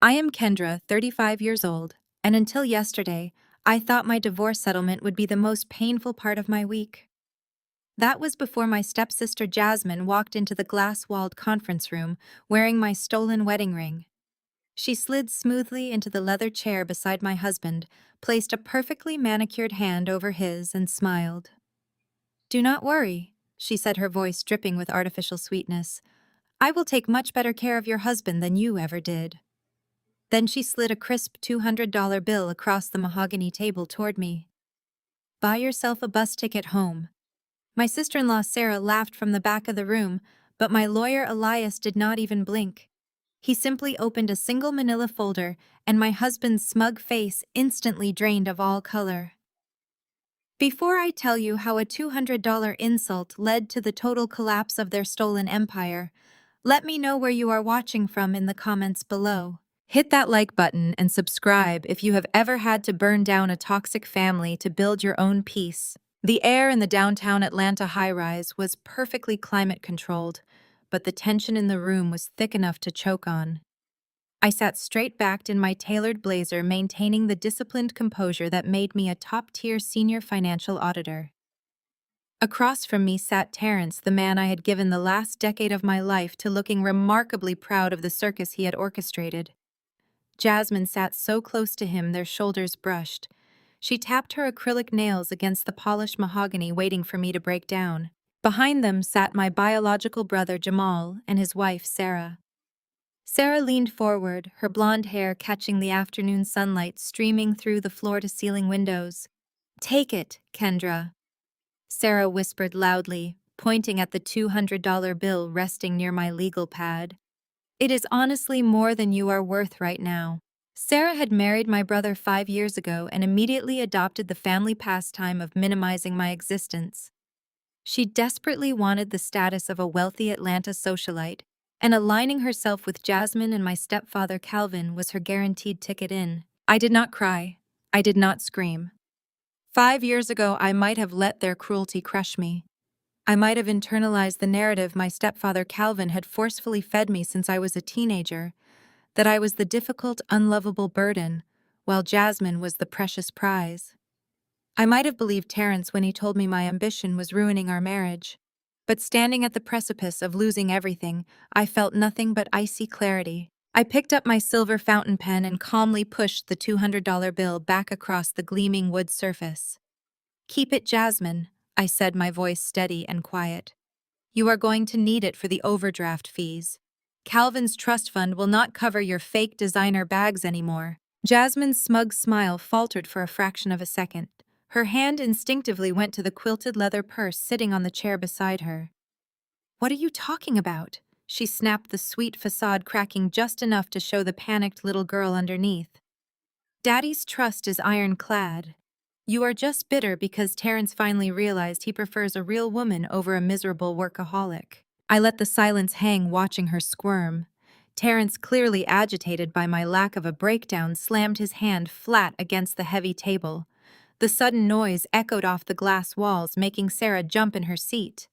I am Kendra, 35 years old, and until yesterday, I thought my divorce settlement would be the most painful part of my week. That was before my stepsister Jasmine walked into the glass-walled conference room wearing my stolen wedding ring. She slid smoothly into the leather chair beside my husband, placed a perfectly manicured hand over his, and smiled. "Do not worry," she said, her voice dripping with artificial sweetness. "I will take much better care of your husband than you ever did." Then she slid a crisp $200 bill across the mahogany table toward me. "Buy yourself a bus ticket home." My sister-in-law Sarah laughed from the back of the room, but my lawyer Elias did not even blink. He simply opened a single manila folder, and my husband's smug face instantly drained of all color. Before I tell you how a $200 insult led to the total collapse of their stolen empire, let me know where you are watching from in the comments below. Hit that like button and subscribe if you have ever had to burn down a toxic family to build your own peace. The air in the downtown Atlanta high-rise was perfectly climate-controlled, but the tension in the room was thick enough to choke on. I sat straight-backed in my tailored blazer, maintaining the disciplined composure that made me a top-tier senior financial auditor. Across from me sat Terrence, the man I had given the last decade of my life to, looking remarkably proud of the circus he had orchestrated. Jasmine sat so close to him, their shoulders brushed. She tapped her acrylic nails against the polished mahogany, waiting for me to break down. Behind them sat my biological brother Jamal and his wife Sarah. Sarah leaned forward, her blonde hair catching the afternoon sunlight streaming through the floor-to-ceiling windows. "Take it, Kendra," Sarah whispered loudly, pointing at the $200 bill resting near my legal pad. "It is honestly more than you are worth right now." Sarah had married my brother 5 years ago and immediately adopted the family pastime of minimizing my existence. She desperately wanted the status of a wealthy Atlanta socialite, and aligning herself with Jasmine and my stepfather Calvin was her guaranteed ticket in. I did not cry. I did not scream. 5 years ago, I might have let their cruelty crush me. I might have internalized the narrative my stepfather Calvin had forcefully fed me since I was a teenager, that I was the difficult, unlovable burden, while Jasmine was the precious prize. I might have believed Terrence when he told me my ambition was ruining our marriage. But standing at the precipice of losing everything, I felt nothing but icy clarity. I picked up my silver fountain pen and calmly pushed the $200 bill back across the gleaming wood surface. "Keep it, Jasmine," I said, my voice steady and quiet. "You are going to need it for the overdraft fees. Calvin's trust fund will not cover your fake designer bags anymore." Jasmine's smug smile faltered for a fraction of a second. Her hand instinctively went to the quilted leather purse sitting on the chair beside her. "What are you talking about?" she snapped, the sweet facade cracking just enough to show the panicked little girl underneath. "Daddy's trust is ironclad. You are just bitter because Terrence finally realized he prefers a real woman over a miserable workaholic." I let the silence hang, watching her squirm. Terrence, clearly agitated by my lack of a breakdown, slammed his hand flat against the heavy table. The sudden noise echoed off the glass walls, making Sarah jump in her seat.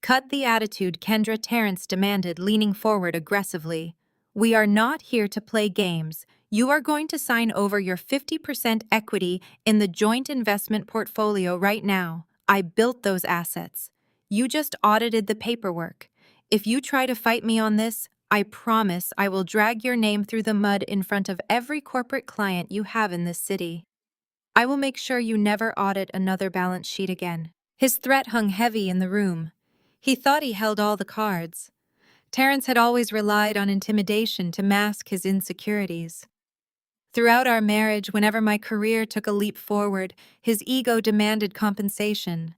"Cut the attitude, Kendra," Terrence demanded, leaning forward aggressively. "We are not here to play games. You are going to sign over your 50% equity in the joint investment portfolio right now. I built those assets. You just audited the paperwork. If you try to fight me on this, I promise I will drag your name through the mud in front of every corporate client you have in this city. I will make sure you never audit another balance sheet again." His threat hung heavy in the room. He thought he held all the cards. Terrence had always relied on intimidation to mask his insecurities. Throughout our marriage, whenever my career took a leap forward, his ego demanded compensation.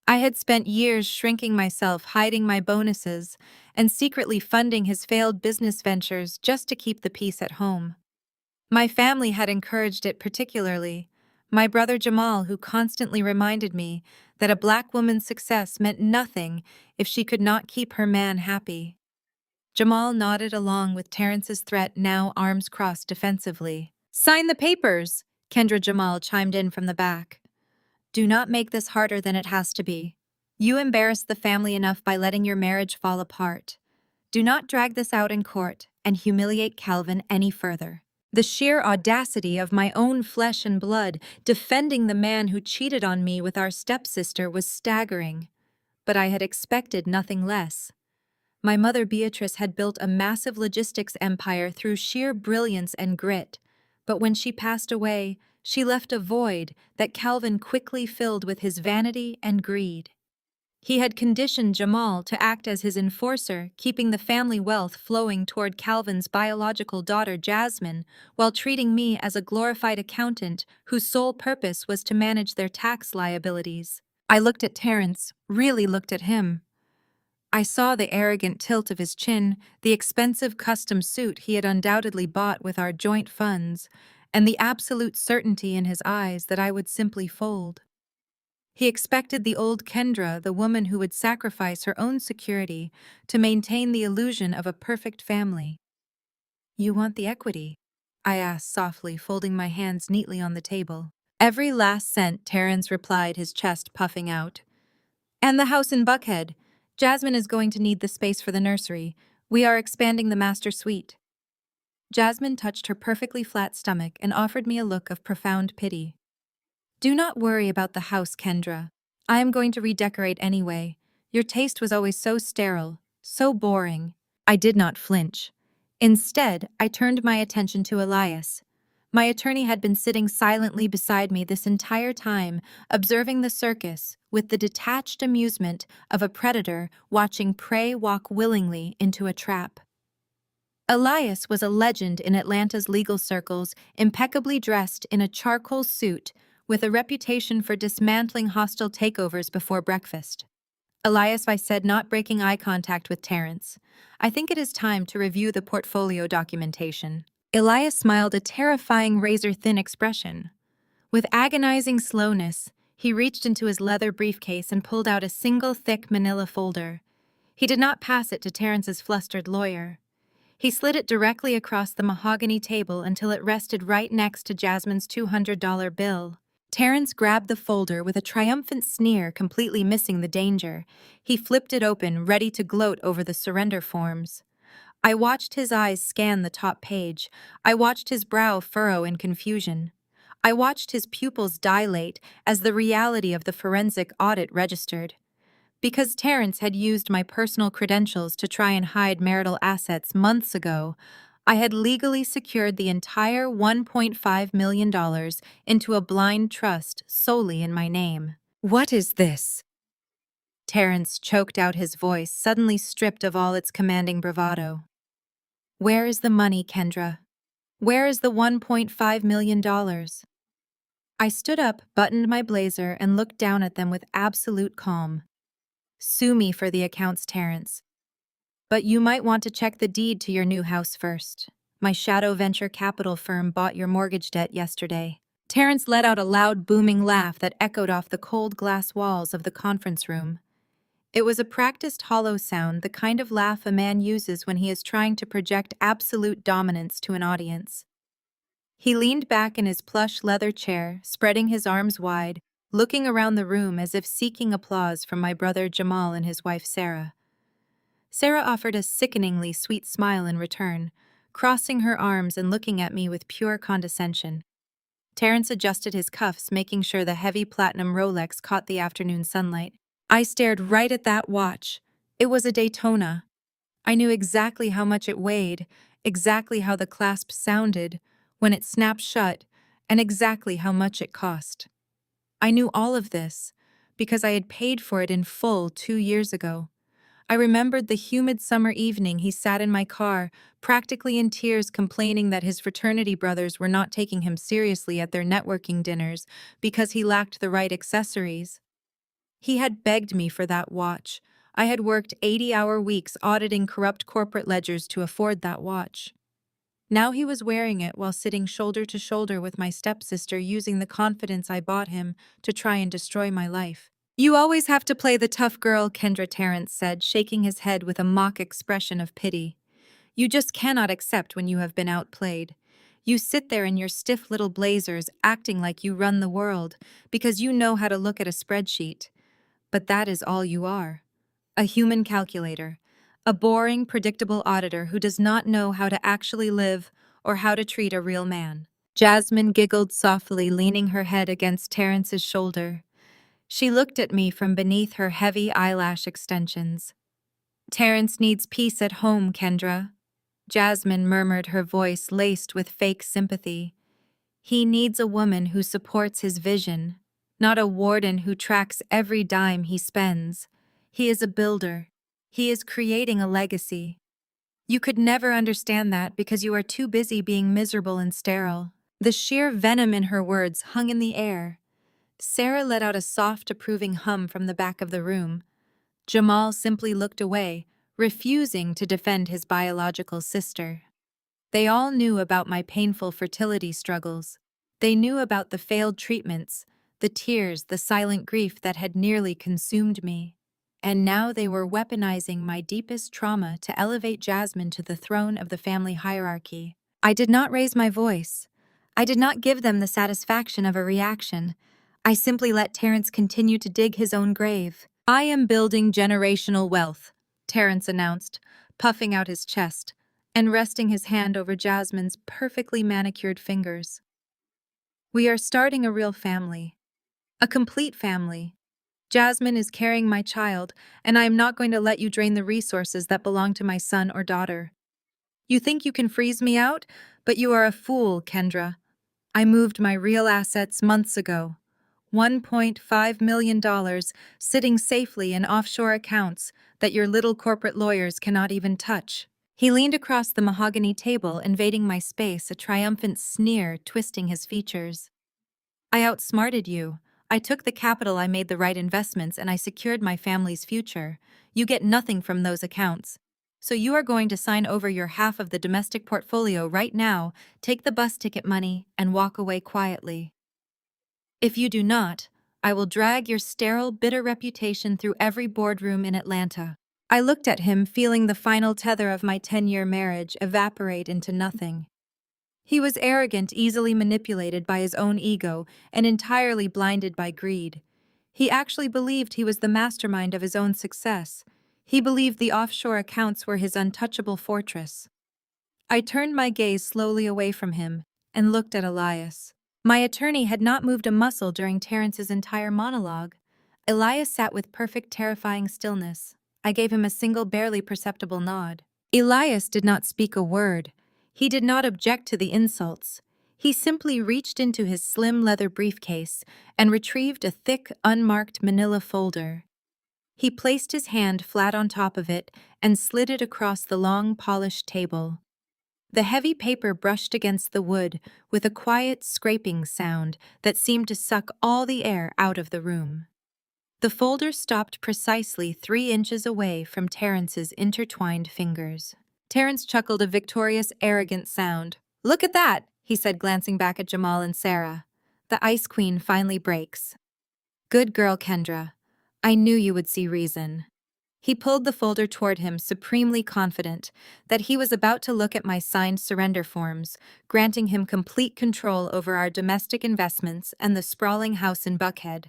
I had spent years shrinking myself, hiding my bonuses, and secretly funding his failed business ventures just to keep the peace at home. My family had encouraged it particularly. My brother Jamal, who constantly reminded me that a black woman's success meant nothing if she could not keep her man happy. Jamal nodded along with Terrence's threat, now arms crossed defensively. "Sign the papers," Kendra Jamal chimed in from the back. "Do not make this harder than it has to be. You embarrassed the family enough by letting your marriage fall apart. Do not drag this out in court, and humiliate Calvin any further. The sheer audacity of my own flesh and blood defending the man who cheated on me with our stepsister was staggering, but I had expected nothing less. My mother Beatrice had built a massive logistics empire through sheer brilliance and grit, but when she passed away, she left a void that Calvin quickly filled with his vanity and greed. He had conditioned Jamal to act as his enforcer, keeping the family wealth flowing toward Calvin's biological daughter Jasmine, while treating me as a glorified accountant whose sole purpose was to manage their tax liabilities. I looked at Terrence, really looked at him. I saw the arrogant tilt of his chin, the expensive custom suit he had undoubtedly bought with our joint funds, and the absolute certainty in his eyes that I would simply fold. He expected the old Kendra, the woman who would sacrifice her own security to maintain the illusion of a perfect family. "You want the equity?" I asked softly, folding my hands neatly on the table. "Every last cent," Terrence replied, his chest puffing out. "And the house in Buckhead. Jasmine is going to need the space for the nursery. We are expanding the master suite." Jasmine touched her perfectly flat stomach and offered me a look of profound pity. "Do not worry about the house, Kendra. I am going to redecorate anyway. Your taste was always so sterile, so boring." I did not flinch. Instead, I turned my attention to Elias. My attorney had been sitting silently beside me this entire time, observing the circus with the detached amusement of a predator watching prey walk willingly into a trap. Elias was a legend in Atlanta's legal circles, impeccably dressed in a charcoal suit, with a reputation for dismantling hostile takeovers before breakfast. "Elias," I said, not breaking eye contact with Terrence, "I think it is time to review the portfolio documentation." Elias smiled a terrifying razor-thin expression. With agonizing slowness, he reached into his leather briefcase and pulled out a single thick manila folder. He did not pass it to Terrence's flustered lawyer. He slid it directly across the mahogany table until it rested right next to Jasmine's $200 bill. Terrence grabbed the folder with a triumphant sneer, completely missing the danger. He flipped it open, ready to gloat over the surrender forms. I watched his eyes scan the top page. I watched his brow furrow in confusion. I watched his pupils dilate as the reality of the forensic audit registered. Because Terrence had used my personal credentials to try and hide marital assets months ago, I had legally secured the entire $1.5 million into a blind trust solely in my name. "What is this?" Terrence choked out, his voice suddenly stripped of all its commanding bravado. "Where is the money, Kendra? Where is the $1.5 million? I stood up, buttoned my blazer, and looked down at them with absolute calm. "Sue me for the accounts, Terrence. But you might want to check the deed to your new house first. My shadow venture capital firm bought your mortgage debt yesterday." Terrence let out a loud, booming laugh that echoed off the cold glass walls of the conference room. It was a practiced hollow sound, the kind of laugh a man uses when he is trying to project absolute dominance to an audience. He leaned back in his plush leather chair, spreading his arms wide, looking around the room as if seeking applause from my brother Jamal and his wife Sarah. Sarah offered a sickeningly sweet smile in return, crossing her arms and looking at me with pure condescension. Terrence adjusted his cuffs, making sure the heavy platinum Rolex caught the afternoon sunlight. I stared right at that watch. It was a Daytona. I knew exactly how much it weighed, exactly how the clasp sounded when it snapped shut, and exactly how much it cost. I knew all of this because I had paid for it in full 2 years ago. I remembered the humid summer evening he sat in my car, practically in tears, complaining that his fraternity brothers were not taking him seriously at their networking dinners because he lacked the right accessories. He had begged me for that watch. I had worked 80-hour weeks auditing corrupt corporate ledgers to afford that watch. Now he was wearing it while sitting shoulder to shoulder with my stepsister, using the confidence I bought him to try and destroy my life. "You always have to play the tough girl," Kendra, Terrence said, shaking his head with a mock expression of pity. "You just cannot accept when you have been outplayed. You sit there in your stiff little blazers acting like you run the world because you know how to look at a spreadsheet. But that is all you are. A human calculator. A boring, predictable auditor who does not know how to actually live or how to treat a real man. Jasmine giggled softly, leaning her head against Terrence's shoulder. She looked at me from beneath her heavy eyelash extensions. Terrence needs peace at home, Kendra. Jasmine murmured, her voice laced with fake sympathy. He needs a woman who supports his vision, not a warden who tracks every dime he spends. He is a builder. He is creating a legacy. You could never understand that because you are too busy being miserable and sterile. The sheer venom in her words hung in the air. Sarah let out a soft, approving hum from the back of the room. Jamal simply looked away, refusing to defend his biological sister. They all knew about my painful fertility struggles. They knew about the failed treatments, the tears, the silent grief that had nearly consumed me. And now they were weaponizing my deepest trauma to elevate Jasmine to the throne of the family hierarchy. I did not raise my voice. I did not give them the satisfaction of a reaction. I simply let Terrence continue to dig his own grave. I am building generational wealth, Terrence announced, puffing out his chest and resting his hand over Jasmine's perfectly manicured fingers. We are starting a real family. A complete family. Jasmine is carrying my child, and I am not going to let you drain the resources that belong to my son or daughter. You think you can freeze me out, but you are a fool, Kendra. I moved my real assets months ago. $1.5 million sitting safely in offshore accounts that your little corporate lawyers cannot even touch. He leaned across the mahogany table, invading my space, a triumphant sneer twisting his features. I outsmarted you. I took the capital, I made the right investments, and I secured my family's future. You get nothing from those accounts. So you are going to sign over your half of the domestic portfolio right now, take the bus ticket money, and walk away quietly. If you do not, I will drag your sterile, bitter reputation through every boardroom in Atlanta. I looked at him, feeling the final tether of my 10-year marriage evaporate into nothing. He was arrogant, easily manipulated by his own ego, and entirely blinded by greed. He actually believed he was the mastermind of his own success. He believed the offshore accounts were his untouchable fortress. I turned my gaze slowly away from him and looked at Elias. My attorney had not moved a muscle during Terrence's entire monologue. Elias sat with perfect, terrifying stillness. I gave him a single, barely perceptible nod. Elias did not speak a word. He did not object to the insults. He simply reached into his slim leather briefcase and retrieved a thick, unmarked manila folder. He placed his hand flat on top of it and slid it across the long, polished table. The heavy paper brushed against the wood with a quiet, scraping sound that seemed to suck all the air out of the room. The folder stopped precisely 3 inches away from Terrence's intertwined fingers. Terrence chuckled a victorious, arrogant sound. "Look at that," he said, glancing back at Jamal and Sarah. "The Ice Queen finally breaks." "Good girl, Kendra. I knew you would see reason." He pulled the folder toward him, supremely confident that he was about to look at my signed surrender forms, granting him complete control over our domestic investments and the sprawling house in Buckhead.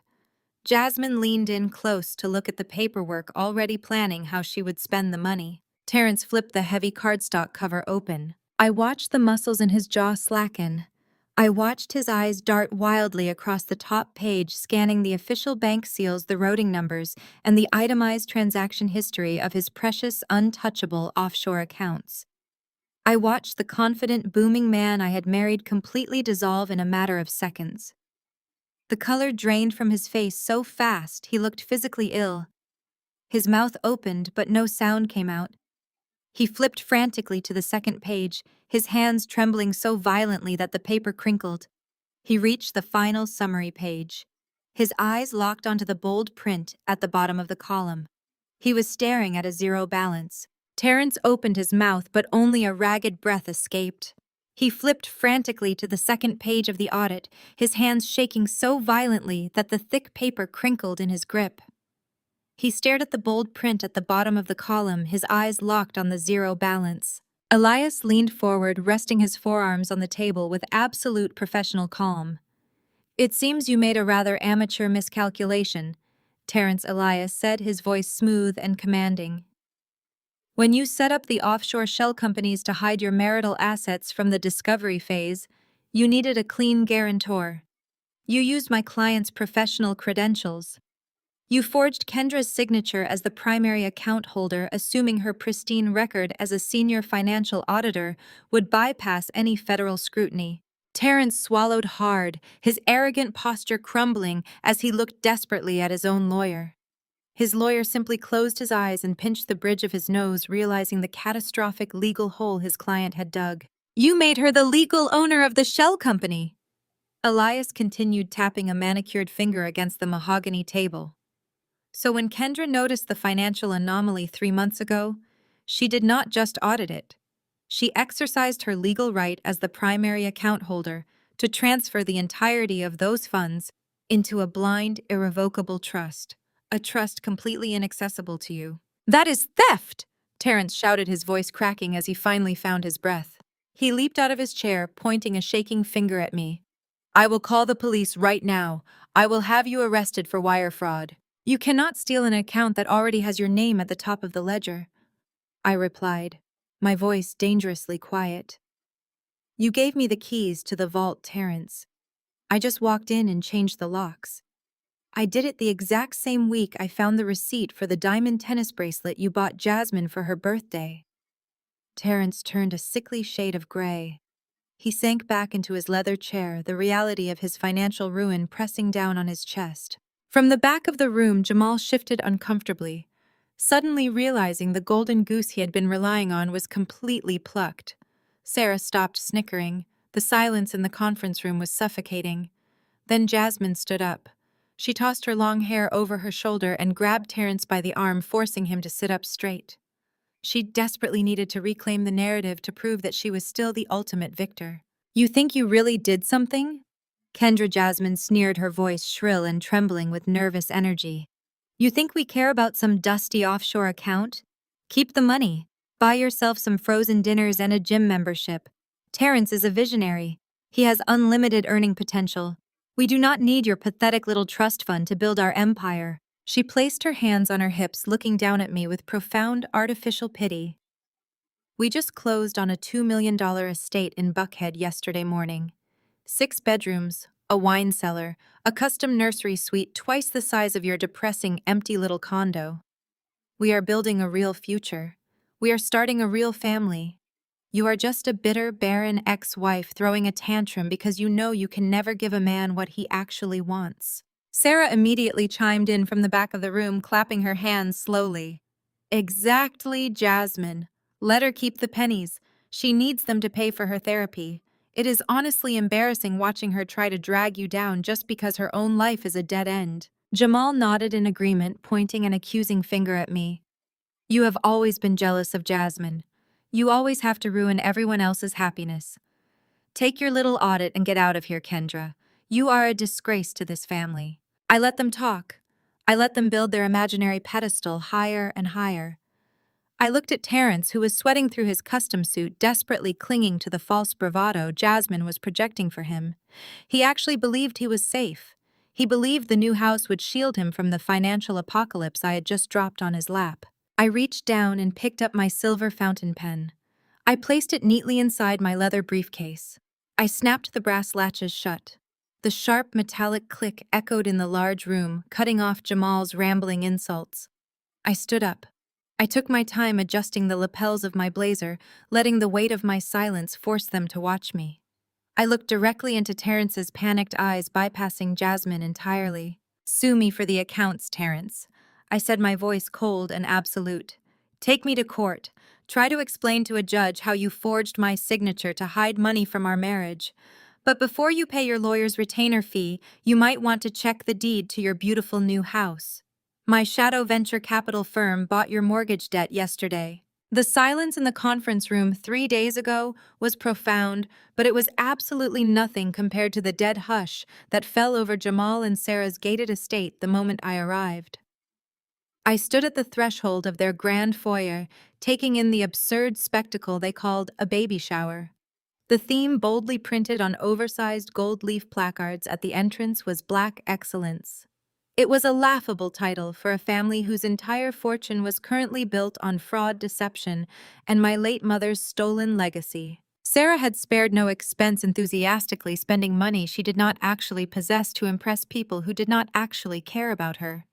Jasmine leaned in close to look at the paperwork, already planning how she would spend the money. Terrence flipped the heavy cardstock cover open. I watched the muscles in his jaw slacken. I watched his eyes dart wildly across the top page, scanning the official bank seals, the routing numbers, and the itemized transaction history of his precious, untouchable offshore accounts. I watched the confident, booming man I had married completely dissolve in a matter of seconds. The color drained from his face so fast he looked physically ill. His mouth opened, but no sound came out. He flipped frantically to the second page, his hands trembling so violently that the paper crinkled. He reached the final summary page. His eyes locked onto the bold print at the bottom of the column. He was staring at a zero balance. Terrence opened his mouth, but only a ragged breath escaped. He flipped frantically to the second page of the audit, his hands shaking so violently that the thick paper crinkled in his grip. He stared at the bold print at the bottom of the column, his eyes locked on the zero balance. Elias leaned forward, resting his forearms on the table with absolute professional calm. "It seems you made a rather amateur miscalculation," Terrence Elias said, his voice smooth and commanding. When you set up the offshore shell companies to hide your marital assets from the discovery phase, you needed a clean guarantor. You used my client's professional credentials. You forged Kendra's signature as the primary account holder, assuming her pristine record as a senior financial auditor would bypass any federal scrutiny. Terrence swallowed hard, his arrogant posture crumbling as he looked desperately at his own lawyer. His lawyer simply closed his eyes and pinched the bridge of his nose, realizing the catastrophic legal hole his client had dug. You made her the legal owner of the shell company. Elias continued tapping a manicured finger against the mahogany table. So when Kendra noticed the financial anomaly 3 months ago, she did not just audit it. She exercised her legal right as the primary account holder to transfer the entirety of those funds into a blind, irrevocable trust, a trust completely inaccessible to you. That is theft! Terrence shouted, his voice cracking as he finally found his breath. He leaped out of his chair, pointing a shaking finger at me. I will call the police right now. I will have you arrested for wire fraud. You cannot steal an account that already has your name at the top of the ledger, I replied, my voice dangerously quiet. You gave me the keys to the vault, Terrence. I just walked in and changed the locks. I did it the exact same week I found the receipt for the diamond tennis bracelet you bought Jasmine for her birthday. Terrence turned a sickly shade of gray. He sank back into his leather chair, the reality of his financial ruin pressing down on his chest. From the back of the room, Jamal shifted uncomfortably, suddenly realizing the golden goose he had been relying on was completely plucked. Sarah stopped snickering. The silence in the conference room was suffocating. Then Jasmine stood up. She tossed her long hair over her shoulder and grabbed Terrence by the arm, forcing him to sit up straight. She desperately needed to reclaim the narrative to prove that she was still the ultimate victor. You think you really did something? Kendra Jasmine sneered, her voice shrill and trembling with nervous energy. You think we care about some dusty offshore account? Keep the money. Buy yourself some frozen dinners and a gym membership. Terrence is a visionary. He has unlimited earning potential. We do not need your pathetic little trust fund to build our empire. She placed her hands on her hips, looking down at me with profound, artificial pity. We just closed on a $2 million estate in Buckhead yesterday morning. 6 bedrooms, a wine cellar, a custom nursery suite twice the size of your depressing, empty little condo. We are building a real future. We are starting a real family. You are just a bitter, barren ex-wife throwing a tantrum because you know you can never give a man what he actually wants. Sarah immediately chimed in from the back of the room, clapping her hands slowly. Exactly, Jasmine. Let her keep the pennies. She needs them to pay for her therapy. It is honestly embarrassing watching her try to drag you down just because her own life is a dead end. Jamal nodded in agreement, pointing an accusing finger at me. You have always been jealous of Jasmine. You always have to ruin everyone else's happiness. Take your little audit and get out of here, Kendra. You are a disgrace to this family. I let them talk. I let them build their imaginary pedestal higher and higher. I looked at Terrence, who was sweating through his custom suit, desperately clinging to the false bravado Jasmine was projecting for him. He actually believed he was safe. He believed the new house would shield him from the financial apocalypse I had just dropped on his lap. I reached down and picked up my silver fountain pen. I placed it neatly inside my leather briefcase. I snapped the brass latches shut. The sharp metallic click echoed in the large room, cutting off Jamal's rambling insults. I stood up. I took my time adjusting the lapels of my blazer, letting the weight of my silence force them to watch me. I looked directly into Terrence's panicked eyes, bypassing Jasmine entirely. Sue me for the accounts, Terrence. I said, my voice cold and absolute. Take me to court. Try to explain to a judge how you forged my signature to hide money from our marriage. But before you pay your lawyer's retainer fee, you might want to check the deed to your beautiful new house. My shadow venture capital firm bought your mortgage debt yesterday. The silence in the conference room 3 days ago was profound, but it was absolutely nothing compared to the dead hush that fell over Jamal and Sarah's gated estate the moment I arrived. I stood at the threshold of their grand foyer, taking in the absurd spectacle they called a baby shower. The theme boldly printed on oversized gold leaf placards at the entrance was Black Excellence. It was a laughable title for a family whose entire fortune was currently built on fraud, deception, and my late mother's stolen legacy. Sarah had spared no expense enthusiastically spending money she did not actually possess to impress people who did not actually care about her.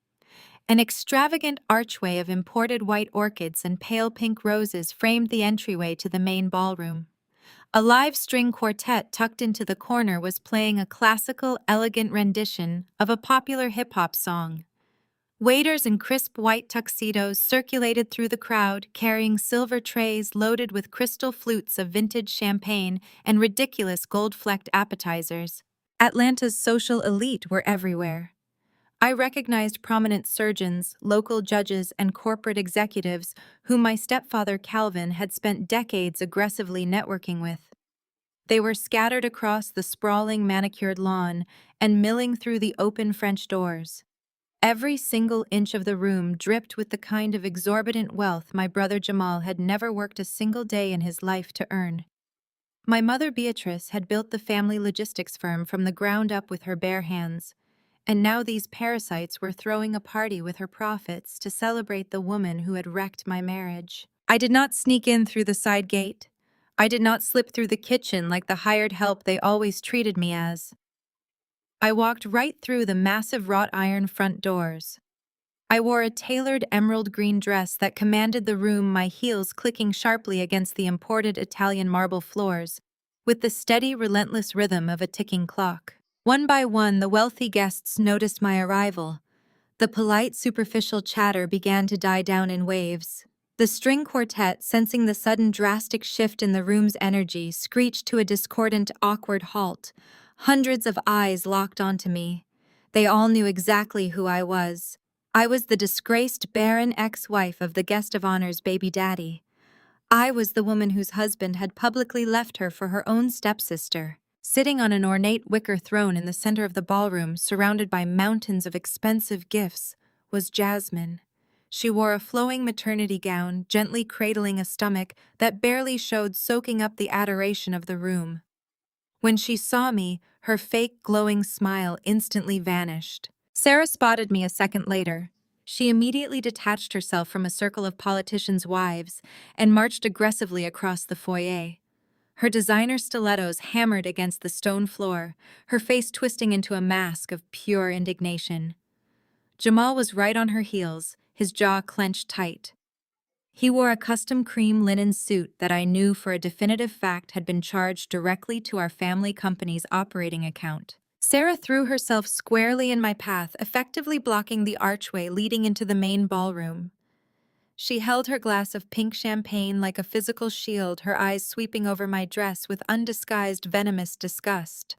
An extravagant archway of imported white orchids and pale pink roses framed the entryway to the main ballroom. A live string quartet tucked into the corner was playing a classical, elegant rendition of a popular hip-hop song. Waiters in crisp white tuxedos circulated through the crowd, carrying silver trays loaded with crystal flutes of vintage champagne and ridiculous gold-flecked appetizers. Atlanta's social elite were everywhere. I recognized prominent surgeons, local judges, and corporate executives whom my stepfather Calvin had spent decades aggressively networking with. They were scattered across the sprawling manicured lawn and milling through the open French doors. Every single inch of the room dripped with the kind of exorbitant wealth my brother Jamal had never worked a single day in his life to earn. My mother Beatrice had built the family logistics firm from the ground up with her bare hands, and now these parasites were throwing a party with her profits to celebrate the woman who had wrecked my marriage. I did not sneak in through the side gate. I did not slip through the kitchen like the hired help they always treated me as. I walked right through the massive wrought iron front doors. I wore a tailored emerald green dress that commanded the room, my heels clicking sharply against the imported Italian marble floors, with the steady, relentless rhythm of a ticking clock. One by one, the wealthy guests noticed my arrival. The polite, superficial chatter began to die down in waves. The string quartet, sensing the sudden drastic shift in the room's energy, screeched to a discordant, awkward halt. Hundreds of eyes locked onto me. They all knew exactly who I was. I was the disgraced, barren ex-wife of the guest of honor's baby daddy. I was the woman whose husband had publicly left her for her own stepsister. Sitting on an ornate wicker throne in the center of the ballroom, surrounded by mountains of expensive gifts, was Jasmine. She wore a flowing maternity gown, gently cradling a stomach that barely showed, soaking up the adoration of the room. When she saw me, her fake glowing smile instantly vanished. Sarah spotted me a second later. She immediately detached herself from a circle of politicians' wives and marched aggressively across the foyer. Her designer stilettos hammered against the stone floor, her face twisting into a mask of pure indignation. Jamal was right on her heels, his jaw clenched tight. He wore a custom cream linen suit that I knew for a definitive fact had been charged directly to our family company's operating account. Sarah threw herself squarely in my path, effectively blocking the archway leading into the main ballroom. She held her glass of pink champagne like a physical shield, her eyes sweeping over my dress with undisguised venomous disgust.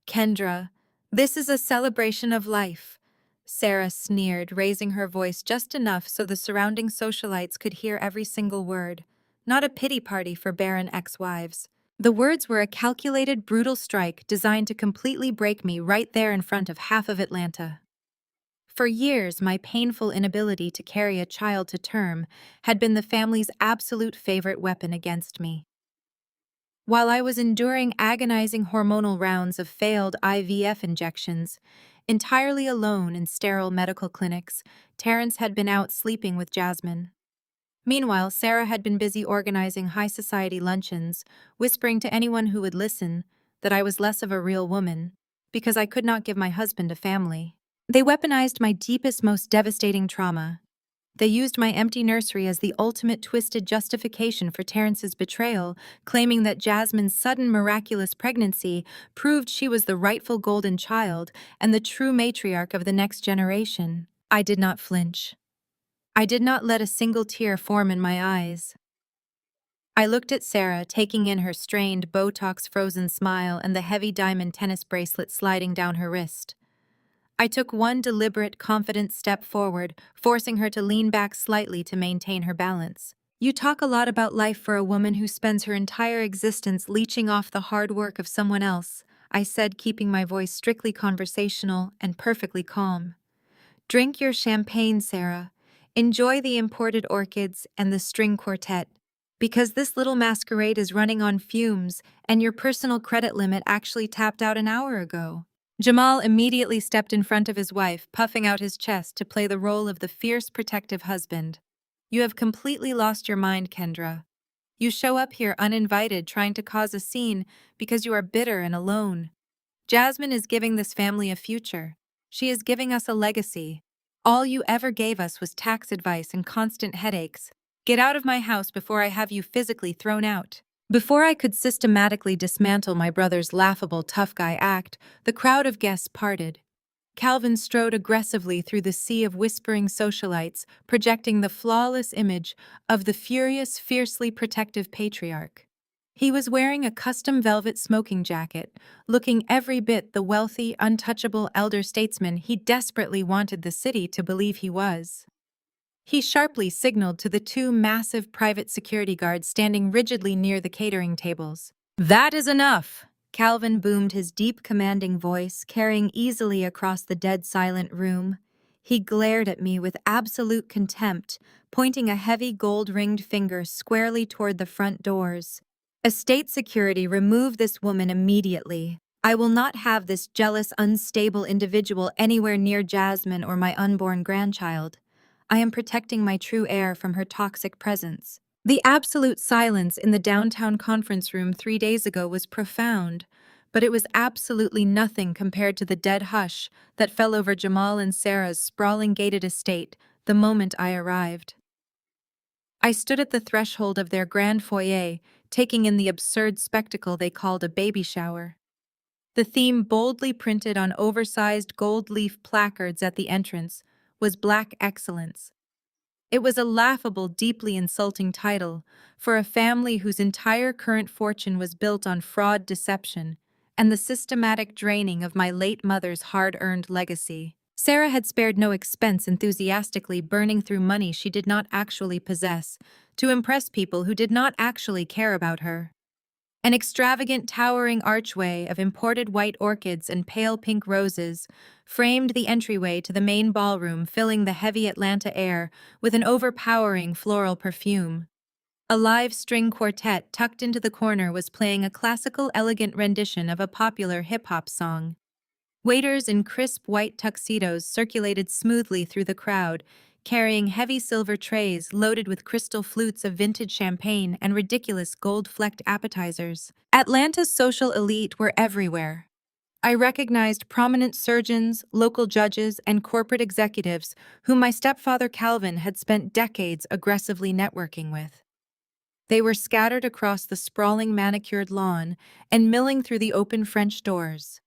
"Kendra, this is a celebration of life," Sarah sneered, raising her voice just enough so the surrounding socialites could hear every single word. "Not a pity party for barren ex-wives." The words were a calculated, brutal strike designed to completely break me right there in front of half of Atlanta. For years, my painful inability to carry a child to term had been the family's absolute favorite weapon against me. While I was enduring agonizing hormonal rounds of failed IVF injections, entirely alone in sterile medical clinics, Terrence had been out sleeping with Jasmine. Meanwhile, Sarah had been busy organizing high society luncheons, whispering to anyone who would listen that I was less of a real woman because I could not give my husband a family. They weaponized my deepest, most devastating trauma. They used my empty nursery as the ultimate twisted justification for Terrence's betrayal, claiming that Jasmine's sudden miraculous pregnancy proved she was the rightful golden child and the true matriarch of the next generation. I did not flinch. I did not let a single tear form in my eyes. I looked at Sarah, taking in her strained, Botox-frozen smile and the heavy diamond tennis bracelet sliding down her wrist. I took one deliberate, confident step forward, forcing her to lean back slightly to maintain her balance. "You talk a lot about life for a woman who spends her entire existence leeching off the hard work of someone else," I said, keeping my voice strictly conversational and perfectly calm. "Drink your champagne, Sarah. Enjoy the imported orchids and the string quartet, because this little masquerade is running on fumes and your personal credit limit actually tapped out an hour ago." Jamal immediately stepped in front of his wife, puffing out his chest to play the role of the fierce, protective husband. You have completely lost your mind, Kendra. You show up here uninvited, trying to cause a scene because you are bitter and alone. Jasmine is giving this family a future. She is giving us a legacy. All you ever gave us was tax advice and constant headaches. Get out of my house before I have you physically thrown out. Before I could systematically dismantle my brother's laughable tough guy act, the crowd of guests parted. Calvin strode aggressively through the sea of whispering socialites, projecting the flawless image of the furious, fiercely protective patriarch. He was wearing a custom velvet smoking jacket, looking every bit the wealthy, untouchable elder statesman he desperately wanted the city to believe he was. He sharply signaled to the two massive private security guards standing rigidly near the catering tables. "That is enough!" Calvin boomed his deep, commanding voice, carrying easily across the dead-silent room. He glared at me with absolute contempt, pointing a heavy gold-ringed finger squarely toward the front doors. "Estate security, remove this woman immediately. I will not have this jealous, unstable individual anywhere near Jasmine or my unborn grandchild. I am protecting my true heir from her toxic presence." The absolute silence in the downtown conference room 3 days ago was profound, but it was absolutely nothing compared to the dead hush that fell over Jamal and Sarah's sprawling gated estate the moment I arrived. I stood at the threshold of their grand foyer, taking in the absurd spectacle they called a baby shower. The theme boldly printed on oversized gold leaf placards at the entrance was Black Excellence. It was a laughable, deeply insulting title for a family whose entire current fortune was built on fraud, deception, and the systematic draining of my late mother's hard-earned legacy. Sarah had spared no expense enthusiastically burning through money she did not actually possess to impress people who did not actually care about her. An extravagant towering archway of imported white orchids and pale pink roses framed the entryway to the main ballroom, filling the heavy Atlanta air with an overpowering floral perfume. A live string quartet tucked into the corner was playing a classical, elegant rendition of a popular hip-hop song. Waiters in crisp white tuxedos circulated smoothly through the crowd, carrying heavy silver trays loaded with crystal flutes of vintage champagne and ridiculous gold-flecked appetizers. Atlanta's social elite were everywhere. I recognized prominent surgeons, local judges, and corporate executives whom my stepfather Calvin had spent decades aggressively networking with. They were scattered across the sprawling manicured lawn and milling through the open French doors.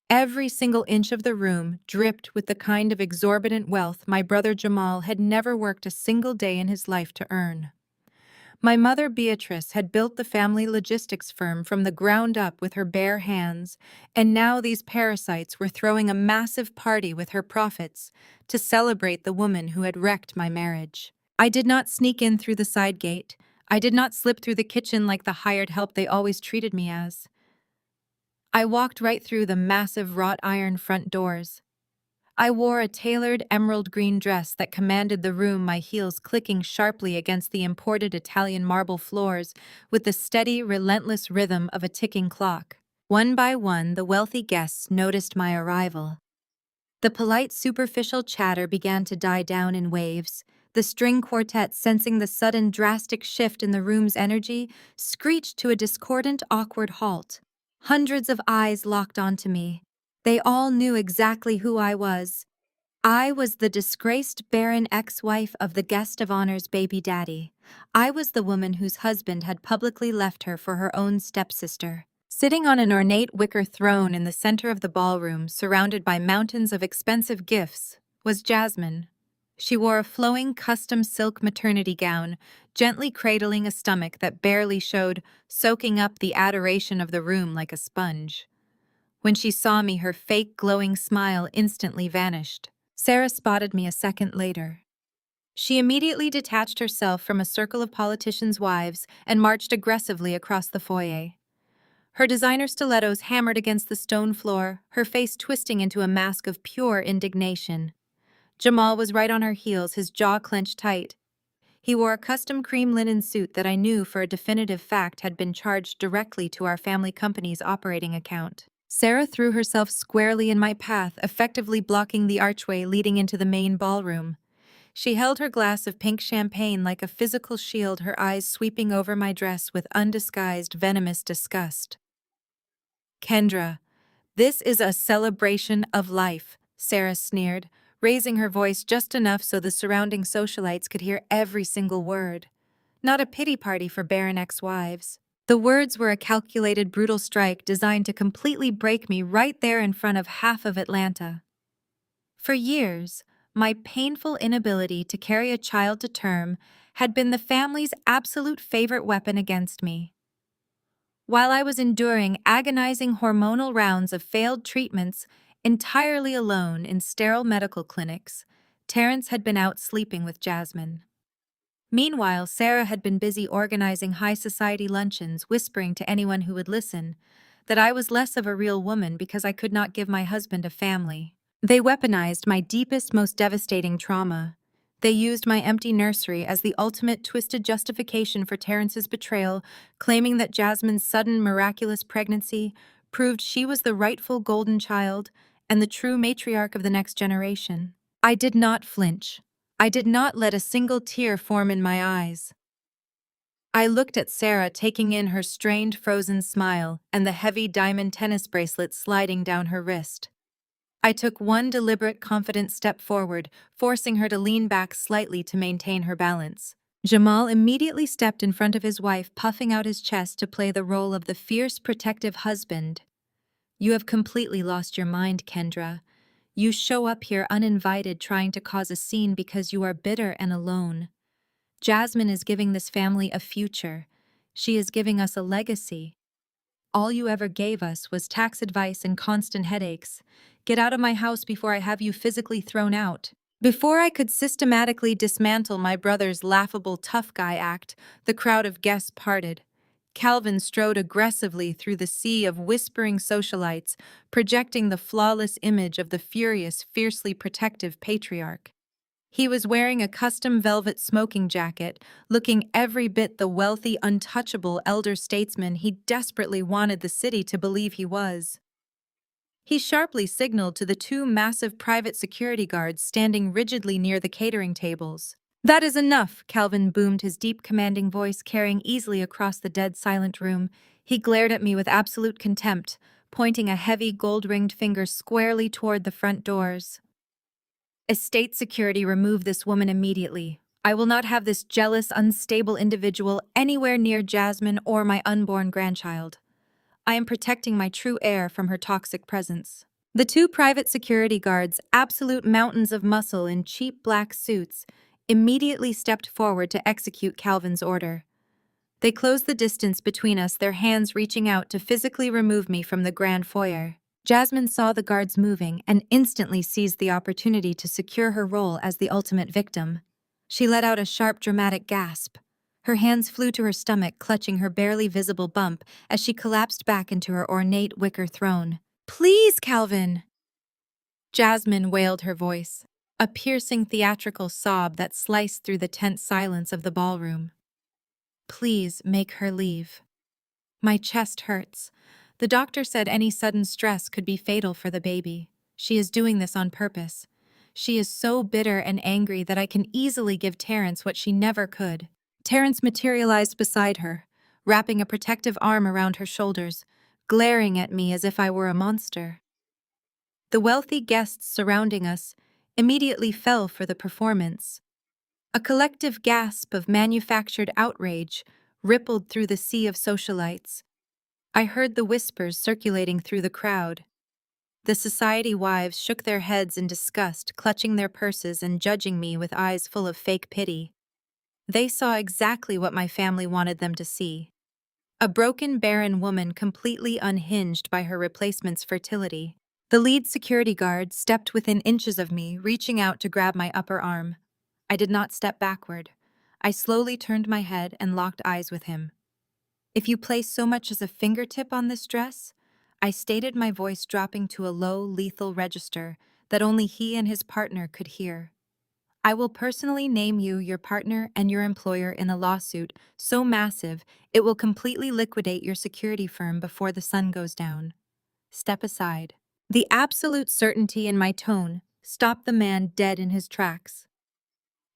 Every single inch of the room dripped with the kind of exorbitant wealth my brother Jamal had never worked a single day in his life to earn. My mother Beatrice had built the family logistics firm from the ground up with her bare hands, and now these parasites were throwing a massive party with her profits to celebrate the woman who had wrecked my marriage. I did not sneak in through the side gate. I did not slip through the kitchen like the hired help they always treated me as. I walked right through the massive wrought iron front doors. I wore a tailored emerald green dress that commanded the room, my heels clicking sharply against the imported Italian marble floors with the steady, relentless rhythm of a ticking clock. One by one, the wealthy guests noticed my arrival. The polite, superficial chatter began to die down in waves. The string quartet, sensing the sudden, drastic shift in the room's energy, screeched to a discordant, awkward halt. Hundreds of eyes locked onto me. They all knew exactly who I was. I was the disgraced, barren ex-wife of the guest of honor's baby daddy. I was the woman whose husband had publicly left her for her own stepsister. Sitting on an ornate wicker throne in the center of the ballroom, surrounded by mountains of expensive gifts, was Jasmine. She wore a flowing custom silk maternity gown, gently cradling a stomach that barely showed, soaking up the adoration of the room like a sponge. When she saw me, her fake glowing smile instantly vanished. Sarah spotted me a second later. She immediately detached herself from a circle of politicians' wives and marched aggressively across the foyer. Her designer stilettos hammered against the stone floor, her face twisting into a mask of pure indignation. Jamal was right on her heels, his jaw clenched tight. He wore a custom cream linen suit that I knew for a definitive fact had been charged directly to our family company's operating account. Sarah threw herself squarely in my path, effectively blocking the archway leading into the main ballroom. She held her glass of pink champagne like a physical shield, her eyes sweeping over my dress with undisguised, venomous disgust. Kendra, this is a celebration of life, Sarah sneered, raising her voice just enough so the surrounding socialites could hear every single word. Not a pity party for barren ex-wives. The words were a calculated, brutal strike designed to completely break me right there in front of half of Atlanta. For years, my painful inability to carry a child to term had been the family's absolute favorite weapon against me. While I was enduring agonizing hormonal rounds of failed treatments entirely alone in sterile medical clinics, Terrence had been out sleeping with Jasmine. Meanwhile, Sarah had been busy organizing high society luncheons, whispering to anyone who would listen that I was less of a real woman because I could not give my husband a family. They weaponized my deepest, most devastating trauma. They used my empty nursery as the ultimate twisted justification for Terrence's betrayal, claiming that Jasmine's sudden, miraculous pregnancy proved she was the rightful golden child and the true matriarch of the next generation. I did not flinch. I did not let a single tear form in my eyes. I looked at Sarah, taking in her strained, frozen smile and the heavy diamond tennis bracelet sliding down her wrist. I took one deliberate, confident step forward, forcing her to lean back slightly to maintain her balance. Jamal immediately stepped in front of his wife, puffing out his chest to play the role of the fierce, protective husband. You have completely lost your mind, Kendra. You show up here uninvited, trying to cause a scene because you are bitter and alone. Jasmine is giving this family a future. She is giving us a legacy. All you ever gave us was tax advice and constant headaches. Get out of my house before I have you physically thrown out. Before I could systematically dismantle my brother's laughable tough guy act, the crowd of guests parted. Calvin strode aggressively through the sea of whispering socialites, projecting the flawless image of the furious, fiercely protective patriarch. He was wearing a custom velvet smoking jacket, looking every bit the wealthy, untouchable elder statesman he desperately wanted the city to believe he was. He sharply signaled to the two massive private security guards standing rigidly near the catering tables. That is enough, Calvin boomed, his deep, commanding voice carrying easily across the dead silent room. He glared at me with absolute contempt, pointing a heavy, gold-ringed finger squarely toward the front doors. Estate security, remove this woman immediately. I will not have this jealous, unstable individual anywhere near Jasmine or my unborn grandchild. I am protecting my true heir from her toxic presence. The two private security guards, absolute mountains of muscle in cheap black suits, immediately stepped forward to execute Calvin's order. They closed the distance between us, their hands reaching out to physically remove me from the grand foyer. Jasmine saw the guards moving and instantly seized the opportunity to secure her role as the ultimate victim. She let out a sharp, dramatic gasp. Her hands flew to her stomach, clutching her barely visible bump as she collapsed back into her ornate wicker throne. "Please, Calvin!" Jasmine wailed, her voice, a piercing theatrical sob that sliced through the tense silence of the ballroom. "Please make her leave. My chest hurts. The doctor said any sudden stress could be fatal for the baby. She is doing this on purpose. She is so bitter and angry that I can easily give Terrence what she never could." Terrence materialized beside her, wrapping a protective arm around her shoulders, glaring at me as if I were a monster. The wealthy guests surrounding us immediately fell for the performance. A collective gasp of manufactured outrage rippled through the sea of socialites. I heard the whispers circulating through the crowd. The society wives shook their heads in disgust, clutching their purses and judging me with eyes full of fake pity. They saw exactly what my family wanted them to see. A broken, barren woman completely unhinged by her replacement's fertility. The lead security guard stepped within inches of me, reaching out to grab my upper arm. I did not step backward. I slowly turned my head and locked eyes with him. "If you place so much as a fingertip on this dress," I stated, my voice dropping to a low, lethal register that only he and his partner could hear, "I will personally name you, your partner, and your employer in a lawsuit so massive it will completely liquidate your security firm before the sun goes down." Step aside. The absolute certainty in my tone stopped the man dead in his tracks.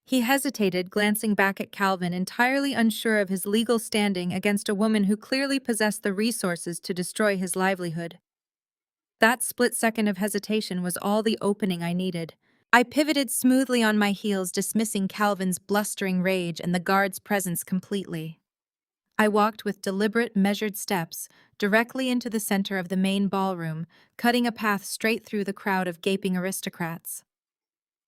He hesitated, glancing back at Calvin, entirely unsure of his legal standing against a woman who clearly possessed the resources to destroy his livelihood. That split second of hesitation was all the opening I needed. I pivoted smoothly on my heels, dismissing Calvin's blustering rage and the guard's presence completely. I walked with deliberate, measured steps directly into the center of the main ballroom, cutting a path straight through the crowd of gaping aristocrats.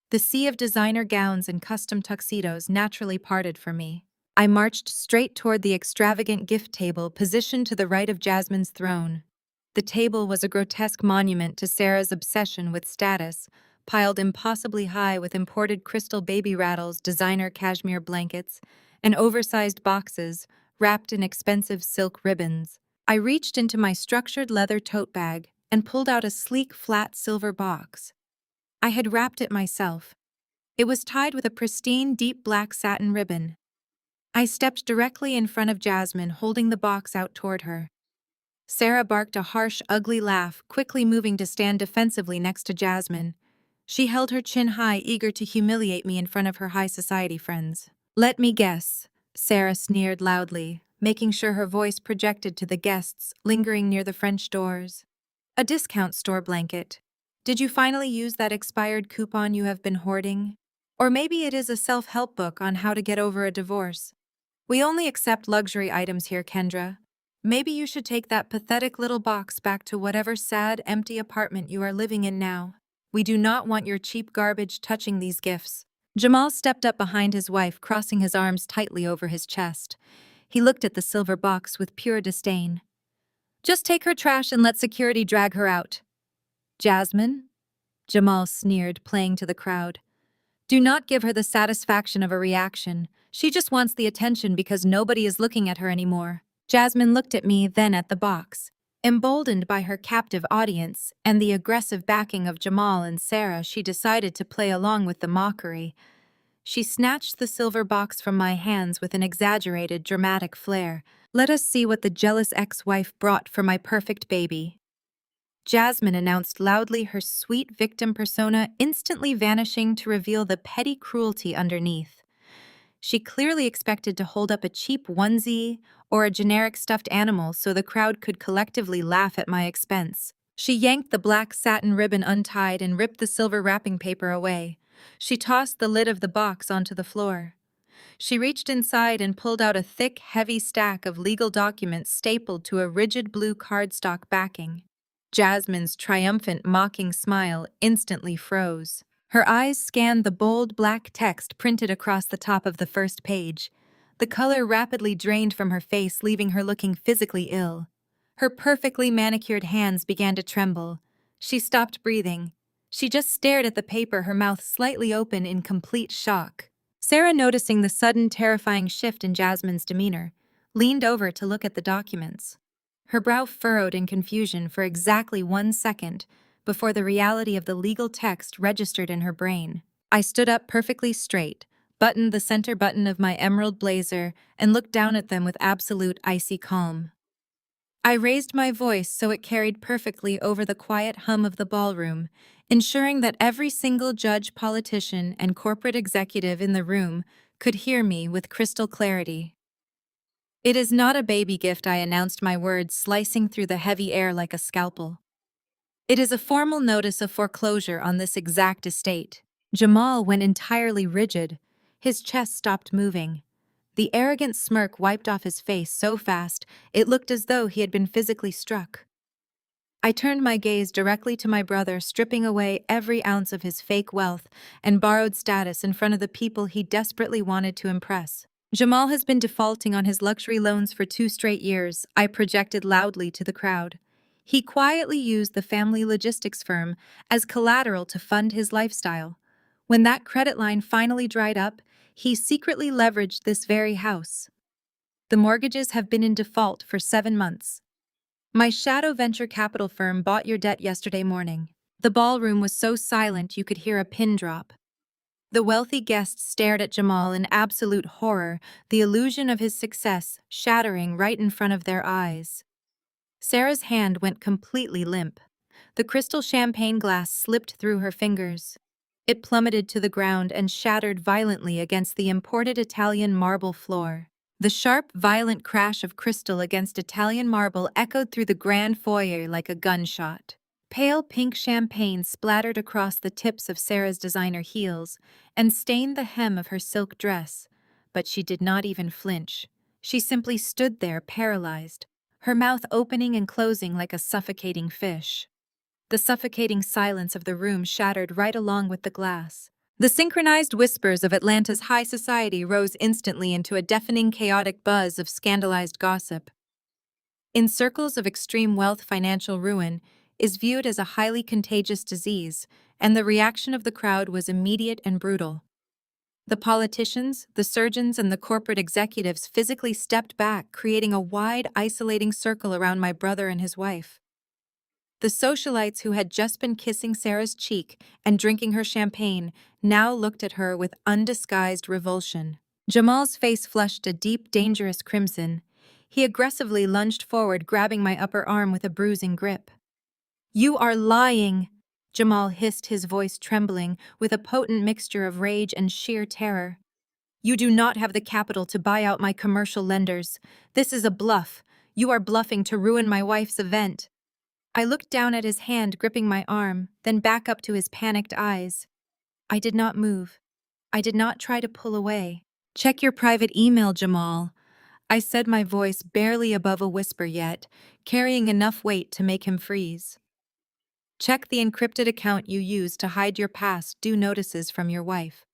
The sea of designer gowns and custom tuxedos naturally parted for me. I marched straight toward the extravagant gift table positioned to the right of Jasmine's throne. The table was a grotesque monument to Sarah's obsession with status, piled impossibly high with imported crystal baby rattles, designer cashmere blankets, and oversized boxes wrapped in expensive silk ribbons. I reached into my structured leather tote bag and pulled out a sleek, flat silver box. I had wrapped it myself. It was tied with a pristine, deep black satin ribbon. I stepped directly in front of Jasmine, holding the box out toward her. Sarah barked a harsh, ugly laugh, quickly moving to stand defensively next to Jasmine. She held her chin high, eager to humiliate me in front of her high society friends. "Let me guess," Sarah sneered loudly, making sure her voice projected to the guests lingering near the French doors. "A discount store blanket. Did you finally use that expired coupon you have been hoarding? Or maybe it is a self-help book on how to get over a divorce. We only accept luxury items here, Kendra. Maybe you should take that pathetic little box back to whatever sad, empty apartment you are living in now. We do not want your cheap garbage touching these gifts." Jamal stepped up behind his wife, crossing his arms tightly over his chest. He looked at the silver box with pure disdain. "Just take her trash and let security drag her out." "Jasmine?" Jamal sneered, playing to the crowd. "Do not give her the satisfaction of a reaction. She just wants the attention because nobody is looking at her anymore." Jasmine looked at me, then at the box. Emboldened by her captive audience and the aggressive backing of Jamal and Sarah, she decided to play along with the mockery. She snatched the silver box from my hands with an exaggerated, dramatic flair. "Let us see what the jealous ex-wife brought for my perfect baby." Jasmine announced loudly, her sweet victim persona instantly vanishing to reveal the petty cruelty underneath. She clearly expected to hold up a cheap onesie or a generic stuffed animal so the crowd could collectively laugh at my expense. She yanked the black satin ribbon untied and ripped the silver wrapping paper away. She tossed the lid of the box onto the floor. She reached inside and pulled out a thick, heavy stack of legal documents stapled to a rigid blue cardstock backing. Jasmine's triumphant, mocking smile instantly froze. Her eyes scanned the bold black text printed across the top of the first page. The color rapidly drained from her face, leaving her looking physically ill. Her perfectly manicured hands began to tremble. She stopped breathing. She just stared at the paper, her mouth slightly open in complete shock. Sarah, noticing the sudden, terrifying shift in Jasmine's demeanor, leaned over to look at the documents. Her brow furrowed in confusion for exactly 1 second before the reality of the legal text registered in her brain. I stood up perfectly straight, buttoned the center button of my emerald blazer, and looked down at them with absolute icy calm. I raised my voice so it carried perfectly over the quiet hum of the ballroom, ensuring that every single judge, politician, and corporate executive in the room could hear me with crystal clarity. "It is not a baby gift," I announced, my words slicing through the heavy air like a scalpel. "It is a formal notice of foreclosure on this exact estate." Jamal went entirely rigid. His chest stopped moving. The arrogant smirk wiped off his face so fast it looked as though he had been physically struck. I turned my gaze directly to my brother, stripping away every ounce of his fake wealth and borrowed status in front of the people he desperately wanted to impress. "Jamal has been defaulting on his luxury loans for 2 straight years," I projected loudly to the crowd. "He quietly used the family logistics firm as collateral to fund his lifestyle. When that credit line finally dried up, he secretly leveraged this very house. The mortgages have been in default for 7 months. My shadow venture capital firm bought your debt yesterday morning." The ballroom was so silent you could hear a pin drop. The wealthy guests stared at Jamal in absolute horror, the illusion of his success shattering right in front of their eyes. Sarah's hand went completely limp. The crystal champagne glass slipped through her fingers. It plummeted to the ground and shattered violently against the imported Italian marble floor. The sharp, violent crash of crystal against Italian marble echoed through the grand foyer like a gunshot. Pale pink champagne splattered across the tips of Sarah's designer heels and stained the hem of her silk dress, but she did not even flinch. She simply stood there paralyzed, her mouth opening and closing like a suffocating fish. The suffocating silence of the room shattered right along with the glass. The synchronized whispers of Atlanta's high society rose instantly into a deafening, chaotic buzz of scandalized gossip. In circles of extreme wealth, financial ruin is viewed as a highly contagious disease, and the reaction of the crowd was immediate and brutal. The politicians, the surgeons, and the corporate executives physically stepped back, creating a wide, isolating circle around my brother and his wife. The socialites who had just been kissing Sarah's cheek and drinking her champagne now looked at her with undisguised revulsion. Jamal's face flushed a deep, dangerous crimson. He aggressively lunged forward, grabbing my upper arm with a bruising grip. "You are lying!" Jamal hissed, his voice trembling with a potent mixture of rage and sheer terror. "You do not have the capital to buy out my commercial lenders. This is a bluff. You are bluffing to ruin my wife's event." I looked down at his hand gripping my arm, then back up to his panicked eyes. I did not move. I did not try to pull away. "Check your private email, Jamal," I said, my voice barely above a whisper yet, carrying enough weight to make him freeze. "Check the encrypted account you used to hide your past due notices from your wife."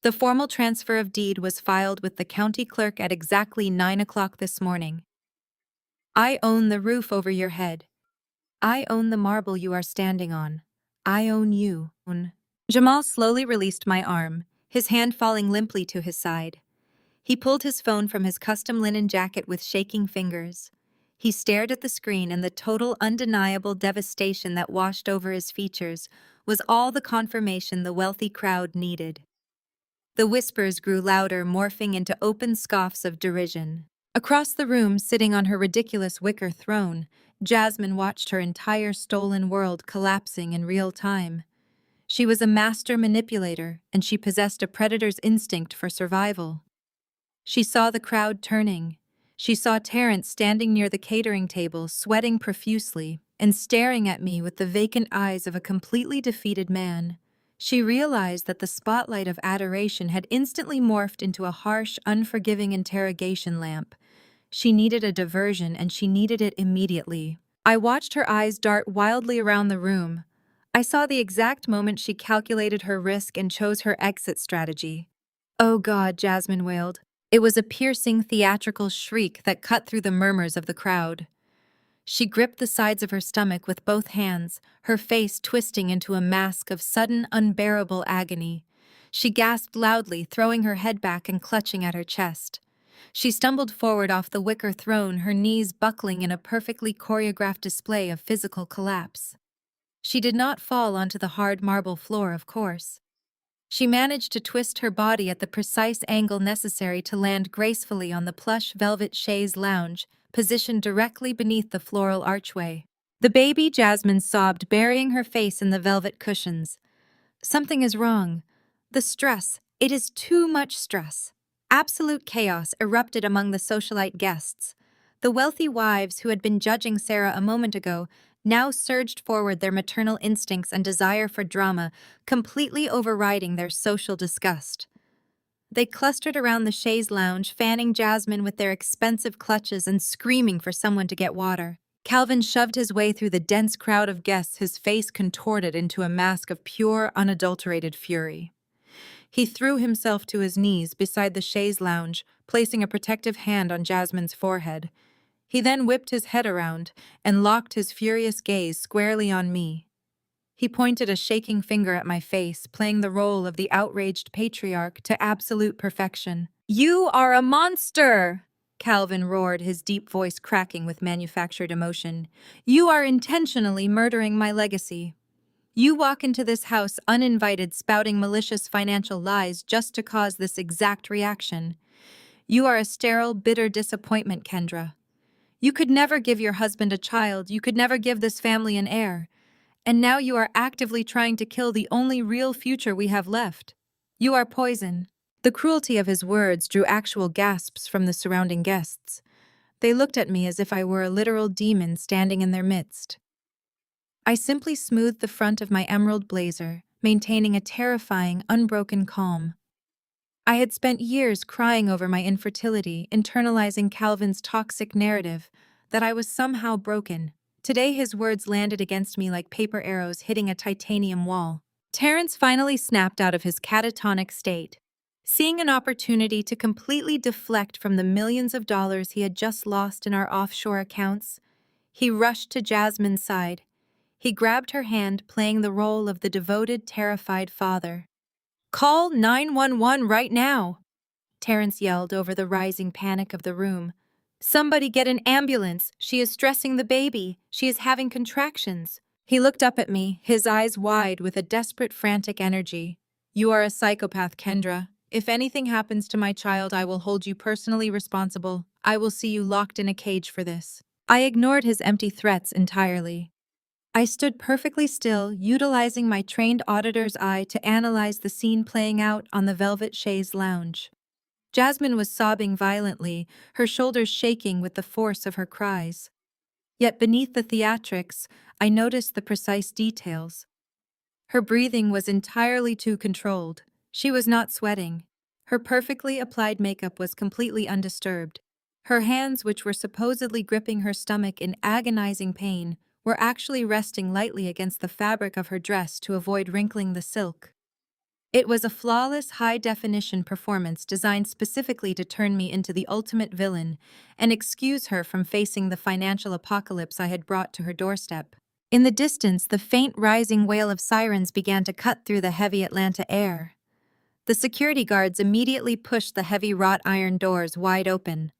The formal transfer of deed was filed with the county clerk at exactly 9 o'clock this morning. I own the roof over your head. I own the marble you are standing on. I own you. Jamal slowly released my arm, his hand falling limply to his side. He pulled his phone from his custom linen jacket with shaking fingers. He stared at the screen, and the total, undeniable devastation that washed over his features was all the confirmation the wealthy crowd needed. The whispers grew louder, morphing into open scoffs of derision. Across the room, sitting on her ridiculous wicker throne, Jasmine watched her entire stolen world collapsing in real time. She was a master manipulator, and she possessed a predator's instinct for survival. She saw the crowd turning. She saw Terrence standing near the catering table, sweating profusely, and staring at me with the vacant eyes of a completely defeated man. She realized that the spotlight of adoration had instantly morphed into a harsh, unforgiving interrogation lamp. She needed a diversion, and she needed it immediately. I watched her eyes dart wildly around the room. I saw the exact moment she calculated her risk and chose her exit strategy. "Oh God," Jasmine wailed. It was a piercing, theatrical shriek that cut through the murmurs of the crowd. She gripped the sides of her stomach with both hands, her face twisting into a mask of sudden, unbearable agony. She gasped loudly, throwing her head back and clutching at her chest. She stumbled forward off the wicker throne, her knees buckling in a perfectly choreographed display of physical collapse. She did not fall onto the hard marble floor, of course. She managed to twist her body at the precise angle necessary to land gracefully on the plush velvet chaise lounge, positioned directly beneath the floral archway. "The baby," Jasmine sobbed, burying her face in the velvet cushions. "Something is wrong. The stress. It is too much stress." Absolute chaos erupted among the socialite guests. The wealthy wives who had been judging Sarah a moment ago now surged forward, their maternal instincts and desire for drama completely overriding their social disgust. They clustered around the chaise lounge, fanning Jasmine with their expensive clutches and screaming for someone to get water. Calvin shoved his way through the dense crowd of guests, his face contorted into a mask of pure, unadulterated fury. He threw himself to his knees beside the chaise lounge, placing a protective hand on Jasmine's forehead. He then whipped his head around and locked his furious gaze squarely on me. He pointed a shaking finger at my face, playing the role of the outraged patriarch to absolute perfection. "You are a monster!" Calvin roared, his deep voice cracking with manufactured emotion. "You are intentionally murdering my legacy. You walk into this house uninvited, spouting malicious financial lies just to cause this exact reaction. You are a sterile, bitter disappointment, Kendra. You could never give your husband a child, you could never give this family an heir. And now you are actively trying to kill the only real future we have left. You are poison." The cruelty of his words drew actual gasps from the surrounding guests. They looked at me as if I were a literal demon standing in their midst. I simply smoothed the front of my emerald blazer, maintaining a terrifying, unbroken calm. I had spent years crying over my infertility, internalizing Calvin's toxic narrative that I was somehow broken. Today his words landed against me like paper arrows hitting a titanium wall. Terrence finally snapped out of his catatonic state. Seeing an opportunity to completely deflect from the millions of dollars he had just lost in our offshore accounts, he rushed to Jasmine's side. He grabbed her hand, playing the role of the devoted, terrified father. "Call 911 right now!" Terrence yelled over the rising panic of the room. "Somebody get an ambulance! She is stressing the baby! She is having contractions!" He looked up at me, his eyes wide with a desperate, frantic energy. "You are a psychopath, Kendra. If anything happens to my child, I will hold you personally responsible. I will see you locked in a cage for this." I ignored his empty threats entirely. I stood perfectly still, utilizing my trained auditor's eye to analyze the scene playing out on the velvet chaise lounge. Jasmine was sobbing violently, her shoulders shaking with the force of her cries. Yet beneath the theatrics, I noticed the precise details. Her breathing was entirely too controlled. She was not sweating. Her perfectly applied makeup was completely undisturbed. Her hands, which were supposedly gripping her stomach in agonizing pain, were actually resting lightly against the fabric of her dress to avoid wrinkling the silk. It was a flawless, high-definition performance designed specifically to turn me into the ultimate villain and excuse her from facing the financial apocalypse I had brought to her doorstep. In the distance, the faint rising wail of sirens began to cut through the heavy Atlanta air. The security guards immediately pushed the heavy wrought iron doors wide open.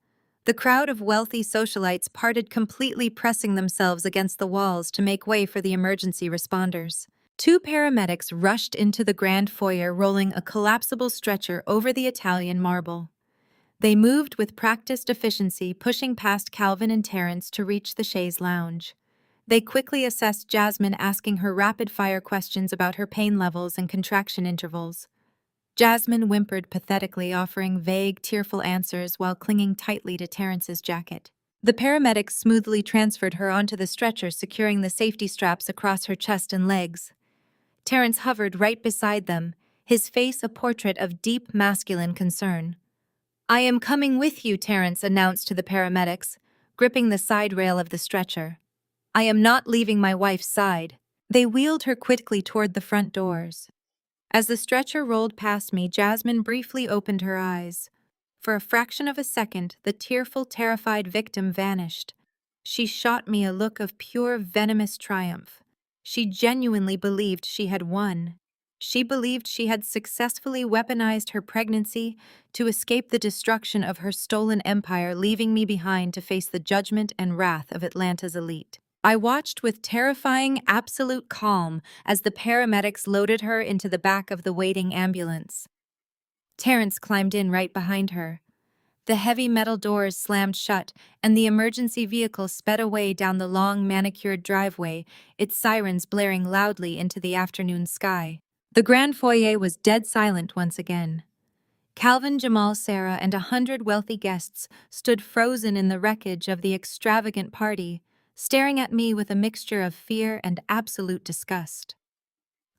The crowd of wealthy socialites parted completely, pressing themselves against the walls to make way for the emergency responders. Two paramedics rushed into the grand foyer, rolling a collapsible stretcher over the Italian marble. They moved with practiced efficiency, pushing past Calvin and Terrence to reach the chaise lounge. They quickly assessed Jasmine, asking her rapid-fire questions about her pain levels and contraction intervals. Jasmine whimpered pathetically, offering vague, tearful answers while clinging tightly to Terrence's jacket. The paramedics smoothly transferred her onto the stretcher, securing the safety straps across her chest and legs. Terrence hovered right beside them, his face a portrait of deep masculine concern. "I am coming with you," Terrence announced to the paramedics, gripping the side rail of the stretcher. "I am not leaving my wife's side." They wheeled her quickly toward the front doors. As the stretcher rolled past me, Jasmine briefly opened her eyes. For a fraction of a second, the tearful, terrified victim vanished. She shot me a look of pure, venomous triumph. She genuinely believed she had won. She believed she had successfully weaponized her pregnancy to escape the destruction of her stolen empire, leaving me behind to face the judgment and wrath of Atlanta's elite. I watched with terrifying, absolute calm as the paramedics loaded her into the back of the waiting ambulance. Terrence climbed in right behind her. The heavy metal doors slammed shut, and the emergency vehicle sped away down the long, manicured driveway, its sirens blaring loudly into the afternoon sky. The grand foyer was dead silent once again. Calvin, Jamal, Sarah, and 100 wealthy guests stood frozen in the wreckage of the extravagant party, staring at me with a mixture of fear and absolute disgust.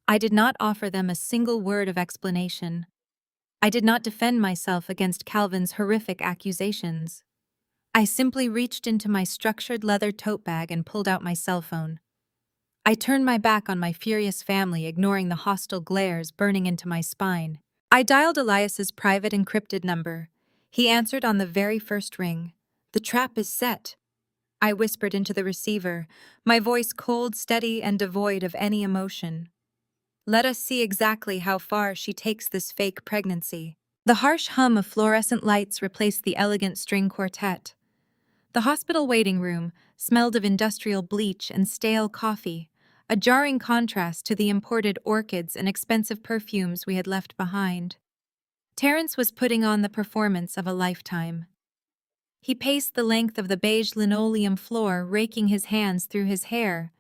I did not offer them a single word of explanation. I did not defend myself against Calvin's horrific accusations. I simply reached into my structured leather tote bag and pulled out my cell phone. I turned my back on my furious family, ignoring the hostile glares burning into my spine. I dialed Elias's private encrypted number. He answered on the very first ring. "The trap is set," I whispered into the receiver, my voice cold, steady, and devoid of any emotion. "Let us see exactly how far she takes this fake pregnancy." The harsh hum of fluorescent lights replaced the elegant string quartet. The hospital waiting room smelled of industrial bleach and stale coffee, a jarring contrast to the imported orchids and expensive perfumes we had left behind. Terrence was putting on the performance of a lifetime. He paced the length of the beige linoleum floor, raking his hands through his hair,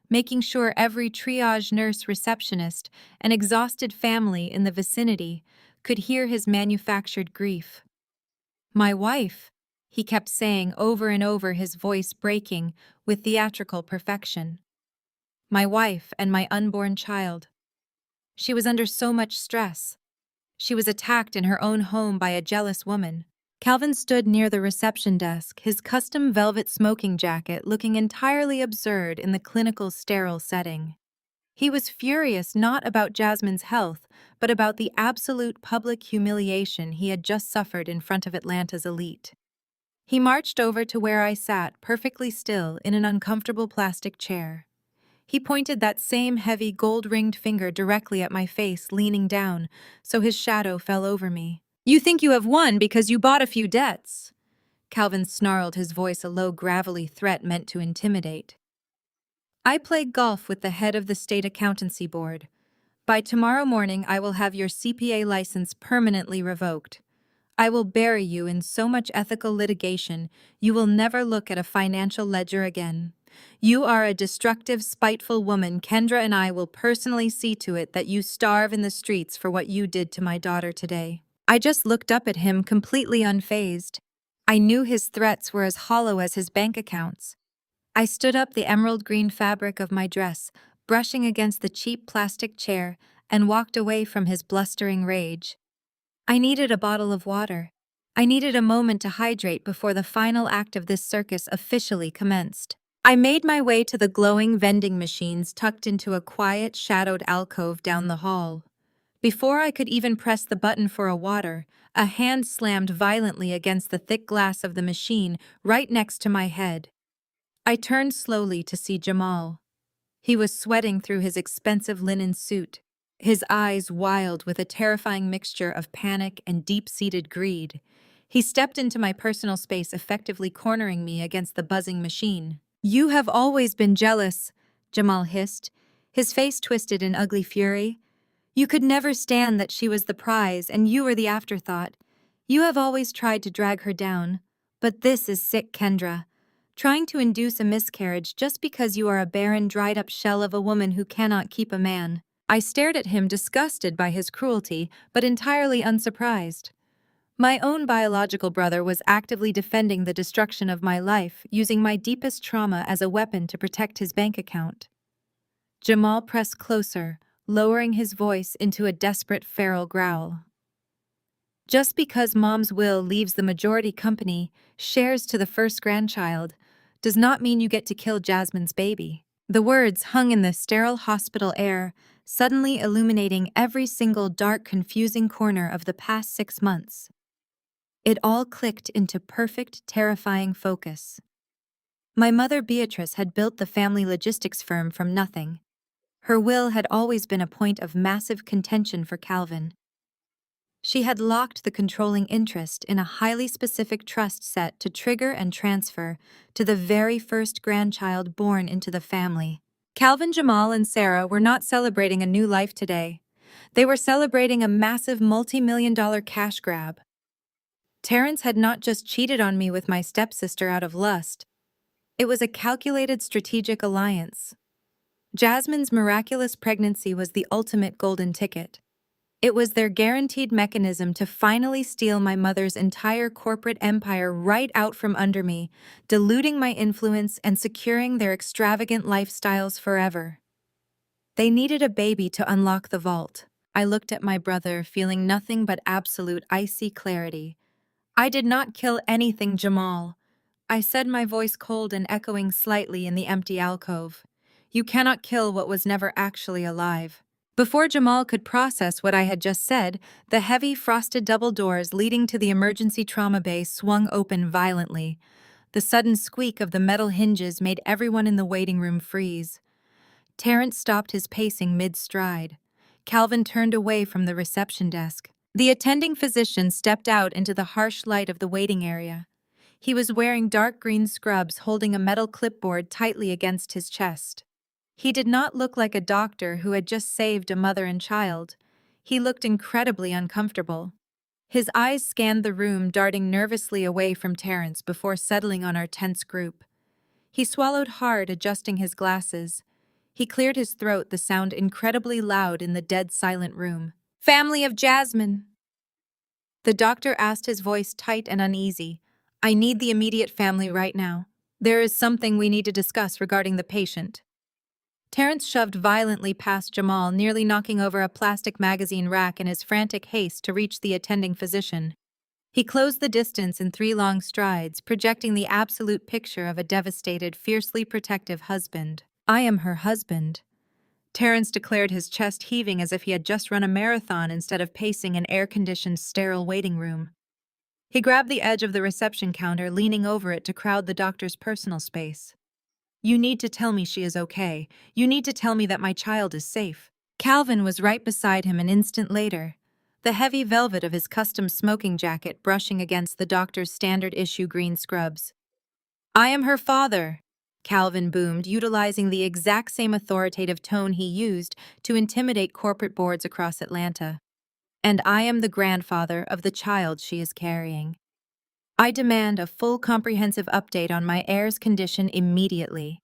making sure every triage nurse, receptionist, and exhausted family in the vicinity could hear his manufactured grief. "My wife," he kept saying over and over, his voice breaking with theatrical perfection. "My wife and my unborn child." She was under so much stress. She was attacked in her own home by a jealous woman. Calvin stood near the reception desk, his custom velvet smoking jacket looking entirely absurd in the clinical, sterile setting. He was furious not about Jasmine's health, but about the absolute public humiliation he had just suffered in front of Atlanta's elite. He marched over to where I sat, perfectly still, in an uncomfortable plastic chair. He pointed that same heavy gold-ringed finger directly at my face, leaning down, so his shadow fell over me. "You think you have won because you bought a few debts," Calvin snarled, his voice a low, gravelly threat meant to intimidate. "I play golf with the head of the state accountancy board. By tomorrow morning, I will have your CPA license permanently revoked. I will bury you in so much ethical litigation, you will never look at a financial ledger again. You are a destructive, spiteful woman. Kendra and I will personally see to it that you starve in the streets for what you did to my daughter today." I just looked up at him, completely unfazed. I knew his threats were as hollow as his bank accounts. I stood up, the emerald green fabric of my dress brushing against the cheap plastic chair, and walked away from his blustering rage. I needed a bottle of water. I needed a moment to hydrate before the final act of this circus officially commenced. I made my way to the glowing vending machines tucked into a quiet, shadowed alcove down the hall. Before I could even press the button for a water, a hand slammed violently against the thick glass of the machine right next to my head. I turned slowly to see Jamal. He was sweating through his expensive linen suit, his eyes wild with a terrifying mixture of panic and deep-seated greed. He stepped into my personal space, effectively cornering me against the buzzing machine. "You have always been jealous," Jamal hissed, his face twisted in ugly fury. "You could never stand that she was the prize and you were the afterthought. You have always tried to drag her down. But this is sick, Kendra. Trying to induce a miscarriage just because you are a barren, dried-up shell of a woman who cannot keep a man." I stared at him, disgusted by his cruelty, but entirely unsurprised. My own biological brother was actively defending the destruction of my life, using my deepest trauma as a weapon to protect his bank account. Jamal pressed closer, lowering his voice into a desperate, feral growl. "Just because Mom's will leaves the majority company, shares to the first grandchild, does not mean you get to kill Jasmine's baby." The words hung in the sterile hospital air, suddenly illuminating every single dark, confusing corner of the past 6 months. It all clicked into perfect, terrifying focus. My mother, Beatrice, had built the family logistics firm from nothing. Her will had always been a point of massive contention for Calvin. She had locked the controlling interest in a highly specific trust set to trigger and transfer to the very first grandchild born into the family. Calvin, Jamal, and Sarah were not celebrating a new life today. They were celebrating a massive multi-million-dollar cash grab. Terrence had not just cheated on me with my stepsister out of lust. It was a calculated, strategic alliance. Jasmine's miraculous pregnancy was the ultimate golden ticket. It was their guaranteed mechanism to finally steal my mother's entire corporate empire right out from under me, diluting my influence and securing their extravagant lifestyles forever. They needed a baby to unlock the vault. I looked at my brother, feeling nothing but absolute icy clarity. "I did not kill anything, Jamal," I said, my voice cold and echoing slightly in the empty alcove. "You cannot kill what was never actually alive." Before Jamal could process what I had just said, the heavy, frosted double doors leading to the emergency trauma bay swung open violently. The sudden squeak of the metal hinges made everyone in the waiting room freeze. Terrence stopped his pacing mid-stride. Calvin turned away from the reception desk. The attending physician stepped out into the harsh light of the waiting area. He was wearing dark green scrubs, holding a metal clipboard tightly against his chest. He did not look like a doctor who had just saved a mother and child. He looked incredibly uncomfortable. His eyes scanned the room, darting nervously away from Terrence before settling on our tense group. He swallowed hard, adjusting his glasses. He cleared his throat, the sound incredibly loud in the dead silent room. "Family of Jasmine!" The doctor asked, his voice tight and uneasy. "I need the immediate family right now. There is something we need to discuss regarding the patient." Terrence shoved violently past Jamal, nearly knocking over a plastic magazine rack in his frantic haste to reach the attending physician. He closed the distance in 3 long strides, projecting the absolute picture of a devastated, fiercely protective husband. "I am her husband," Terrence declared, his chest heaving as if he had just run a marathon instead of pacing an air-conditioned, sterile waiting room. He grabbed the edge of the reception counter, leaning over it to crowd the doctor's personal space. "You need to tell me she is okay. You need to tell me that my child is safe." Calvin was right beside him an instant later, the heavy velvet of his custom smoking jacket brushing against the doctor's standard-issue green scrubs. "I am her father," Calvin boomed, utilizing the exact same authoritative tone he used to intimidate corporate boards across Atlanta. "And I am the grandfather of the child she is carrying. I demand a full comprehensive update on my heir's condition immediately.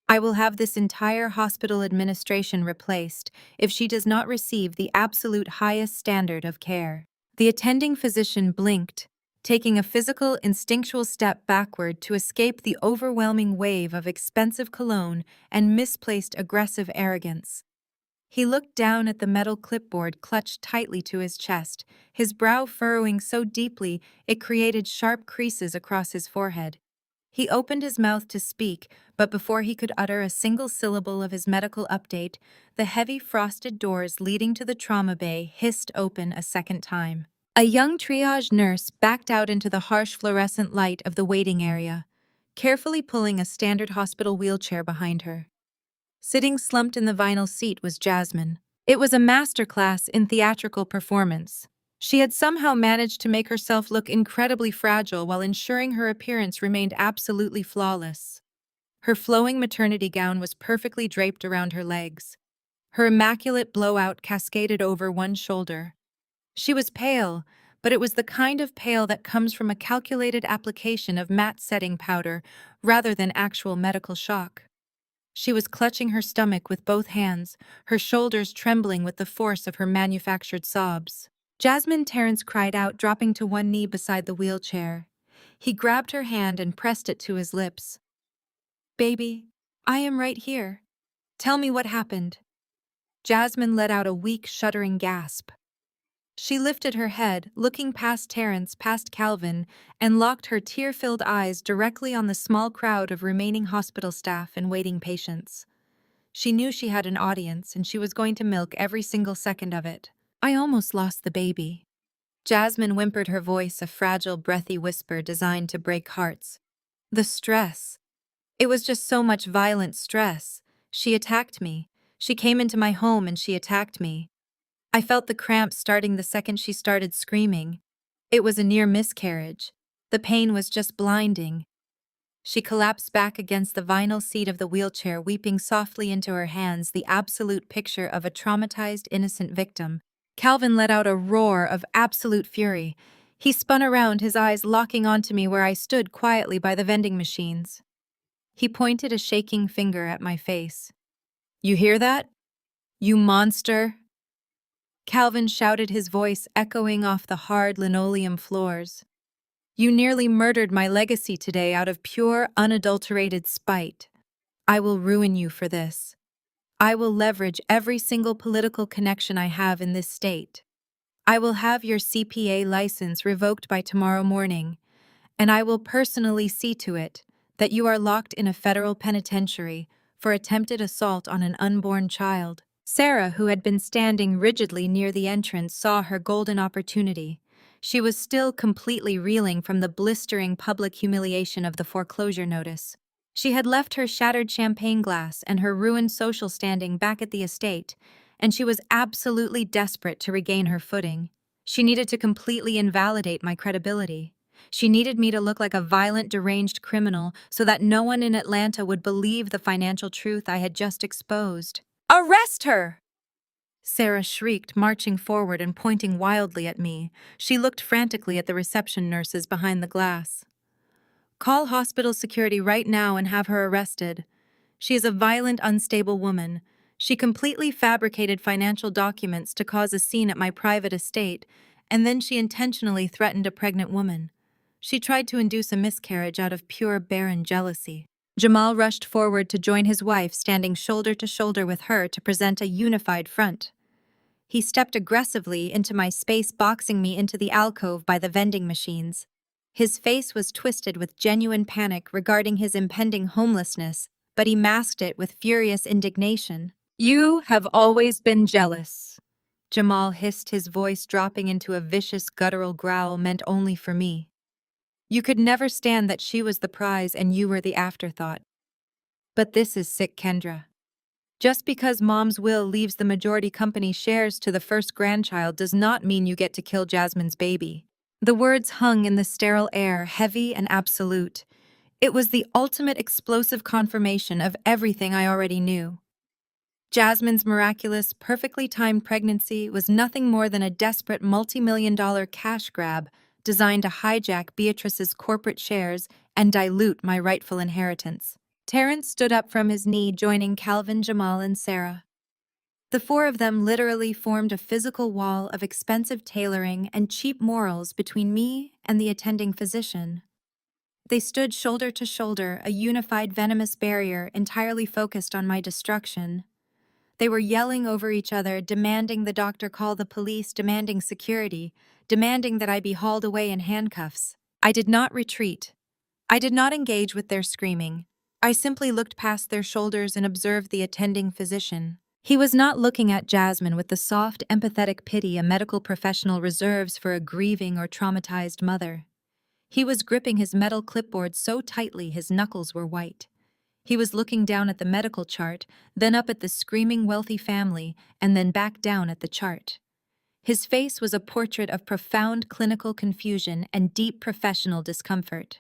I will have this entire hospital administration replaced if she does not receive the absolute highest standard of care." The attending physician blinked, taking a physical, instinctual step backward to escape the overwhelming wave of expensive cologne and misplaced aggressive arrogance. He looked down at the metal clipboard clutched tightly to his chest, his brow furrowing so deeply it created sharp creases across his forehead. He opened his mouth to speak, but before he could utter a single syllable of his medical update, the heavy frosted doors leading to the trauma bay hissed open a second time. A young triage nurse backed out into the harsh fluorescent light of the waiting area, carefully pulling a standard hospital wheelchair behind her. Sitting slumped in the vinyl seat was Jasmine. It was a masterclass in theatrical performance. She had somehow managed to make herself look incredibly fragile while ensuring her appearance remained absolutely flawless. Her flowing maternity gown was perfectly draped around her legs. Her immaculate blowout cascaded over one shoulder. She was pale, but it was the kind of pale that comes from a calculated application of matte setting powder rather than actual medical shock. She was clutching her stomach with both hands, her shoulders trembling with the force of her manufactured sobs. Jasmine, Terrence cried out, dropping to one knee beside the wheelchair. He grabbed her hand and pressed it to his lips. "Baby, I am right here. Tell me what happened." Jasmine let out a weak, shuddering gasp. She lifted her head, looking past Terrence, past Calvin, and locked her tear-filled eyes directly on the small crowd of remaining hospital staff and waiting patients. She knew she had an audience, and she was going to milk every single second of it. "I almost lost the baby." Jasmine whimpered, her voice a fragile, breathy whisper designed to break hearts. "The stress. It was just so much violent stress. She attacked me. She came into my home and she attacked me. I felt the cramps starting the second she started screaming. It was a near miscarriage. The pain was just blinding." She collapsed back against the vinyl seat of the wheelchair, weeping softly into her hands, the absolute picture of a traumatized, innocent victim. Calvin let out a roar of absolute fury. He spun around, his eyes locking onto me where I stood quietly by the vending machines. He pointed a shaking finger at my face. "You hear that? You monster!" Calvin shouted, his voice echoing off the hard linoleum floors. "You nearly murdered my legacy today out of pure, unadulterated spite. I will ruin you for this. I will leverage every single political connection I have in this state. I will have your CPA license revoked by tomorrow morning, and I will personally see to it that you are locked in a federal penitentiary for attempted assault on an unborn child." Sarah, who had been standing rigidly near the entrance, saw her golden opportunity. She was still completely reeling from the blistering public humiliation of the foreclosure notice. She had left her shattered champagne glass and her ruined social standing back at the estate, and she was absolutely desperate to regain her footing. She needed to completely invalidate my credibility. She needed me to look like a violent, deranged criminal so that no one in Atlanta would believe the financial truth I had just exposed. "Arrest her!" Sarah shrieked, marching forward and pointing wildly at me. She looked frantically at the reception nurses behind the glass. "Call hospital security right now and have her arrested. She is a violent, unstable woman. She completely fabricated financial documents to cause a scene at my private estate, and then she intentionally threatened a pregnant woman. She tried to induce a miscarriage out of pure, barren jealousy." Jamal rushed forward to join his wife, standing shoulder to shoulder with her to present a unified front. He stepped aggressively into my space, boxing me into the alcove by the vending machines. His face was twisted with genuine panic regarding his impending homelessness, but he masked it with furious indignation. "You have always been jealous," Jamal hissed, his voice dropping into a vicious guttural growl meant only for me. "You could never stand that she was the prize and you were the afterthought. But this is sick, Kendra. Just because mom's will leaves the majority company shares to the first grandchild does not mean you get to kill Jasmine's baby." The words hung in the sterile air, heavy and absolute. It was the ultimate explosive confirmation of everything I already knew. Jasmine's miraculous, perfectly timed pregnancy was nothing more than a desperate multi-million-dollar cash grab designed to hijack Beatrice's corporate shares and dilute my rightful inheritance. Terrence stood up from his knee, joining Calvin, Jamal, and Sarah. The four of them literally formed a physical wall of expensive tailoring and cheap morals between me and the attending physician. They stood shoulder to shoulder, a unified venomous barrier entirely focused on my destruction. They were yelling over each other, demanding the doctor call the police, demanding security, demanding that I be hauled away in handcuffs. I did not retreat. I did not engage with their screaming. I simply looked past their shoulders and observed the attending physician. He was not looking at Jasmine with the soft, empathetic pity a medical professional reserves for a grieving or traumatized mother. He was gripping his metal clipboard so tightly his knuckles were white. He was looking down at the medical chart, then up at the screaming wealthy family, and then back down at the chart. His face was a portrait of profound clinical confusion and deep professional discomfort.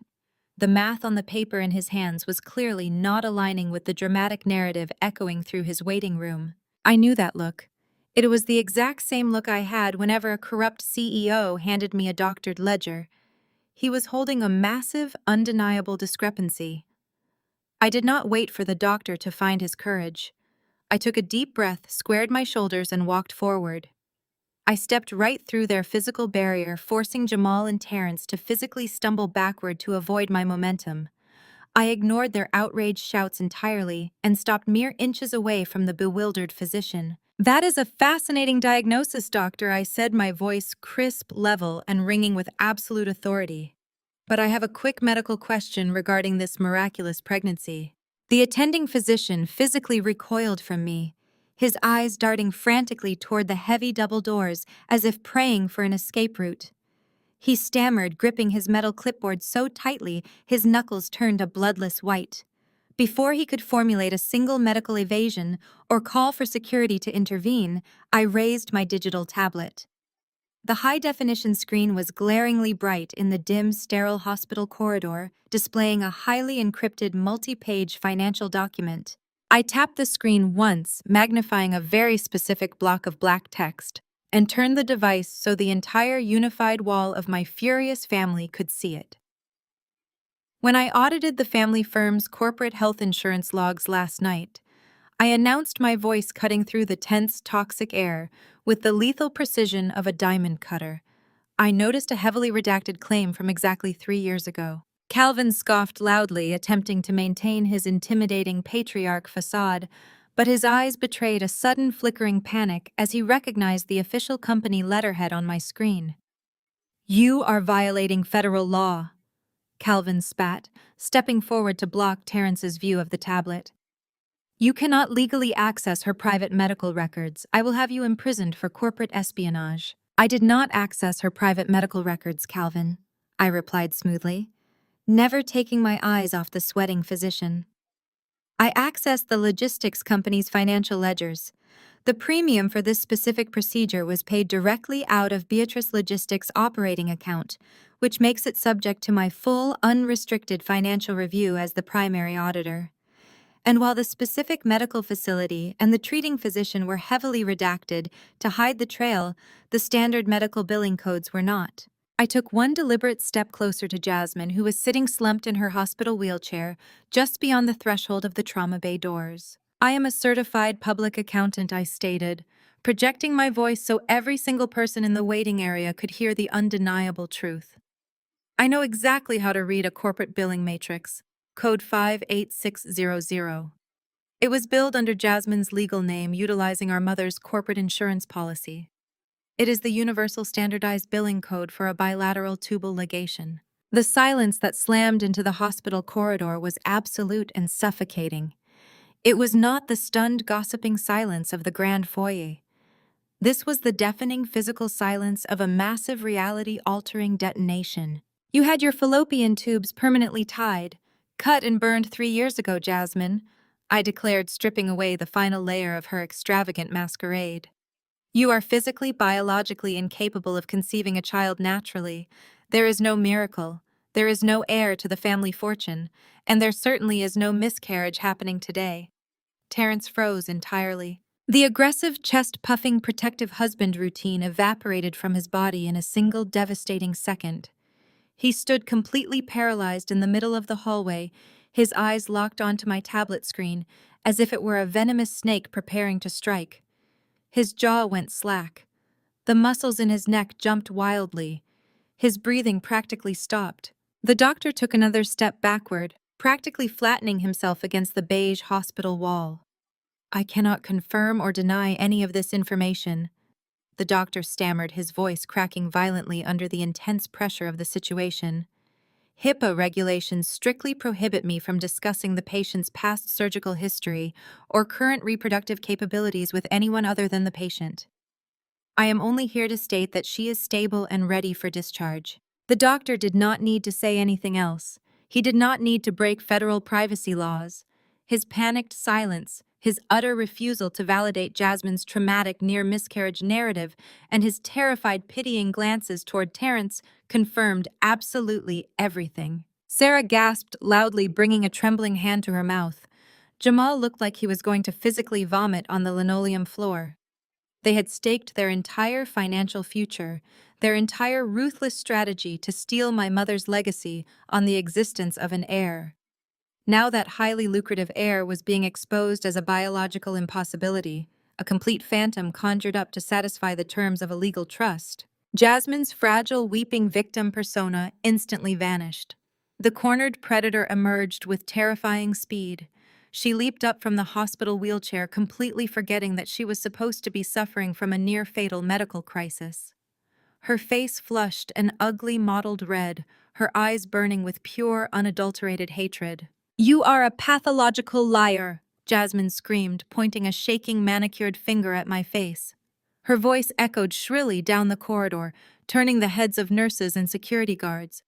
The math on the paper in his hands was clearly not aligning with the dramatic narrative echoing through his waiting room. I knew that look. It was the exact same look I had whenever a corrupt CEO handed me a doctored ledger. He was holding a massive, undeniable discrepancy. I did not wait for the doctor to find his courage. I took a deep breath, squared my shoulders, and walked forward. I stepped right through their physical barrier, forcing Jamal and Terrence to physically stumble backward to avoid my momentum. I ignored their outraged shouts entirely and stopped mere inches away from the bewildered physician. "That is a fascinating diagnosis, doctor," I said, my voice crisp, level, and ringing with absolute authority. "But I have a quick medical question regarding this miraculous pregnancy." The attending physician physically recoiled from me, his eyes darting frantically toward the heavy double doors as if praying for an escape route. He stammered, gripping his metal clipboard so tightly his knuckles turned a bloodless white. Before he could formulate a single medical evasion or call for security to intervene, I raised my digital tablet. The high-definition screen was glaringly bright in the dim, sterile hospital corridor, displaying a highly encrypted multi-page financial document. I tapped the screen once, magnifying a very specific block of black text, and turned the device so the entire unified wall of my furious family could see it. When I audited the family firm's corporate health insurance logs last night, I announced, my voice cutting through the tense, toxic air with the lethal precision of a diamond cutter. I noticed a heavily redacted claim from exactly 3 years ago. Calvin scoffed loudly, attempting to maintain his intimidating patriarch facade, but his eyes betrayed a sudden flickering panic as he recognized the official company letterhead on my screen. "You are violating federal law," Calvin spat, stepping forward to block Terrence's view of the tablet. "You cannot legally access her private medical records. I will have you imprisoned for corporate espionage." "I did not access her private medical records, Calvin," I replied smoothly, never taking my eyes off the sweating physician. "I accessed the logistics company's financial ledgers. The premium for this specific procedure was paid directly out of Beatrice Logistics' operating account, which makes it subject to my full, unrestricted financial review as the primary auditor. And while the specific medical facility and the treating physician were heavily redacted to hide the trail, the standard medical billing codes were not. I took one deliberate step closer to Jasmine, who was sitting slumped in her hospital wheelchair, just beyond the threshold of the trauma bay doors. I am a certified public accountant, I stated, projecting my voice so every single person in the waiting area could hear the undeniable truth. I know exactly how to read a corporate billing matrix, code 58600. It was billed under Jasmine's legal name, utilizing our mother's corporate insurance policy. It is the universal standardized billing code for a bilateral tubal ligation. The silence that slammed into the hospital corridor was absolute and suffocating. It was not the stunned, gossiping silence of the grand foyer. This was the deafening physical silence of a massive reality-altering detonation. You had your fallopian tubes permanently tied, cut and burned 3 years ago, Jasmine, I declared, stripping away the final layer of her extravagant masquerade. You are physically, biologically incapable of conceiving a child naturally. There is no miracle. There is no heir to the family fortune, and there certainly is no miscarriage happening today. Terrence froze entirely. The aggressive, chest-puffing, protective husband routine evaporated from his body in a single devastating second. He stood completely paralyzed in the middle of the hallway, his eyes locked onto my tablet screen, as if it were a venomous snake preparing to strike. His jaw went slack. The muscles in his neck jumped wildly. His breathing practically stopped. The doctor took another step backward, practically flattening himself against the beige hospital wall. I cannot confirm or deny any of this information, the doctor stammered, his voice cracking violently under the intense pressure of the situation. HIPAA regulations strictly prohibit me from discussing the patient's past surgical history or current reproductive capabilities with anyone other than the patient. I am only here to state that she is stable and ready for discharge. The doctor did not need to say anything else. He did not need to break federal privacy laws. His panicked silence, his utter refusal to validate Jasmine's traumatic near-miscarriage narrative, and his terrified, pitying glances toward Terrence confirmed absolutely everything. Sarah gasped loudly, bringing a trembling hand to her mouth. Jamal looked like he was going to physically vomit on the linoleum floor. They had staked their entire financial future, their entire ruthless strategy to steal my mother's legacy on the existence of an heir. Now that highly lucrative heir was being exposed as a biological impossibility, a complete phantom conjured up to satisfy the terms of a legal trust. Jasmine's fragile, weeping victim persona instantly vanished. The cornered predator emerged with terrifying speed. She leaped up from the hospital wheelchair, completely forgetting that she was supposed to be suffering from a near-fatal medical crisis. Her face flushed an ugly mottled red, her eyes burning with pure, unadulterated hatred. "You are a pathological liar," Jasmine screamed, pointing a shaking manicured finger at my face. Her voice echoed shrilly down the corridor, turning the heads of nurses and security guards.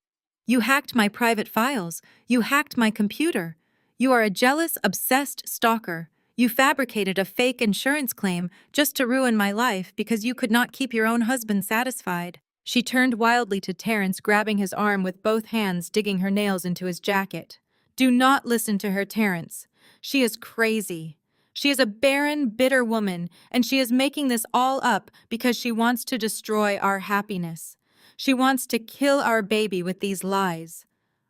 "You hacked my private files. You hacked my computer. You are a jealous, obsessed stalker. You fabricated a fake insurance claim just to ruin my life because you could not keep your own husband satisfied." She turned wildly to Terrence, grabbing his arm with both hands, digging her nails into his jacket. "Do not listen to her, Terrence. She is crazy. She is a barren, bitter woman, and she is making this all up because she wants to destroy our happiness. She wants to kill our baby with these lies."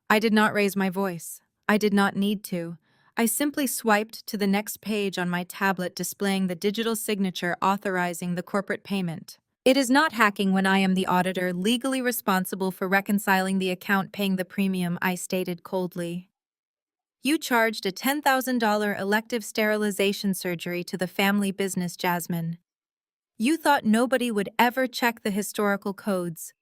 I did not raise my voice. I did not need to. I simply swiped to the next page on my tablet, displaying the digital signature authorizing the corporate payment. "It is not hacking when I am the auditor legally responsible for reconciling the account paying the premium," I stated coldly. "You charged a $10,000 elective sterilization surgery to the family business, Jasmine. You thought nobody would ever check the historical codes.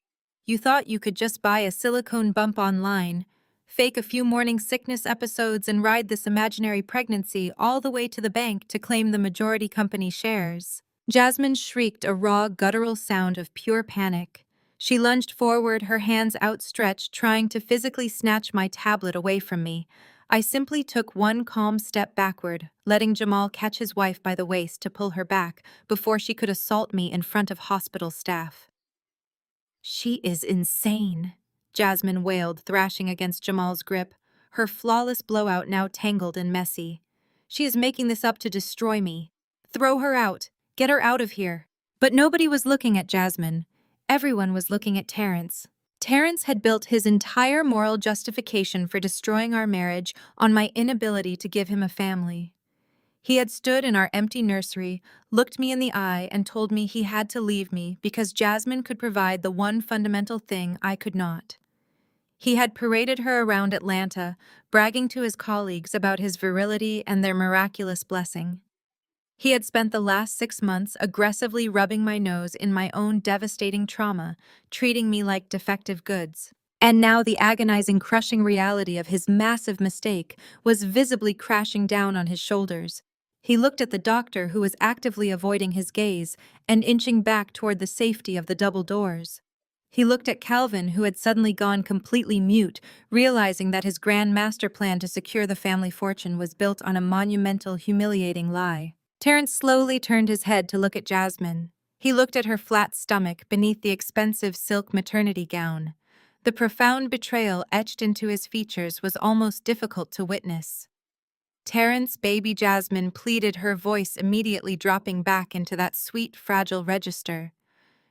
You thought you could just buy a silicone bump online, fake a few morning sickness episodes, and ride this imaginary pregnancy all the way to the bank to claim the majority company shares." Jasmine shrieked a raw, guttural sound of pure panic. She lunged forward, her hands outstretched, trying to physically snatch my tablet away from me. I simply took one calm step backward, letting Jamal catch his wife by the waist to pull her back before she could assault me in front of hospital staff. "She is insane," Jasmine wailed, thrashing against Jamal's grip, her flawless blowout now tangled and messy. She is making this up to destroy me. Throw her out. Get her out of here. But nobody was looking at Jasmine. Everyone was looking at Terrence. Terrence had built his entire moral justification for destroying our marriage on my inability to give him a family. He had stood in our empty nursery, looked me in the eye, and told me he had to leave me because Jasmine could provide the one fundamental thing I could not. He had paraded her around Atlanta, bragging to his colleagues about his virility and their miraculous blessing. He had spent the last 6 months aggressively rubbing my nose in my own devastating trauma, treating me like defective goods. And now the agonizing, crushing reality of his massive mistake was visibly crashing down on his shoulders. He looked at the doctor, who was actively avoiding his gaze and inching back toward the safety of the double doors. He looked at Calvin, who had suddenly gone completely mute, realizing that his grand master plan to secure the family fortune was built on a monumental, humiliating lie. Terrence slowly turned his head to look at Jasmine. He looked at her flat stomach beneath the expensive silk maternity gown. The profound betrayal etched into his features was almost difficult to witness. Terrence, baby Jasmine, pleaded, her voice immediately dropping back into that sweet, fragile register.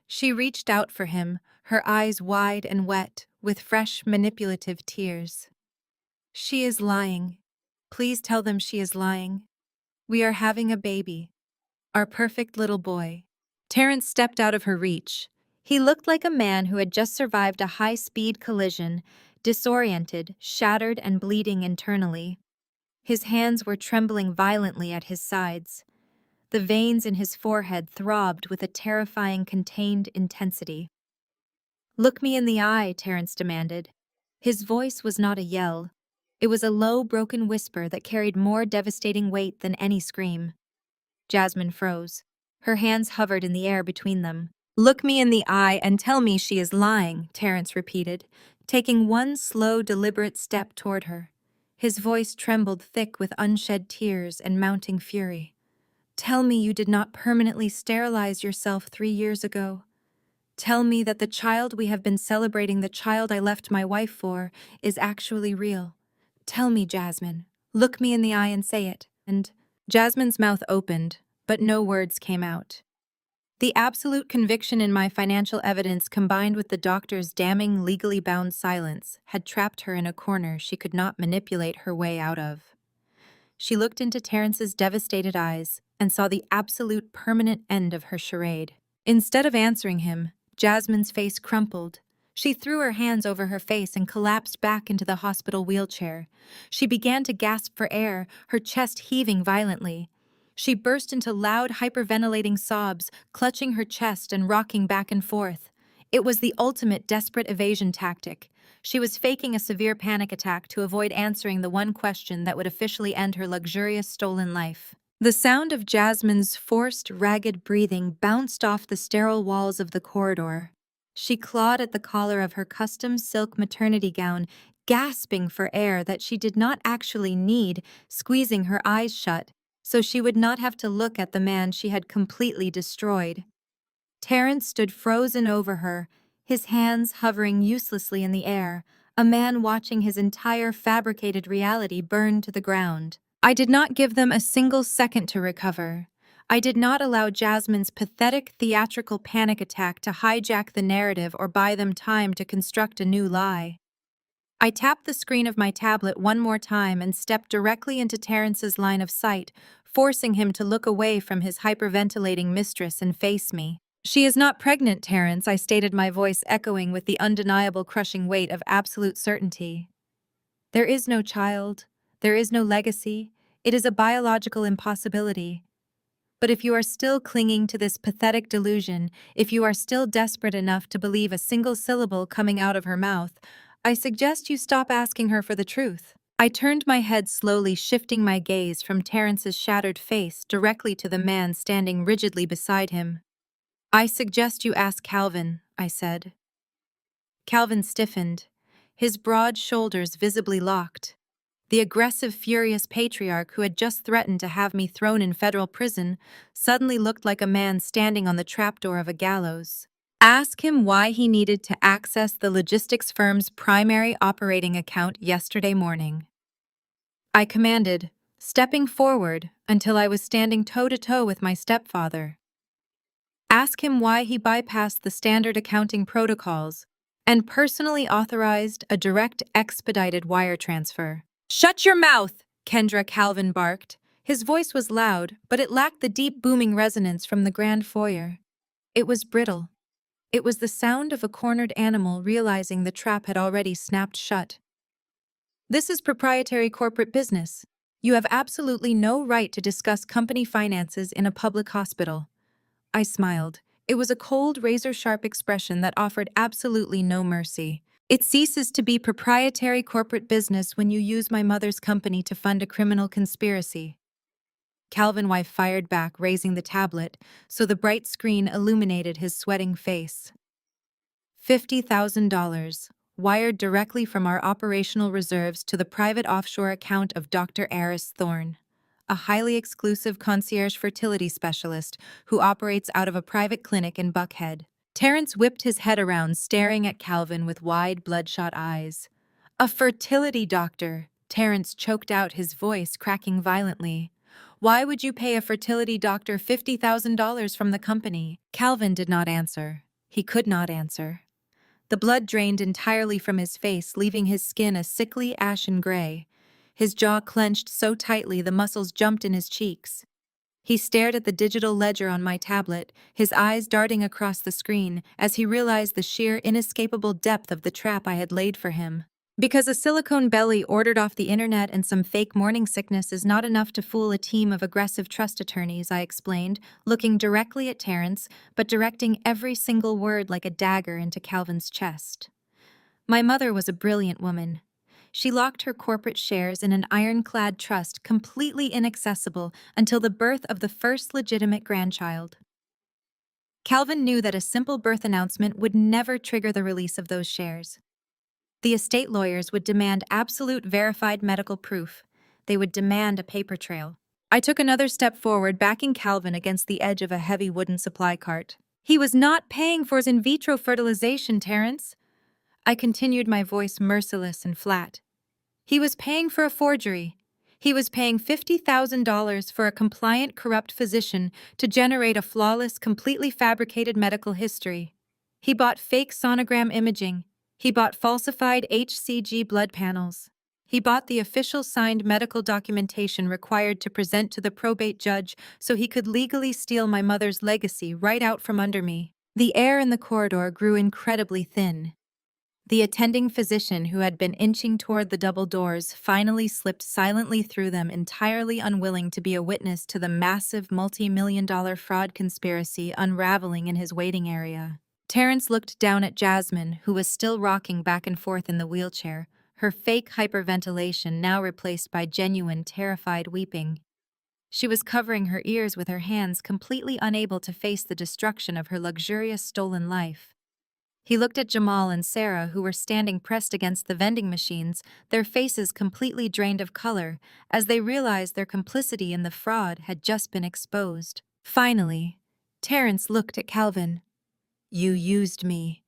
She reached out for him, her eyes wide and wet, with fresh, manipulative tears. "She is lying. Please tell them she is lying. We are having a baby. Our perfect little boy." Terrence stepped out of her reach. He looked like a man who had just survived a high-speed collision, disoriented, shattered, and bleeding internally. His hands were trembling violently at his sides. The veins in his forehead throbbed with a terrifying, contained intensity. "Look me in the eye," Terrence demanded. His voice was not a yell. It was a low, broken whisper that carried more devastating weight than any scream. Jasmine froze. Her hands hovered in the air between them. "Look me in the eye and tell me she is lying," Terrence repeated, taking one slow, deliberate step toward her. His voice trembled thick with unshed tears and mounting fury. "Tell me you did not permanently sterilize yourself 3 years ago. Tell me that the child we have been celebrating, the child I left my wife for, is actually real. Tell me, Jasmine. Look me in the eye and say it." And Jasmine's mouth opened, but no words came out. The absolute conviction in my financial evidence, combined with the doctor's damning, legally bound silence, had trapped her in a corner she could not manipulate her way out of. She looked into Terrence's devastated eyes and saw the absolute permanent end of her charade. Instead of answering him, Jasmine's face crumpled. She threw her hands over her face and collapsed back into the hospital wheelchair. She began to gasp for air, her chest heaving violently. She burst into loud, hyperventilating sobs, clutching her chest and rocking back and forth. It was the ultimate desperate evasion tactic. She was faking a severe panic attack to avoid answering the one question that would officially end her luxurious stolen life. The sound of Jasmine's forced, ragged breathing bounced off the sterile walls of the corridor. She clawed at the collar of her custom silk maternity gown, gasping for air that she did not actually need, squeezing her eyes shut, so she would not have to look at the man she had completely destroyed. Terrence stood frozen over her, his hands hovering uselessly in the air, a man watching his entire fabricated reality burn to the ground. I did not give them a single second to recover. I did not allow Jasmine's pathetic theatrical panic attack to hijack the narrative or buy them time to construct a new lie. I tapped the screen of my tablet one more time and stepped directly into Terrence's line of sight, forcing him to look away from his hyperventilating mistress and face me. "She is not pregnant, Terrence," I stated, my voice echoing with the undeniable crushing weight of absolute certainty. "There is no child. There is no legacy. It is a biological impossibility. But if you are still clinging to this pathetic delusion, if you are still desperate enough to believe a single syllable coming out of her mouth, I suggest you stop asking her for the truth." I turned my head slowly, shifting my gaze from Terrence's shattered face directly to the man standing rigidly beside him. "I suggest you ask Calvin," I said. Calvin stiffened, his broad shoulders visibly locked. The aggressive, furious patriarch who had just threatened to have me thrown in federal prison suddenly looked like a man standing on the trapdoor of a gallows. "Ask him why he needed to access the logistics firm's primary operating account yesterday morning," I commanded, stepping forward until I was standing toe-to-toe with my stepfather. Ask him why he bypassed the standard accounting protocols and personally authorized a direct expedited wire transfer. "Shut your mouth!" Kendra Calvin barked. His voice was loud, but it lacked the deep booming resonance from the grand foyer. It was brittle. It was the sound of a cornered animal realizing the trap had already snapped shut. "This is proprietary corporate business. You have absolutely no right to discuss company finances in a public hospital." I smiled. It was a cold, razor-sharp expression that offered absolutely no mercy. "It ceases to be proprietary corporate business when you use my mother's company to fund a criminal conspiracy." Calvin wife fired back, raising the tablet, so the bright screen illuminated his sweating face. $50,000, wired directly from our operational reserves to the private offshore account of Dr. Eris Thorne, a highly exclusive concierge fertility specialist who operates out of a private clinic in Buckhead. Terrence whipped his head around, staring at Calvin with wide, bloodshot eyes. "A fertility doctor," Terrence choked out, his voice cracking violently. "Why would you pay a fertility doctor $50,000 from the company?" Calvin did not answer. He could not answer. The blood drained entirely from his face, leaving his skin a sickly ashen gray. His jaw clenched so tightly the muscles jumped in his cheeks. He stared at the digital ledger on my tablet, his eyes darting across the screen as he realized the sheer, inescapable depth of the trap I had laid for him. "Because a silicone belly ordered off the internet and some fake morning sickness is not enough to fool a team of aggressive trust attorneys," I explained, looking directly at Terrence, but directing every single word like a dagger into Calvin's chest. "My mother was a brilliant woman. She locked her corporate shares in an ironclad trust completely inaccessible until the birth of the first legitimate grandchild. Calvin knew that a simple birth announcement would never trigger the release of those shares. The estate lawyers would demand absolute verified medical proof. They would demand a paper trail." I took another step forward, backing Calvin against the edge of a heavy wooden supply cart. "He was not paying for his in vitro fertilization, Terrence." I continued, my voice merciless and flat. "He was paying for a forgery. He was paying $50,000 for a compliant, corrupt physician to generate a flawless, completely fabricated medical history. He bought fake sonogram imaging. He bought falsified HCG blood panels. He bought the official signed medical documentation required to present to the probate judge so he could legally steal my mother's legacy right out from under me." The air in the corridor grew incredibly thin. The attending physician, who had been inching toward the double doors, finally slipped silently through them, entirely unwilling to be a witness to the massive multi-million-dollar fraud conspiracy unraveling in his waiting area. Terrence looked down at Jasmine, who was still rocking back and forth in the wheelchair, her fake hyperventilation now replaced by genuine, terrified weeping. She was covering her ears with her hands, completely unable to face the destruction of her luxurious stolen life. He looked at Jamal and Sarah, who were standing pressed against the vending machines, their faces completely drained of color, as they realized their complicity in the fraud had just been exposed. Finally, Terrence looked at Calvin. "You used me,"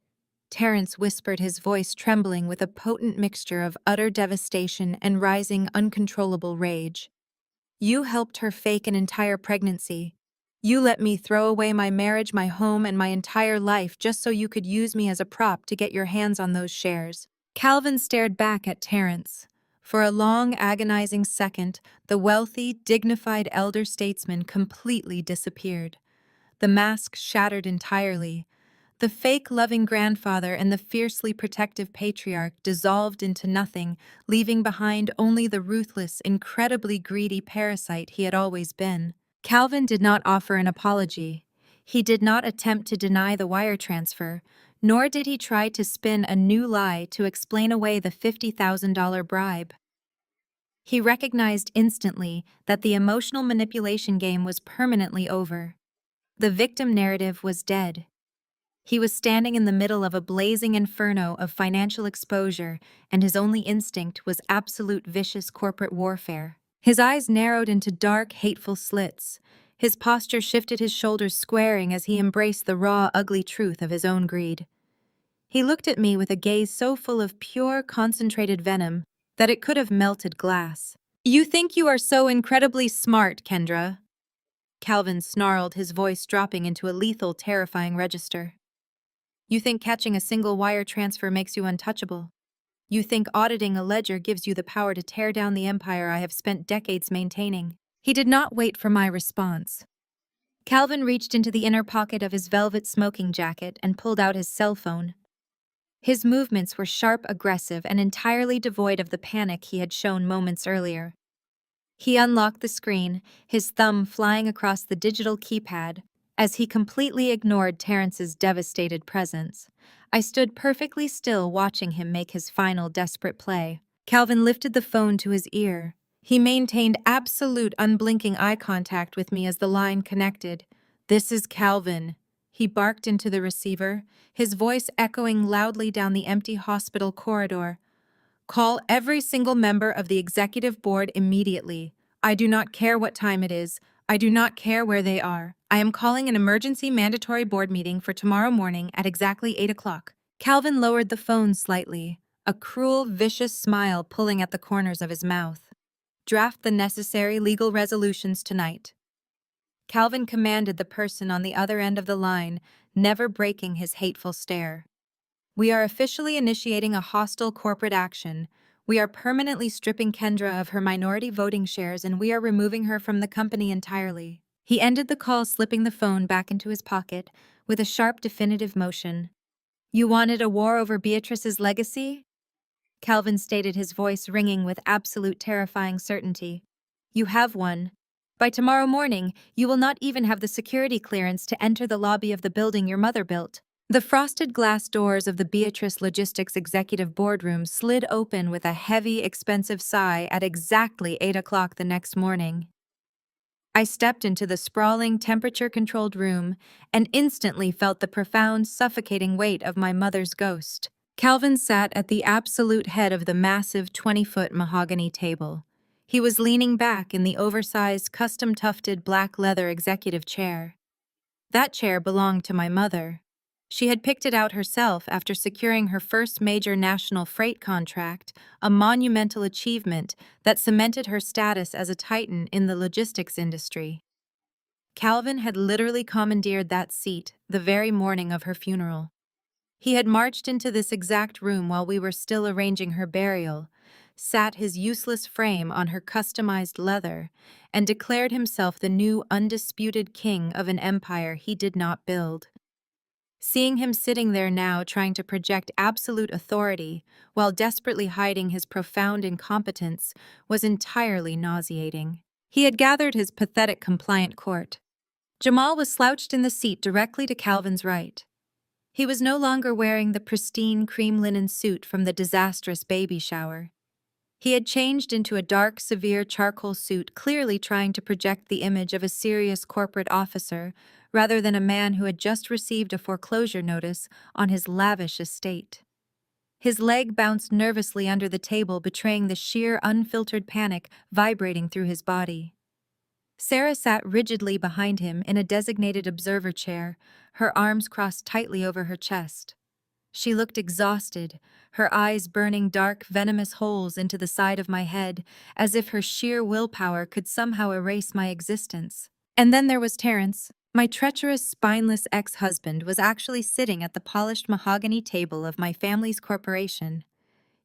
Terrence whispered, his voice trembling with a potent mixture of utter devastation and rising, uncontrollable rage. "You helped her fake an entire pregnancy. You let me throw away my marriage, my home, and my entire life just so you could use me as a prop to get your hands on those shares." Calvin stared back at Terrence. For a long, agonizing second, the wealthy, dignified elder statesman completely disappeared. The mask shattered entirely. The fake loving grandfather and the fiercely protective patriarch dissolved into nothing, leaving behind only the ruthless, incredibly greedy parasite he had always been. Calvin did not offer an apology. He did not attempt to deny the wire transfer, nor did he try to spin a new lie to explain away the $50,000 bribe. He recognized instantly that the emotional manipulation game was permanently over. The victim narrative was dead. He was standing in the middle of a blazing inferno of financial exposure, and his only instinct was absolute vicious corporate warfare. His eyes narrowed into dark, hateful slits. His posture shifted, his shoulders squaring as he embraced the raw, ugly truth of his own greed. He looked at me with a gaze so full of pure, concentrated venom that it could have melted glass. You think you are so incredibly smart, Kendra. Calvin snarled, his voice dropping into a lethal, terrifying register. You think catching a single wire transfer makes you untouchable. You think auditing a ledger gives you the power to tear down the empire I have spent decades maintaining. He did not wait for my response. Calvin reached into the inner pocket of his velvet smoking jacket and pulled out his cell phone. His movements were sharp, aggressive, and entirely devoid of the panic he had shown moments earlier. He unlocked the screen, his thumb flying across the digital keypad, as he completely ignored Terrence's devastated presence. I stood perfectly still watching him make his final desperate play. Calvin lifted the phone to his ear. He maintained absolute unblinking eye contact with me as the line connected. "This is Calvin," he barked into the receiver, his voice echoing loudly down the empty hospital corridor. "Call every single member of the executive board immediately. I do not care what time it is. I do not care where they are. I am calling an emergency mandatory board meeting for tomorrow morning at exactly 8 o'clock. Calvin lowered the phone slightly, a cruel, vicious smile pulling at the corners of his mouth. "Draft the necessary legal resolutions tonight." Calvin commanded the person on the other end of the line, never breaking his hateful stare. "We are officially initiating a hostile corporate action. We are permanently stripping Kendra of her minority voting shares, and we are removing her from the company entirely." He ended the call, slipping the phone back into his pocket with a sharp, definitive motion. "You wanted a war over Beatrice's legacy?" Calvin stated, his voice ringing with absolute terrifying certainty. "You have one. By tomorrow morning, you will not even have the security clearance to enter the lobby of the building your mother built." The frosted glass doors of the Beatrice Logistics executive boardroom slid open with a heavy, expensive sigh at exactly 8 o'clock the next morning. I stepped into the sprawling, temperature-controlled room and instantly felt the profound, suffocating weight of my mother's ghost. Calvin sat at the absolute head of the massive 20-foot mahogany table. He was leaning back in the oversized, custom-tufted black leather executive chair. That chair belonged to my mother. She had picked it out herself after securing her first major national freight contract, a monumental achievement that cemented her status as a titan in the logistics industry. Calvin had literally commandeered that seat the very morning of her funeral. He had marched into this exact room while we were still arranging her burial, sat his useless frame on her customized leather, and declared himself the new undisputed king of an empire he did not build. Seeing him sitting there now trying to project absolute authority while desperately hiding his profound incompetence was entirely nauseating. He had gathered his pathetic compliant court. Jamal was slouched in the seat directly to Calvin's right. He was no longer wearing the pristine cream linen suit from the disastrous baby shower. He had changed into a dark, severe charcoal suit, clearly trying to project the image of a serious corporate officer rather than a man who had just received a foreclosure notice on his lavish estate. His leg bounced nervously under the table, betraying the sheer, unfiltered panic vibrating through his body. Sarah sat rigidly behind him in a designated observer chair, her arms crossed tightly over her chest. She looked exhausted, her eyes burning dark, venomous holes into the side of my head, as if her sheer willpower could somehow erase my existence. And then there was Terrence. My treacherous, spineless ex-husband was actually sitting at the polished mahogany table of my family's corporation.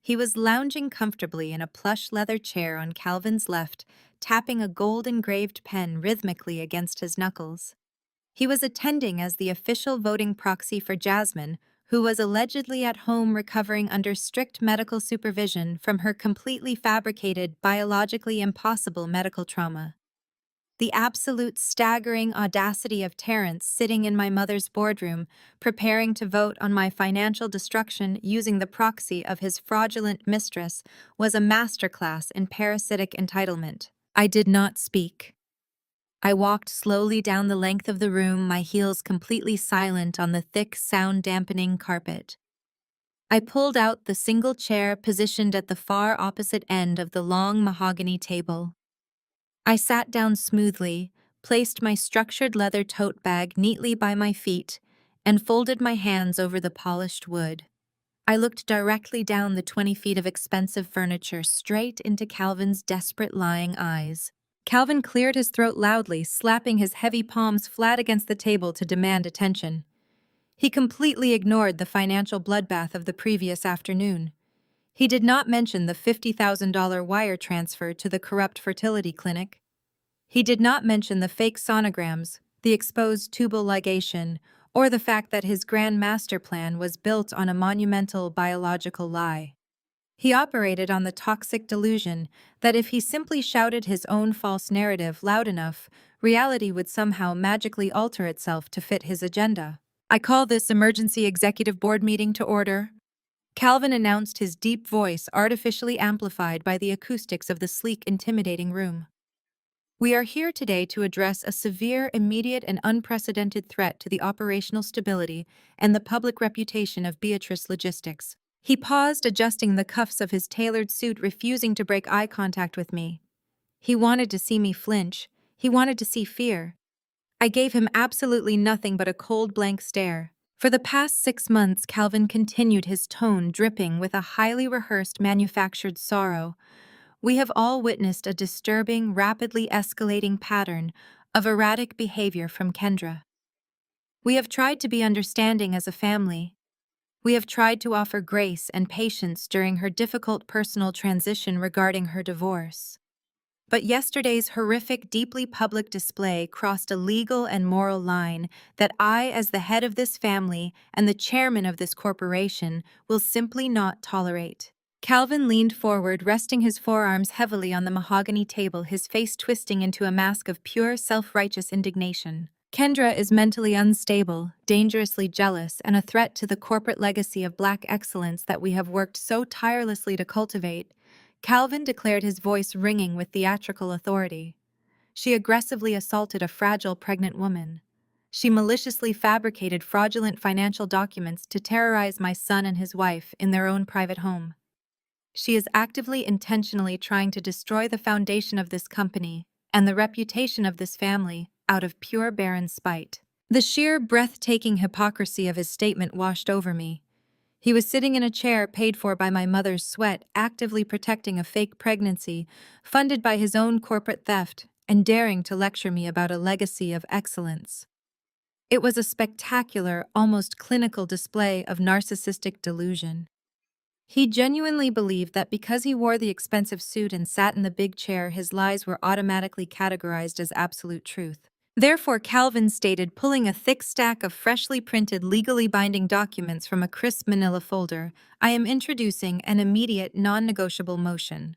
He was lounging comfortably in a plush leather chair on Calvin's left, tapping a gold-engraved pen rhythmically against his knuckles. He was attending as the official voting proxy for Jasmine, who was allegedly at home recovering under strict medical supervision from her completely fabricated, biologically impossible medical trauma. The absolute staggering audacity of Terrence sitting in my mother's boardroom, preparing to vote on my financial destruction using the proxy of his fraudulent mistress, was a masterclass in parasitic entitlement. I did not speak. I walked slowly down the length of the room, my heels completely silent on the thick, sound-dampening carpet. I pulled out the single chair positioned at the far opposite end of the long mahogany table. I sat down smoothly, placed my structured leather tote bag neatly by my feet, and folded my hands over the polished wood. I looked directly down the 20 feet of expensive furniture straight into Calvin's desperate lying eyes. Calvin cleared his throat loudly, slapping his heavy palms flat against the table to demand attention. He completely ignored the financial bloodbath of the previous afternoon. He did not mention the $50,000 wire transfer to the corrupt fertility clinic. He did not mention the fake sonograms, the exposed tubal ligation, or the fact that his grand master plan was built on a monumental biological lie. He operated on the toxic delusion that if he simply shouted his own false narrative loud enough, reality would somehow magically alter itself to fit his agenda. "I call this emergency executive board meeting to order," Calvin announced, his deep voice artificially amplified by the acoustics of the sleek, intimidating room. "We are here today to address a severe, immediate, and unprecedented threat to the operational stability and the public reputation of Beatrice Logistics." He paused, adjusting the cuffs of his tailored suit, refusing to break eye contact with me. He wanted to see me flinch. He wanted to see fear. I gave him absolutely nothing but a cold, blank stare. For the past 6 months, Calvin continued, his tone dripping with a highly rehearsed, manufactured sorrow. We have all witnessed a disturbing, rapidly escalating pattern of erratic behavior from Kendra. We have tried to be understanding as a family. We have tried to offer grace and patience during her difficult personal transition regarding her divorce. But yesterday's horrific, deeply public display crossed a legal and moral line that I, as the head of this family and the chairman of this corporation, will simply not tolerate. Calvin leaned forward, resting his forearms heavily on the mahogany table, his face twisting into a mask of pure, self-righteous indignation. "Kendra is mentally unstable, dangerously jealous, and a threat to the corporate legacy of Black excellence that we have worked so tirelessly to cultivate," Calvin declared, his voice ringing with theatrical authority. "She aggressively assaulted a fragile pregnant woman. She maliciously fabricated fraudulent financial documents to terrorize my son and his wife in their own private home. She is actively, intentionally trying to destroy the foundation of this company and the reputation of this family out of pure barren spite." The sheer, breathtaking hypocrisy of his statement washed over me. He was sitting in a chair paid for by my mother's sweat, actively protecting a fake pregnancy, funded by his own corporate theft, and daring to lecture me about a legacy of excellence. It was a spectacular, almost clinical display of narcissistic delusion. He genuinely believed that because he wore the expensive suit and sat in the big chair, his lies were automatically categorized as absolute truth. Therefore, Calvin stated, pulling a thick stack of freshly printed, legally binding documents from a crisp manila folder, "I am introducing an immediate, non-negotiable motion.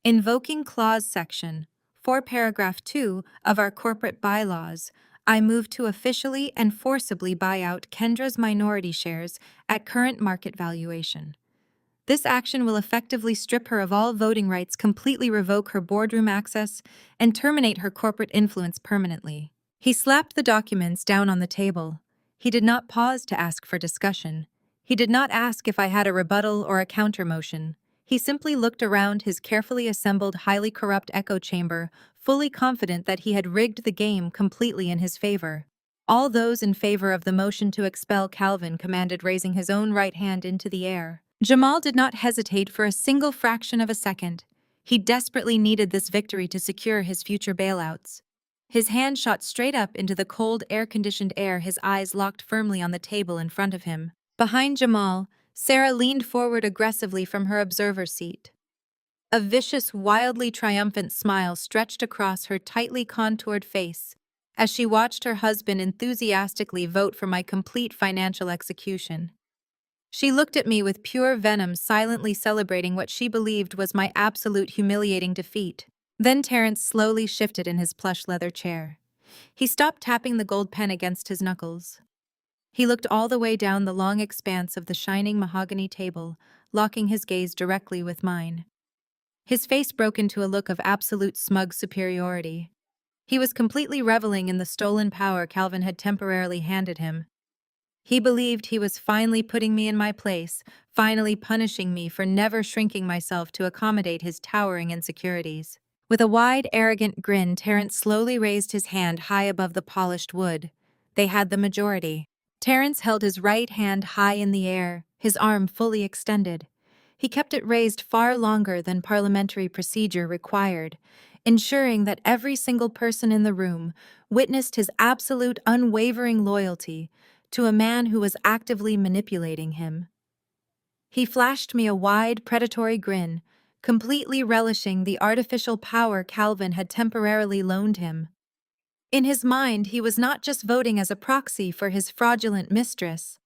Invoking clause section 4 paragraph 2 of our corporate bylaws, I move to officially and forcibly buy out Kendra's minority shares at current market valuation. This action will effectively strip her of all voting rights, completely revoke her boardroom access, and terminate her corporate influence permanently." He slapped the documents down on the table. He did not pause to ask for discussion. He did not ask if I had a rebuttal or a counter motion. He simply looked around his carefully assembled, highly corrupt echo chamber, fully confident that he had rigged the game completely in his favor. All those in favor of the motion to expel Calvin commanded, raising his own right hand into the air. Jamal did not hesitate for a single fraction of a second. He desperately needed this victory to secure his future bailouts. His hand shot straight up into the cold, air-conditioned air, his eyes locked firmly on the table in front of him. Behind Jamal, Sarah leaned forward aggressively from her observer seat. A vicious, wildly triumphant smile stretched across her tightly contoured face as she watched her husband enthusiastically vote for my complete financial execution. She looked at me with pure venom, silently celebrating what she believed was my absolute humiliating defeat. Then Terrence slowly shifted in his plush leather chair. He stopped tapping the gold pen against his knuckles. He looked all the way down the long expanse of the shining mahogany table, locking his gaze directly with mine. His face broke into a look of absolute smug superiority. He was completely reveling in the stolen power Calvin had temporarily handed him. He believed he was finally putting me in my place, finally punishing me for never shrinking myself to accommodate his towering insecurities. With a wide, arrogant grin, Terrence slowly raised his hand high above the polished wood. They had the majority. Terrence held his right hand high in the air, his arm fully extended. He kept it raised far longer than parliamentary procedure required, ensuring that every single person in the room witnessed his absolute unwavering loyalty to a man who was actively manipulating him. He flashed me a wide, predatory grin, completely relishing the artificial power Calvin had temporarily loaned him. In his mind, he was not just voting as a proxy for his fraudulent mistress.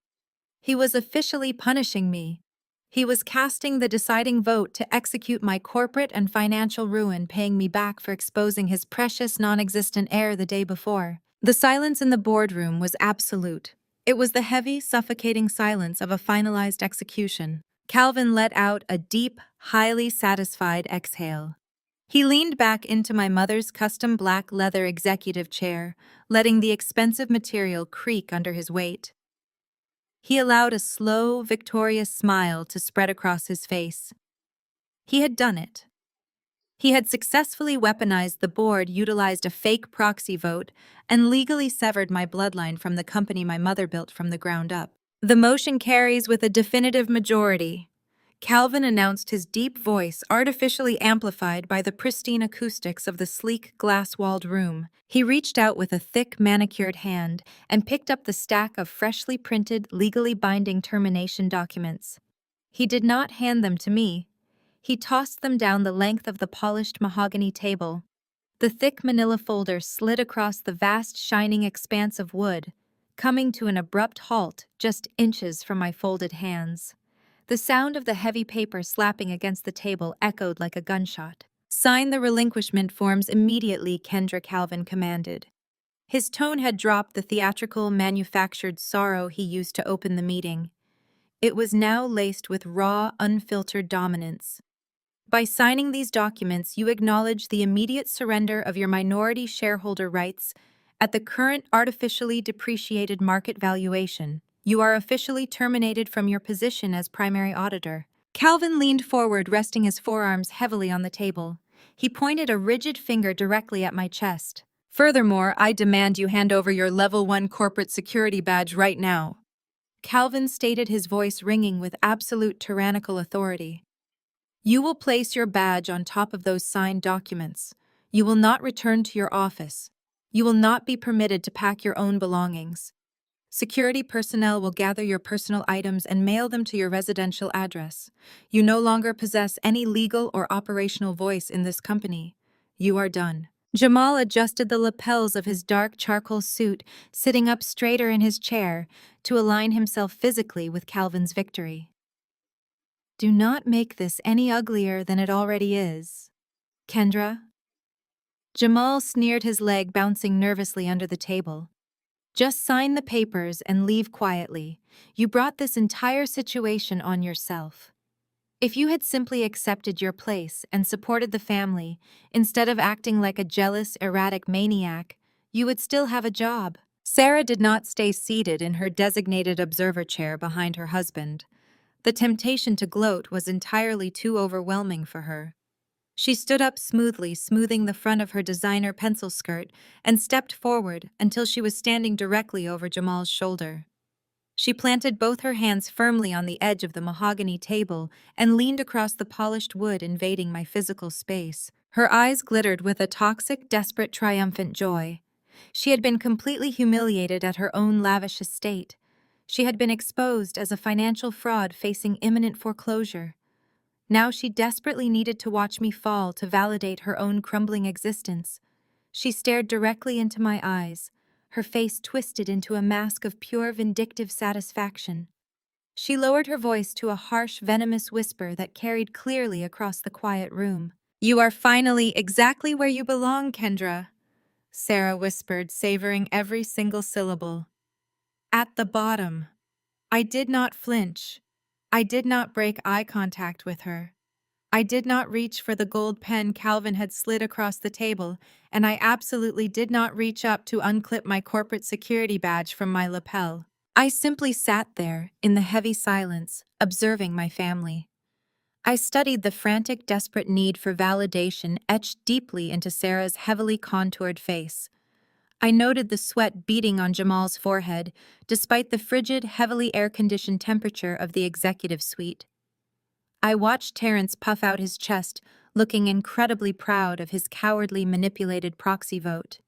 He was officially punishing me. He was casting the deciding vote to execute my corporate and financial ruin, paying me back for exposing his precious, non-existent heir the day before. The silence in the boardroom was absolute. It was the heavy, suffocating silence of a finalized execution. Calvin let out a deep, highly satisfied exhale. He leaned back into my mother's custom black leather executive chair, letting the expensive material creak under his weight. He allowed a slow, victorious smile to spread across his face. He had done it. He had successfully weaponized the board, utilized a fake proxy vote, and legally severed my bloodline from the company my mother built from the ground up. The motion carries with a definitive majority. Calvin announced, his deep voice artificially amplified by the pristine acoustics of the sleek, glass-walled room. He reached out with a thick, manicured hand and picked up the stack of freshly printed, legally binding termination documents. He did not hand them to me. He tossed them down the length of the polished mahogany table. The thick manila folder slid across the vast, shining expanse of wood, coming to an abrupt halt just inches from my folded hands. The sound of the heavy paper slapping against the table echoed like a gunshot. "Sign the relinquishment forms immediately," Kendra Calvin commanded. His tone had dropped the theatrical, manufactured sorrow he used to open the meeting. It was now laced with raw, unfiltered dominance. "By signing these documents, you acknowledge the immediate surrender of your minority shareholder rights at the current artificially depreciated market valuation. You are officially terminated from your position as primary auditor." Calvin leaned forward, resting his forearms heavily on the table. He pointed a rigid finger directly at my chest. "Furthermore, I demand you hand over your Level 1 corporate security badge right now." Calvin stated, his voice ringing with absolute tyrannical authority. "You will place your badge on top of those signed documents. You will not return to your office. You will not be permitted to pack your own belongings. Security personnel will gather your personal items and mail them to your residential address. You no longer possess any legal or operational voice in this company. You are done." Jamal adjusted the lapels of his dark charcoal suit, sitting up straighter in his chair to align himself physically with Calvin's victory. "Do not make this any uglier than it already is, Kendra." Jamal sneered, his leg bouncing nervously under the table. "Just sign the papers and leave quietly. You brought this entire situation on yourself. If you had simply accepted your place and supported the family, instead of acting like a jealous, erratic maniac, you would still have a job." Sarah did not stay seated in her designated observer chair behind her husband. The temptation to gloat was entirely too overwhelming for her. She stood up smoothly, smoothing the front of her designer pencil skirt, and stepped forward until she was standing directly over Jamal's shoulder. She planted both her hands firmly on the edge of the mahogany table and leaned across the polished wood, invading my physical space. Her eyes glittered with a toxic, desperate, triumphant joy. She had been completely humiliated at her own lavish estate. She had been exposed as a financial fraud facing imminent foreclosure. Now she desperately needed to watch me fall to validate her own crumbling existence. She stared directly into my eyes, her face twisted into a mask of pure vindictive satisfaction. She lowered her voice to a harsh, venomous whisper that carried clearly across the quiet room. "You are finally exactly where you belong, Kendra," Sarah whispered, savoring every single syllable. "At the bottom." I did not flinch. I did not break eye contact with her. I did not reach for the gold pen Calvin had slid across the table, and I absolutely did not reach up to unclip my corporate security badge from my lapel. I simply sat there, in the heavy silence, observing my family. I studied the frantic, desperate need for validation etched deeply into Sarah's heavily contoured face. I noted the sweat beading on Jamal's forehead, despite the frigid, heavily air-conditioned temperature of the executive suite. I watched Terrence puff out his chest, looking incredibly proud of his cowardly manipulated proxy vote.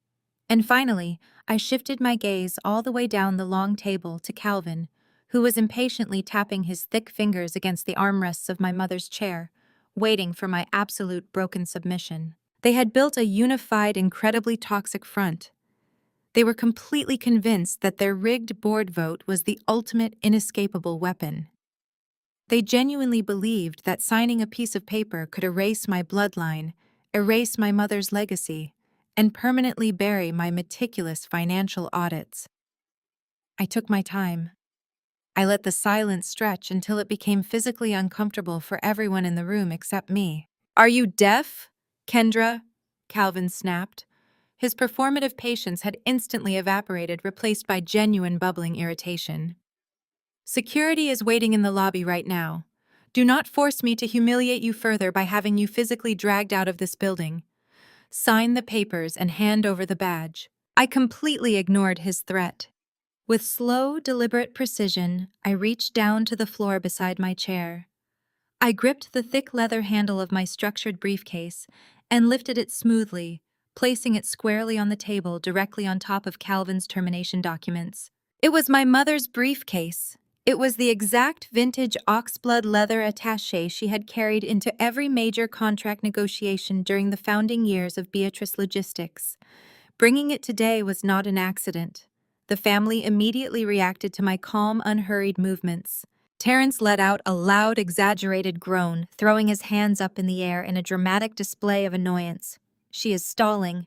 And finally, I shifted my gaze all the way down the long table to Calvin, who was impatiently tapping his thick fingers against the armrests of my mother's chair, waiting for my absolute broken submission. They had built a unified, incredibly toxic front. They were completely convinced that their rigged board vote was the ultimate inescapable weapon. They genuinely believed that signing a piece of paper could erase my bloodline, erase my mother's legacy, and permanently bury my meticulous financial audits. I took my time. I let the silence stretch until it became physically uncomfortable for everyone in the room except me. "Are you deaf, Kendra?" Calvin snapped. His performative patience had instantly evaporated, replaced by genuine bubbling irritation. "Security is waiting in the lobby right now. Do not force me to humiliate you further by having you physically dragged out of this building. Sign the papers and hand over the badge." I completely ignored his threat. With slow, deliberate precision, I reached down to the floor beside my chair. I gripped the thick leather handle of my structured briefcase and lifted it smoothly, placing it squarely on the table directly on top of Calvin's termination documents. It was my mother's briefcase. It was the exact vintage oxblood leather attaché she had carried into every major contract negotiation during the founding years of Beatrice Logistics. Bringing it today was not an accident. The family immediately reacted to my calm, unhurried movements. Terrence let out a loud, exaggerated groan, throwing his hands up in the air in a dramatic display of annoyance. "She is stalling."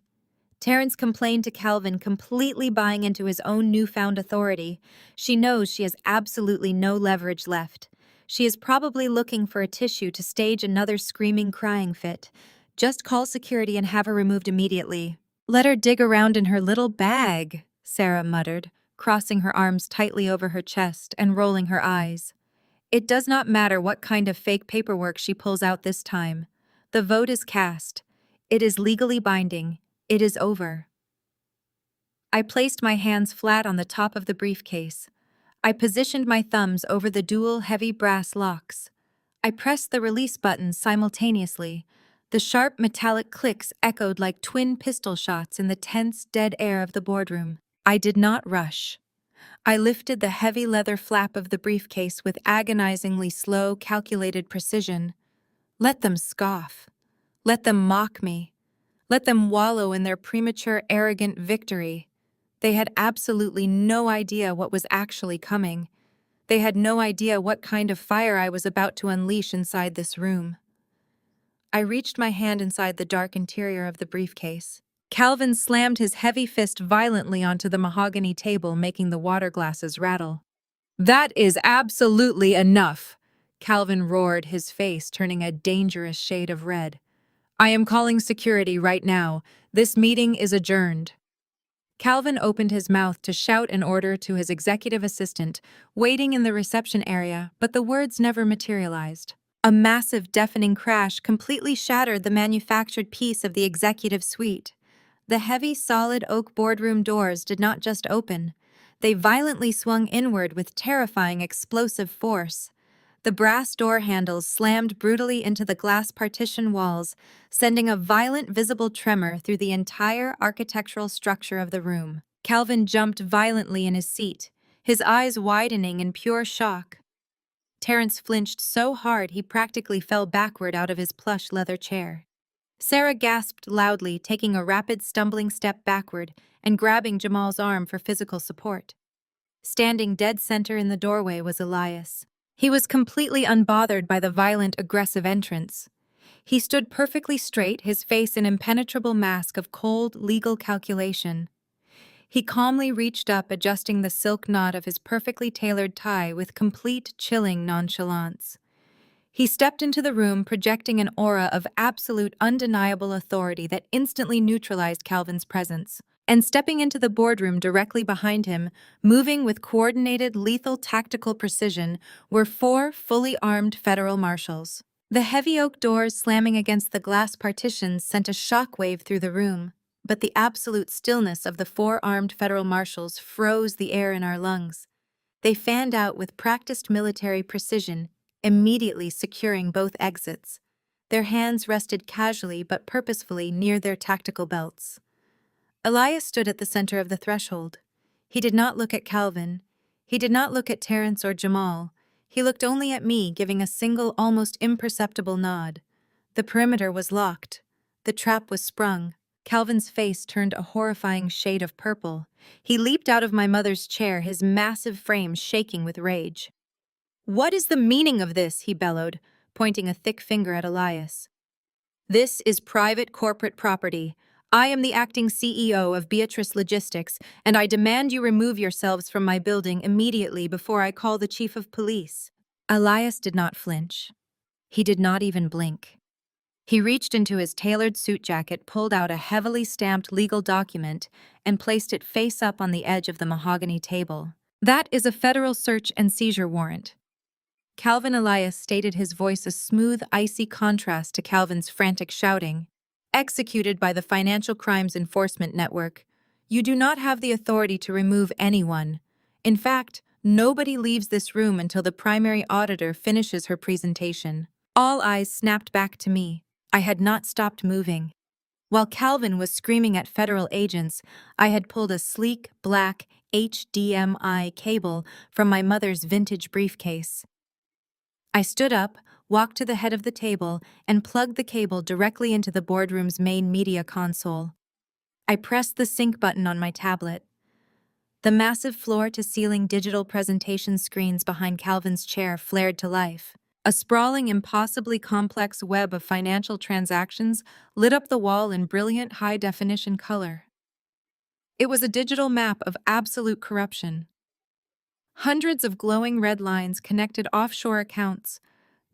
Terrence complained to Calvin, completely buying into his own newfound authority. "She knows she has absolutely no leverage left. She is probably looking for a tissue to stage another screaming, crying fit. Just call security and have her removed immediately." "Let her dig around in her little bag," Sarah muttered, crossing her arms tightly over her chest and rolling her eyes. "It does not matter what kind of fake paperwork she pulls out this time. The vote is cast. It is legally binding. It is over." I placed my hands flat on the top of the briefcase. I positioned my thumbs over the dual heavy brass locks. I pressed the release buttons simultaneously. The sharp metallic clicks echoed like twin pistol shots in the tense, dead air of the boardroom. I did not rush. I lifted the heavy leather flap of the briefcase with agonizingly slow, calculated precision. Let them scoff. Let them mock me. Let them wallow in their premature, arrogant victory. They had absolutely no idea what was actually coming. They had no idea what kind of fire I was about to unleash inside this room. I reached my hand inside the dark interior of the briefcase. Calvin slammed his heavy fist violently onto the mahogany table, making the water glasses rattle. "That is absolutely enough," Calvin roared, his face turning a dangerous shade of red. "I am calling security right now. This meeting is adjourned." Calvin opened his mouth to shout an order to his executive assistant, waiting in the reception area, but the words never materialized. A massive, deafening crash completely shattered the manufactured piece of the executive suite. The heavy, solid oak boardroom doors did not just open. They violently swung inward with terrifying, explosive force. The brass door handles slammed brutally into the glass partition walls, sending a violent, visible tremor through the entire architectural structure of the room. Calvin jumped violently in his seat, his eyes widening in pure shock. Terrence flinched so hard he practically fell backward out of his plush leather chair. Sarah gasped loudly, taking a rapid, stumbling step backward and grabbing Jamal's arm for physical support. Standing dead center in the doorway was Elias. He was completely unbothered by the violent, aggressive entrance. He stood perfectly straight, his face an impenetrable mask of cold, legal calculation. He calmly reached up, adjusting the silk knot of his perfectly tailored tie with complete, chilling nonchalance. He stepped into the room, projecting an aura of absolute, undeniable authority that instantly neutralized Calvin's presence. And stepping into the boardroom directly behind him, moving with coordinated, lethal, tactical precision, were 4 fully armed federal marshals. The heavy oak doors slamming against the glass partitions sent a shockwave through the room. but the absolute stillness of the four-armed federal marshals froze the air in our lungs. They fanned out with practiced military precision, immediately securing both exits. Their hands rested casually but purposefully near their tactical belts. Elias stood at the center of the threshold. He did not look at Calvin. He did not look at Terrence or Jamal. He looked only at me, giving a single, almost imperceptible nod. The perimeter was locked. The trap was sprung. Calvin's face turned a horrifying shade of purple. He leaped out of my mother's chair, his massive frame shaking with rage. "What is the meaning of this?" he bellowed, pointing a thick finger at Elias. "This is private corporate property. I am the acting CEO of Beatrice Logistics, and I demand you remove yourselves from my building immediately before I call the chief of police." Elias did not flinch. He did not even blink. He reached into his tailored suit jacket, pulled out a heavily stamped legal document, and placed it face up on the edge of the mahogany table. "That is a federal search and seizure warrant." Calvin Elias stated, his voice a smooth, icy contrast to Calvin's frantic shouting. "Executed by the Financial Crimes Enforcement Network. You do not have the authority to remove anyone. In fact, nobody leaves this room until the primary auditor finishes her presentation." All eyes snapped back to me. I had not stopped moving. While Calvin was screaming at federal agents, I had pulled a sleek, black HDMI cable from my mother's vintage briefcase. I stood up, walked to the head of the table, and plugged the cable directly into the boardroom's main media console. I pressed the sync button on my tablet. The massive floor-to-ceiling digital presentation screens behind Calvin's chair flared to life. A sprawling, impossibly complex web of financial transactions lit up the wall in brilliant, high-definition color. It was a digital map of absolute corruption. Hundreds of glowing red lines connected offshore accounts,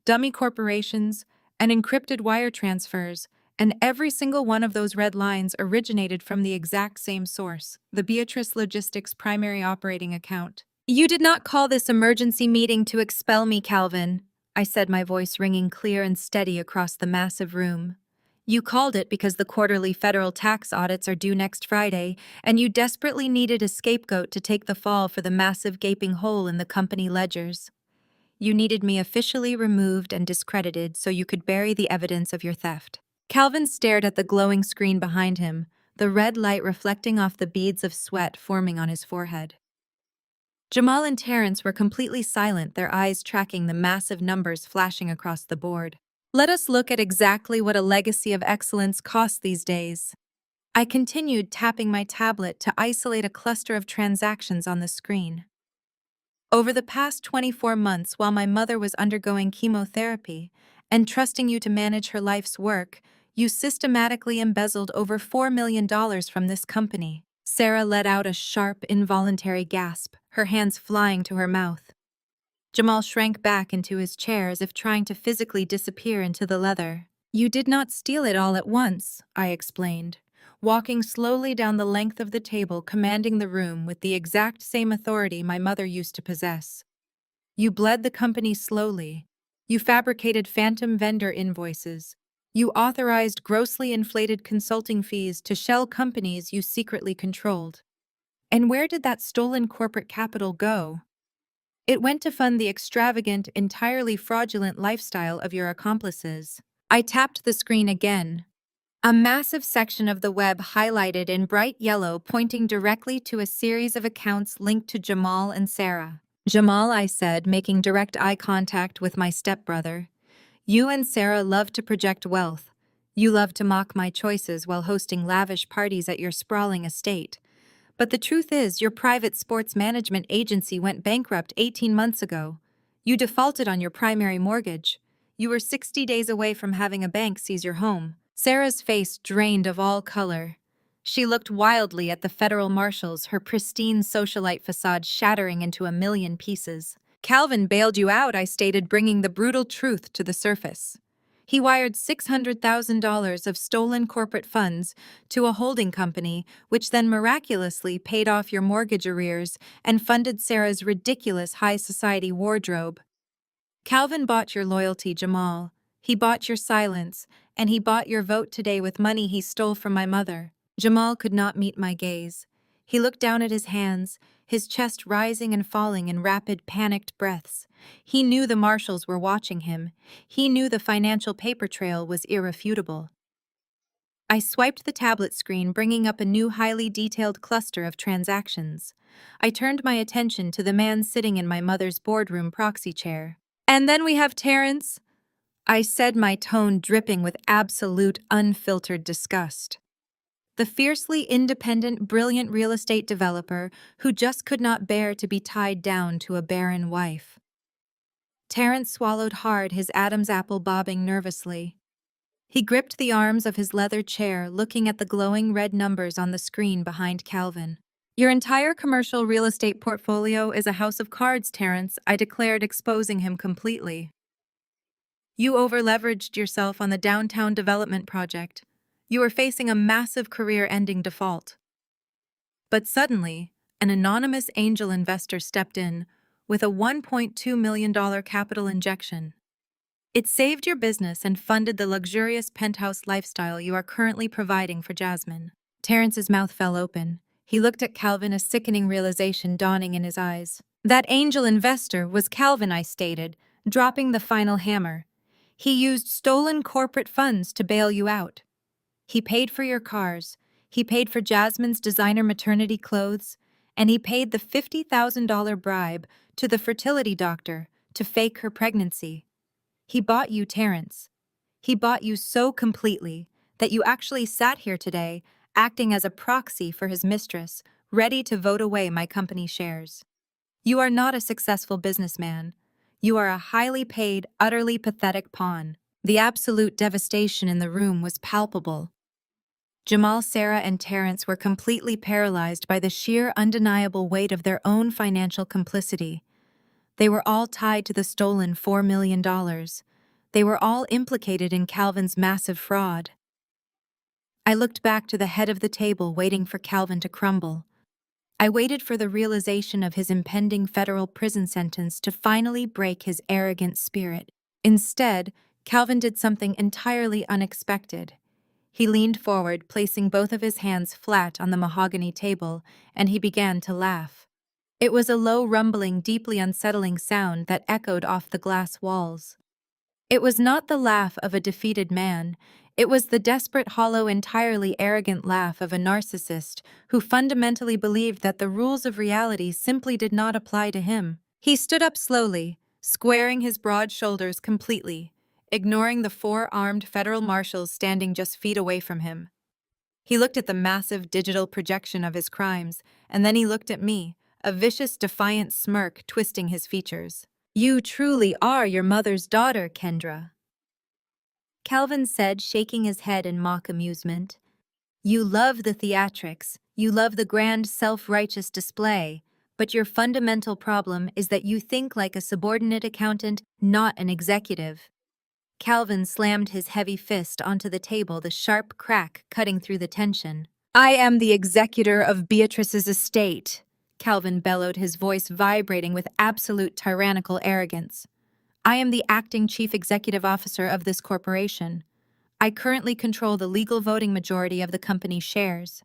dummy corporations, and encrypted wire transfers, and every single one of those red lines originated from the exact same source, the Beatrice Logistics primary operating account. "You did not call this emergency meeting to expel me, Calvin," I said, my voice ringing clear and steady across the massive room. "You called it because the quarterly federal tax audits are due next Friday, and you desperately needed a scapegoat to take the fall for the massive gaping hole in the company ledgers. You needed me officially removed and discredited so you could bury the evidence of your theft." Calvin stared at the glowing screen behind him, the red light reflecting off the beads of sweat forming on his forehead. Jamal and Terrence were completely silent, their eyes tracking the massive numbers flashing across the board. "Let us look at exactly what a legacy of excellence costs these days." I continued, tapping my tablet to isolate a cluster of transactions on the screen. "Over the past 24 months, while my mother was undergoing chemotherapy and trusting you to manage her life's work, you systematically embezzled over $4 million from this company." Sarah let out a sharp, involuntary gasp, her hands flying to her mouth. Jamal shrank back into his chair as if trying to physically disappear into the leather. "You did not steal it all at once," I explained, walking slowly down the length of the table, commanding the room with the exact same authority my mother used to possess. "You bled the company slowly. You fabricated phantom vendor invoices. You authorized grossly inflated consulting fees to shell companies you secretly controlled. And where did that stolen corporate capital go? It went to fund the extravagant, entirely fraudulent lifestyle of your accomplices." I tapped the screen again. A massive section of the web highlighted in bright yellow, pointing directly to a series of accounts linked to Jamal and Sarah. "Jamal," I said, making direct eye contact with my stepbrother, "you and Sarah love to project wealth. You love to mock my choices while hosting lavish parties at your sprawling estate. But the truth is, your private sports management agency went bankrupt 18 months ago. You defaulted on your primary mortgage. You were 60 days away from having a bank seize your home." Sarah's face drained of all color. She looked wildly at the federal marshals, her pristine socialite facade shattering into a million pieces. "Calvin bailed you out," I stated, bringing the brutal truth to the surface. "He wired $600,000 of stolen corporate funds to a holding company, which then miraculously paid off your mortgage arrears and funded Sarah's ridiculous high society wardrobe. Calvin bought your loyalty, Jamal. He bought your silence, and he bought your vote today with money he stole from my mother." Jamal could not meet my gaze. He looked down at his hands, his chest rising and falling in rapid, panicked breaths. He knew the marshals were watching him. He knew the financial paper trail was irrefutable. I swiped the tablet screen, bringing up a new highly detailed cluster of transactions. I turned my attention to the man sitting in my mother's boardroom proxy chair. "And then we have Terrence," I said, my tone dripping with absolute, unfiltered disgust. The fiercely independent, brilliant real estate developer who just could not bear to be tied down to a barren wife. Terrence swallowed hard, his Adam's apple bobbing nervously. He gripped the arms of his leather chair, looking at the glowing red numbers on the screen behind Calvin. "Your entire commercial real estate portfolio is a house of cards, Terrence," I declared, exposing him completely. "You over-leveraged yourself on the downtown development project. You are facing a massive career-ending default." But suddenly, an anonymous angel investor stepped in with a $1.2 million capital injection. It saved your business and funded the luxurious penthouse lifestyle you are currently providing for Jasmine. Terrence's mouth fell open. He looked at Calvin, a sickening realization dawning in his eyes. "That angel investor was Calvin," I stated, dropping the final hammer. "He used stolen corporate funds to bail you out. He paid for your cars, he paid for Jasmine's designer maternity clothes, and he paid the $50,000 bribe to the fertility doctor to fake her pregnancy. He bought you, Terrence. He bought you so completely that you actually sat here today acting as a proxy for his mistress, ready to vote away my company shares. You are not a successful businessman. You are a highly paid, utterly pathetic pawn." The absolute devastation in the room was palpable. Jamal, Sarah, and Terrence were completely paralyzed by the sheer, undeniable weight of their own financial complicity. They were all tied to the stolen $4 million. They were all implicated in Calvin's massive fraud. I looked back to the head of the table, waiting for Calvin to crumble. I waited for the realization of his impending federal prison sentence to finally break his arrogant spirit. Instead, Calvin did something entirely unexpected. He leaned forward, placing both of his hands flat on the mahogany table, and he began to laugh. It was a low, rumbling, deeply unsettling sound that echoed off the glass walls. It was not the laugh of a defeated man. It was the desperate, hollow, entirely arrogant laugh of a narcissist who fundamentally believed that the rules of reality simply did not apply to him. He stood up slowly, squaring his broad shoulders completely, ignoring the four-armed federal marshals standing just feet away from him. He looked at the massive digital projection of his crimes, and then he looked at me, a vicious, defiant smirk twisting his features. "You truly are your mother's daughter, Kendra," Calvin said, shaking his head in mock amusement. "You love the theatrics, you love the grand self-righteous display, but your fundamental problem is that you think like a subordinate accountant, not an executive." Calvin slammed his heavy fist onto the table, the sharp crack cutting through the tension. "I am the executor of Beatrice's estate," Calvin bellowed, his voice vibrating with absolute tyrannical arrogance. "I am the acting chief executive officer of this corporation. I currently control the legal voting majority of the company's shares.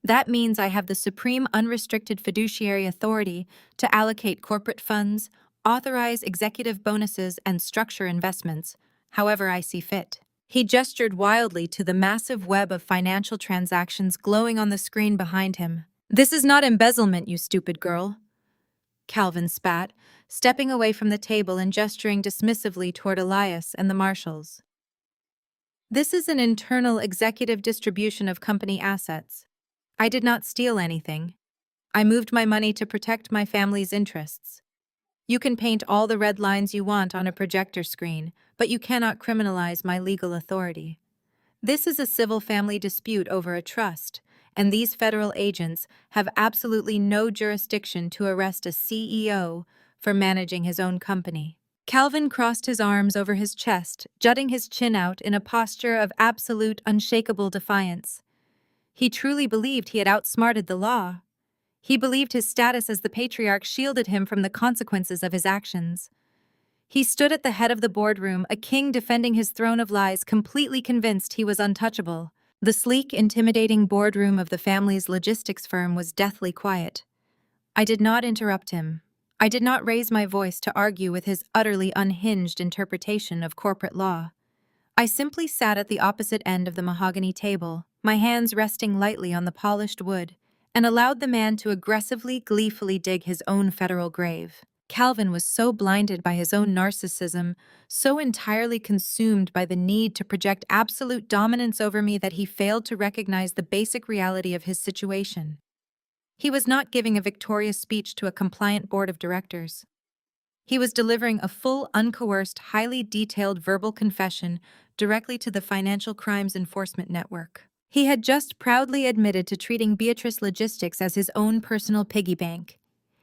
That means I have the supreme unrestricted fiduciary authority to allocate corporate funds, authorize executive bonuses, and structure investments, however I see fit." He gestured wildly to the massive web of financial transactions glowing on the screen behind him. "This is not embezzlement, you stupid girl," Calvin spat, stepping away from the table and gesturing dismissively toward Elias and the marshals. "This is an internal executive distribution of company assets. I did not steal anything. I moved my money to protect my family's interests. You can paint all the red lines you want on a projector screen, but you cannot criminalize my legal authority. This is a civil family dispute over a trust, and these federal agents have absolutely no jurisdiction to arrest a CEO for managing his own company." Calvin crossed his arms over his chest, jutting his chin out in a posture of absolute, unshakable defiance. He truly believed he had outsmarted the law. He believed his status as the patriarch shielded him from the consequences of his actions. He stood at the head of the boardroom, a king defending his throne of lies, completely convinced he was untouchable. The sleek, intimidating boardroom of the family's logistics firm was deathly quiet. I did not interrupt him. I did not raise my voice to argue with his utterly unhinged interpretation of corporate law. I simply sat at the opposite end of the mahogany table, my hands resting lightly on the polished wood, and allowed the man to aggressively, gleefully dig his own federal grave. Calvin was so blinded by his own narcissism, so entirely consumed by the need to project absolute dominance over me that he failed to recognize the basic reality of his situation. He was not giving a victorious speech to a compliant board of directors. He was delivering a full, uncoerced, highly detailed verbal confession directly to the Financial Crimes Enforcement Network. He had just proudly admitted to treating Beatrice Logistics as his own personal piggy bank.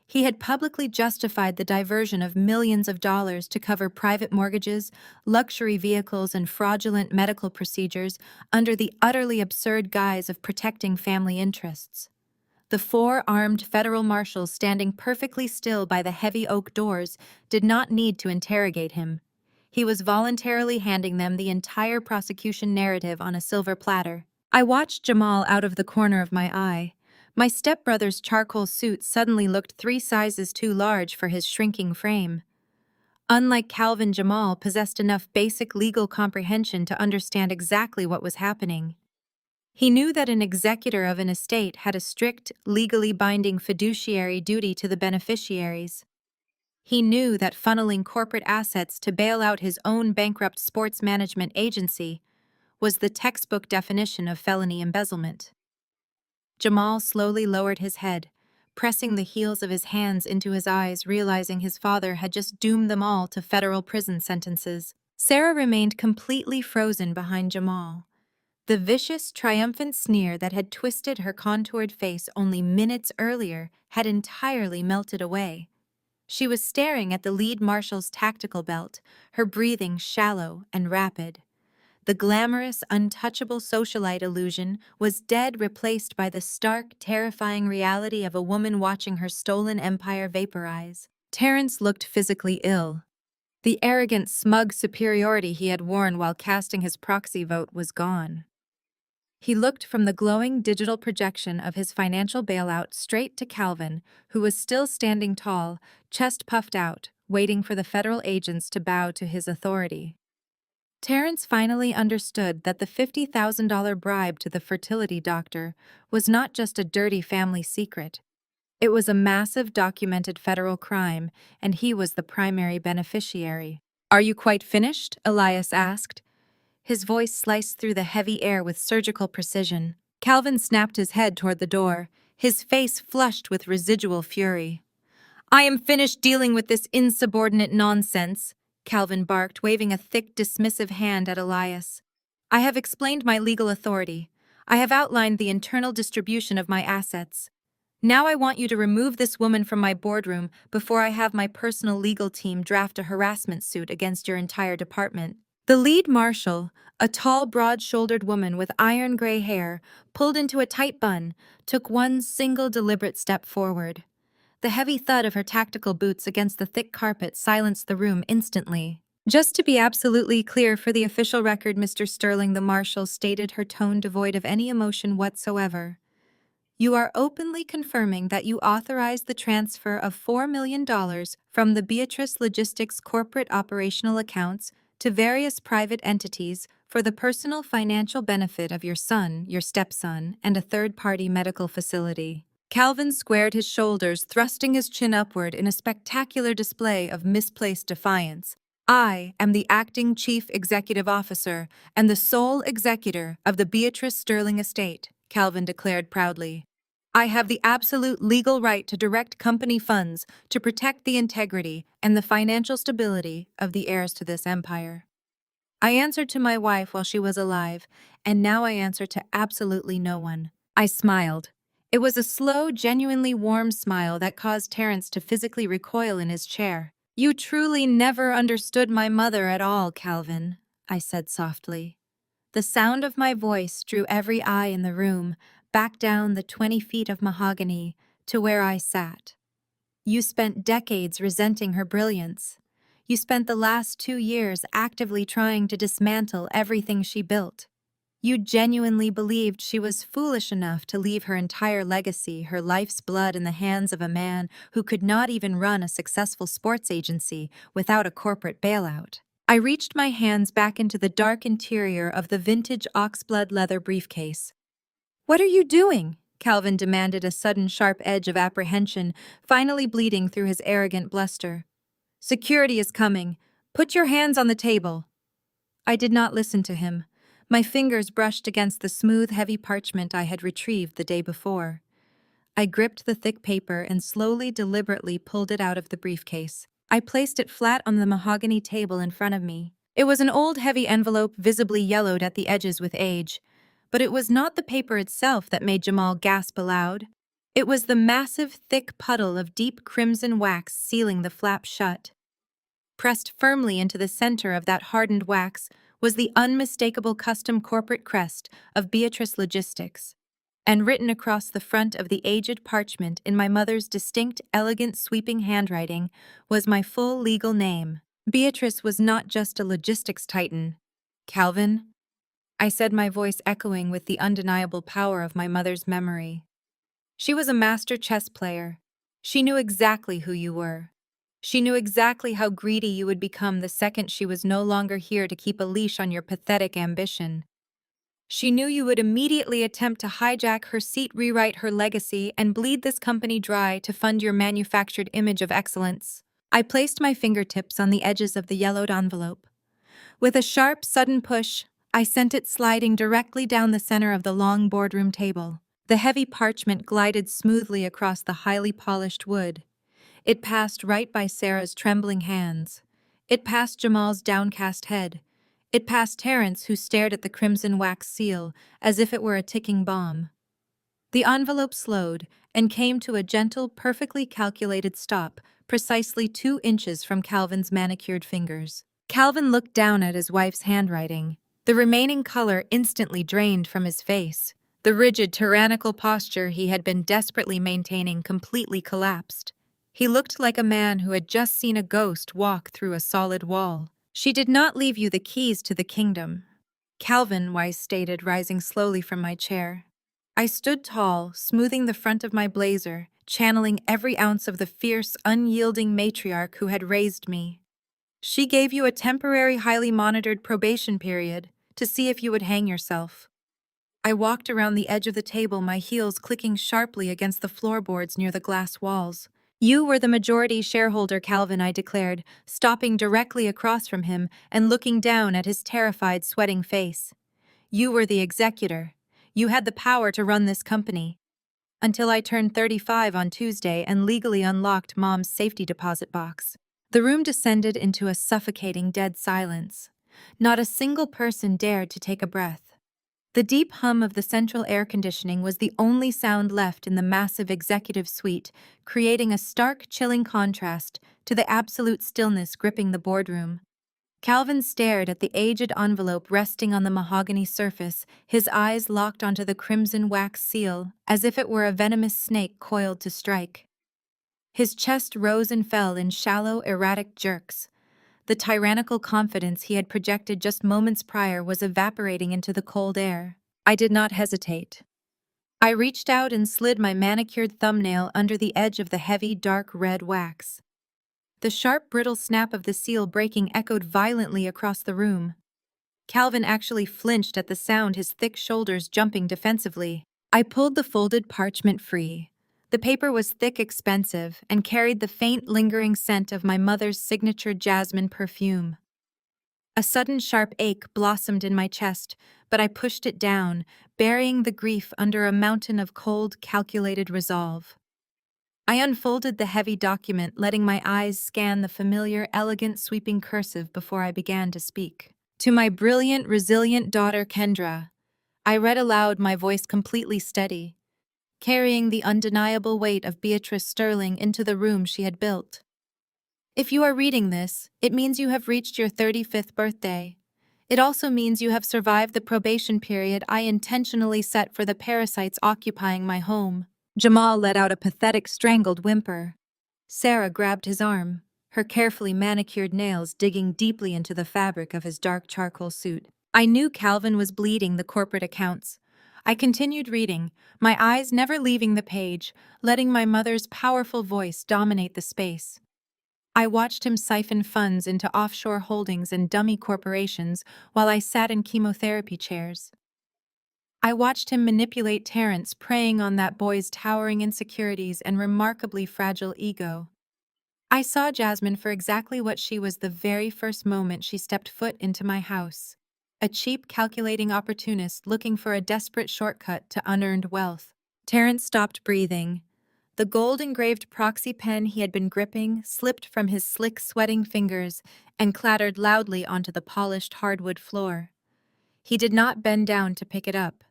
He had publicly justified the diversion of millions of dollars to cover private mortgages, luxury vehicles, and fraudulent medical procedures under the utterly absurd guise of protecting family interests. The four armed federal marshals standing perfectly still by the heavy oak doors did not need to interrogate him. He was voluntarily handing them the entire prosecution narrative on a silver platter. I watched Jamal out of the corner of my eye. My stepbrother's charcoal suit suddenly looked 3 sizes too large for his shrinking frame. Unlike Calvin, Jamal possessed enough basic legal comprehension to understand exactly what was happening. He knew that an executor of an estate had a strict, legally binding fiduciary duty to the beneficiaries. He knew that funneling corporate assets to bail out his own bankrupt sports management agency was the textbook definition of felony embezzlement. Jamal slowly lowered his head, pressing the heels of his hands into his eyes, realizing his father had just doomed them all to federal prison sentences. Sarah remained completely frozen behind Jamal. The vicious, triumphant sneer that had twisted her contoured face only minutes earlier had entirely melted away. She was staring at the lead marshal's tactical belt, her breathing shallow and rapid. The glamorous, untouchable socialite illusion was dead, replaced by the stark, terrifying reality of a woman watching her stolen empire vaporize. Terrence looked physically ill. The arrogant, smug superiority he had worn while casting his proxy vote was gone. He looked from the glowing digital projection of his financial bailout straight to Calvin, who was still standing tall, chest puffed out, waiting for the federal agents to bow to his authority. Terrence finally understood that the $50,000 bribe to the fertility doctor was not just a dirty family secret. It was a massive documented federal crime, and he was the primary beneficiary. "Are you quite finished?" Elias asked. His voice sliced through the heavy air with surgical precision. Calvin snapped his head toward the door, his face flushed with residual fury. "I am finished dealing with this insubordinate nonsense," Calvin barked, waving a thick, dismissive hand at Elias. "I have explained my legal authority. I have outlined the internal distribution of my assets. Now I want you to remove this woman from my boardroom before I have my personal legal team draft a harassment suit against your entire department." The lead marshal, a tall, broad-shouldered woman with iron gray hair, pulled into a tight bun, took one single deliberate step forward. The heavy thud of her tactical boots against the thick carpet silenced the room instantly. "Just to be absolutely clear for the official record, Mr. Sterling," the marshal stated, her tone devoid of any emotion whatsoever. "You are openly confirming that you authorized the transfer of $4 million from the Beatrice Logistics corporate operational accounts to various private entities for the personal financial benefit of your son, your stepson, and a third-party medical facility." Calvin squared his shoulders, thrusting his chin upward in a spectacular display of misplaced defiance. "I am the acting chief executive officer and the sole executor of the Beatrice Sterling estate," Calvin declared proudly. "I have the absolute legal right to direct company funds to protect the integrity and the financial stability of the heirs to this empire. I answered to my wife while she was alive, and now I answer to absolutely no one." I smiled. It was a slow, genuinely warm smile that caused Terrence to physically recoil in his chair. "You truly never understood my mother at all, Calvin," I said softly. The sound of my voice drew every eye in the room, back down the 20 feet of mahogany to where I sat. "You spent decades resenting her brilliance. You spent the last 2 years actively trying to dismantle everything she built. You genuinely believed she was foolish enough to leave her entire legacy, her life's blood, in the hands of a man who could not even run a successful sports agency without a corporate bailout. I reached my hands back into the dark interior of the vintage oxblood leather briefcase. "What are you doing?" Calvin demanded, a sudden sharp edge of apprehension finally bleeding through his arrogant bluster. "Security is coming. Put your hands on the table." I did not listen to him. My fingers brushed against the smooth, heavy parchment I had retrieved the day before. I gripped the thick paper and slowly, deliberately pulled it out of the briefcase. I placed it flat on the mahogany table in front of me. It was an old, heavy envelope, visibly yellowed at the edges with age. But it was not the paper itself that made Jamal gasp aloud. It was the massive, thick puddle of deep crimson wax sealing the flap shut. Pressed firmly into the center of that hardened wax was the unmistakable custom corporate crest of Beatrice Logistics, and written across the front of the aged parchment in my mother's distinct, elegant, sweeping handwriting was my full legal name. Beatrice was not just a logistics titan. "Calvin," I said, my voice echoing with the undeniable power of my mother's memory. She was a master chess player. She knew exactly who you were. She knew exactly how greedy you would become the second she was no longer here to keep a leash on your pathetic ambition. She knew you would immediately attempt to hijack her seat, rewrite her legacy, and bleed this company dry to fund your manufactured image of excellence. I placed my fingertips on the edges of the yellowed envelope. With a sharp, sudden push, I sent it sliding directly down the center of the long boardroom table. The heavy parchment glided smoothly across the highly polished wood. It passed right by Sarah's trembling hands. It passed Jamal's downcast head. It passed Terrence, who stared at the crimson wax seal as if it were a ticking bomb. The envelope slowed and came to a gentle, perfectly calculated stop, precisely 2 inches from Calvin's manicured fingers. Calvin looked down at his wife's handwriting. The remaining color instantly drained from his face. The rigid, tyrannical posture he had been desperately maintaining completely collapsed. He looked like a man who had just seen a ghost walk through a solid wall. "She did not leave you the keys to the kingdom," Calvin, Weiss stated, rising slowly from my chair. I stood tall, smoothing the front of my blazer, channeling every ounce of the fierce, unyielding matriarch who had raised me. "She gave you a temporary, highly monitored probation period to see if you would hang yourself." I walked around the edge of the table, my heels clicking sharply against the floorboards near the glass walls. "You were the majority shareholder, Calvin," I declared, stopping directly across from him and looking down at his terrified, sweating face. "You were the executor. You had the power to run this company. Until I turned 35 on Tuesday and legally unlocked Mom's safety deposit box." The room descended into a suffocating, dead silence. Not a single person dared to take a breath. The deep hum of the central air conditioning was the only sound left in the massive executive suite, creating a stark, chilling contrast to the absolute stillness gripping the boardroom. Calvin stared at the aged envelope resting on the mahogany surface, his eyes locked onto the crimson wax seal, as if it were a venomous snake coiled to strike. His chest rose and fell in shallow, erratic jerks. The tyrannical confidence he had projected just moments prior was evaporating into the cold air. I did not hesitate. I reached out and slid my manicured thumbnail under the edge of the heavy, dark red wax. The sharp, brittle snap of the seal breaking echoed violently across the room. Calvin actually flinched at the sound, his thick shoulders jumping defensively. I pulled the folded parchment free. The paper was thick, expensive, and carried the faint, lingering scent of my mother's signature jasmine perfume. A sudden sharp ache blossomed in my chest, but I pushed it down, burying the grief under a mountain of cold, calculated resolve. I unfolded the heavy document, letting my eyes scan the familiar, elegant, sweeping cursive before I began to speak. "To my brilliant, resilient daughter, Kendra," I read aloud, my voice completely steady, carrying the undeniable weight of Beatrice Sterling into the room she had built. "If you are reading this, it means you have reached your 35th birthday. It also means you have survived the probation period I intentionally set for the parasites occupying my home." Jamal let out a pathetic, strangled whimper. Sarah grabbed his arm, her carefully manicured nails digging deeply into the fabric of his dark charcoal suit. I knew Calvin was bleeding the corporate accounts. I continued reading, my eyes never leaving the page, letting my mother's powerful voice dominate the space. I watched him siphon funds into offshore holdings and dummy corporations while I sat in chemotherapy chairs. I watched him manipulate Terrence, preying on that boy's towering insecurities and remarkably fragile ego. I saw Jasmine for exactly what she was the very first moment she stepped foot into my house. A cheap, calculating opportunist looking for a desperate shortcut to unearned wealth. Terrence stopped breathing. The gold-engraved proxy pen he had been gripping slipped from his slick, sweating fingers and clattered loudly onto the polished hardwood floor. He did not bend down to pick it up.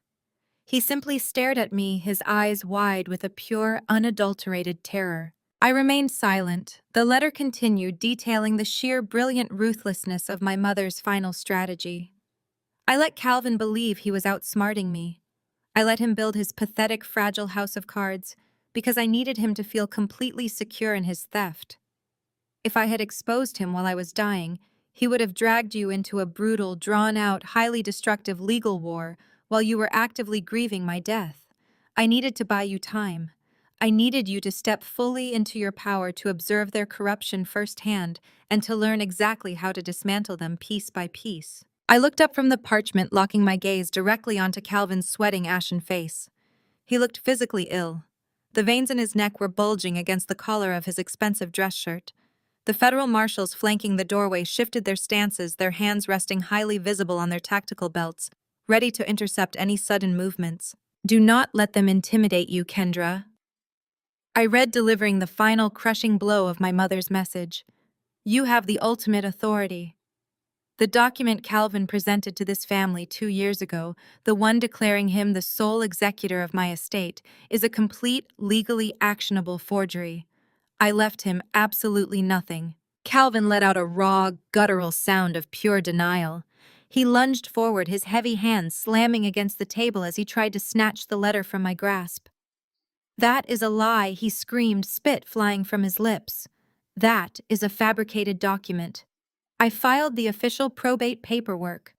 He simply stared at me, his eyes wide with a pure, unadulterated terror. I remained silent. The letter continued, detailing the sheer brilliant ruthlessness of my mother's final strategy. I let Calvin believe he was outsmarting me. I let him build his pathetic, fragile house of cards because I needed him to feel completely secure in his theft. If I had exposed him while I was dying, he would have dragged you into a brutal, drawn-out, highly destructive legal war while you were actively grieving my death. I needed to buy you time. I needed you to step fully into your power to observe their corruption firsthand and to learn exactly how to dismantle them piece by piece. I looked up from the parchment, locking my gaze directly onto Calvin's sweating, ashen face. He looked physically ill. The veins in his neck were bulging against the collar of his expensive dress shirt. The federal marshals flanking the doorway shifted their stances, their hands resting highly visible on their tactical belts, ready to intercept any sudden movements. "Do not let them intimidate you, Kendra," I read, delivering the final crushing blow of my mother's message. "You have the ultimate authority." The document Calvin presented to this family 2 years ago, the one declaring him the sole executor of my estate, is a complete, legally actionable forgery. I left him absolutely nothing. Calvin let out a raw, guttural sound of pure denial. He lunged forward, his heavy hands slamming against the table as he tried to snatch the letter from my grasp. "That is a lie," he screamed, spit flying from his lips. "That is a fabricated document. I filed the official probate paperwork.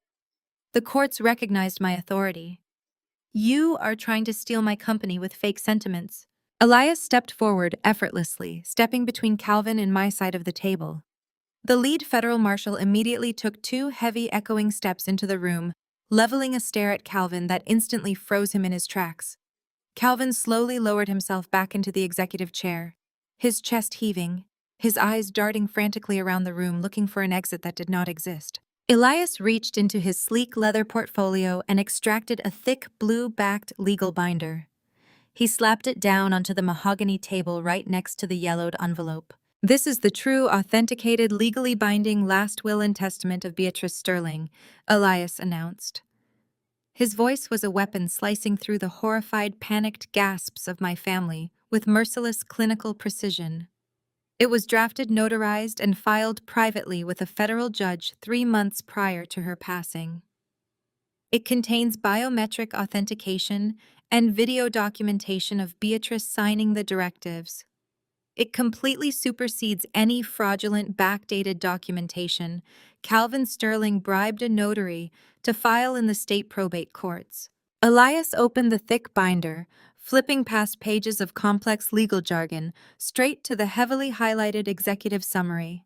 The courts recognized my authority. You are trying to steal my company with fake sentiments." Elias stepped forward effortlessly, stepping between Calvin and my side of the table. The lead federal marshal immediately took 2 heavy, echoing steps into the room, leveling a stare at Calvin that instantly froze him in his tracks. Calvin slowly lowered himself back into the executive chair, his chest heaving, his eyes darting frantically around the room looking for an exit that did not exist. Elias reached into his sleek leather portfolio and extracted a thick, blue-backed legal binder. He slapped it down onto the mahogany table right next to the yellowed envelope. "This is the true, authenticated, legally binding last will and testament of Beatrice Sterling," Elias announced. His voice was a weapon slicing through the horrified, panicked gasps of my family with merciless clinical precision. It was drafted, notarized, and filed privately with a federal judge 3 months prior to her passing. It contains biometric authentication and video documentation of Beatrice signing the directives. It completely supersedes any fraudulent, backdated documentation. Calvin Sterling bribed a notary to file in the state probate courts. Elias opened the thick binder, flipping past pages of complex legal jargon, straight to the heavily highlighted executive summary.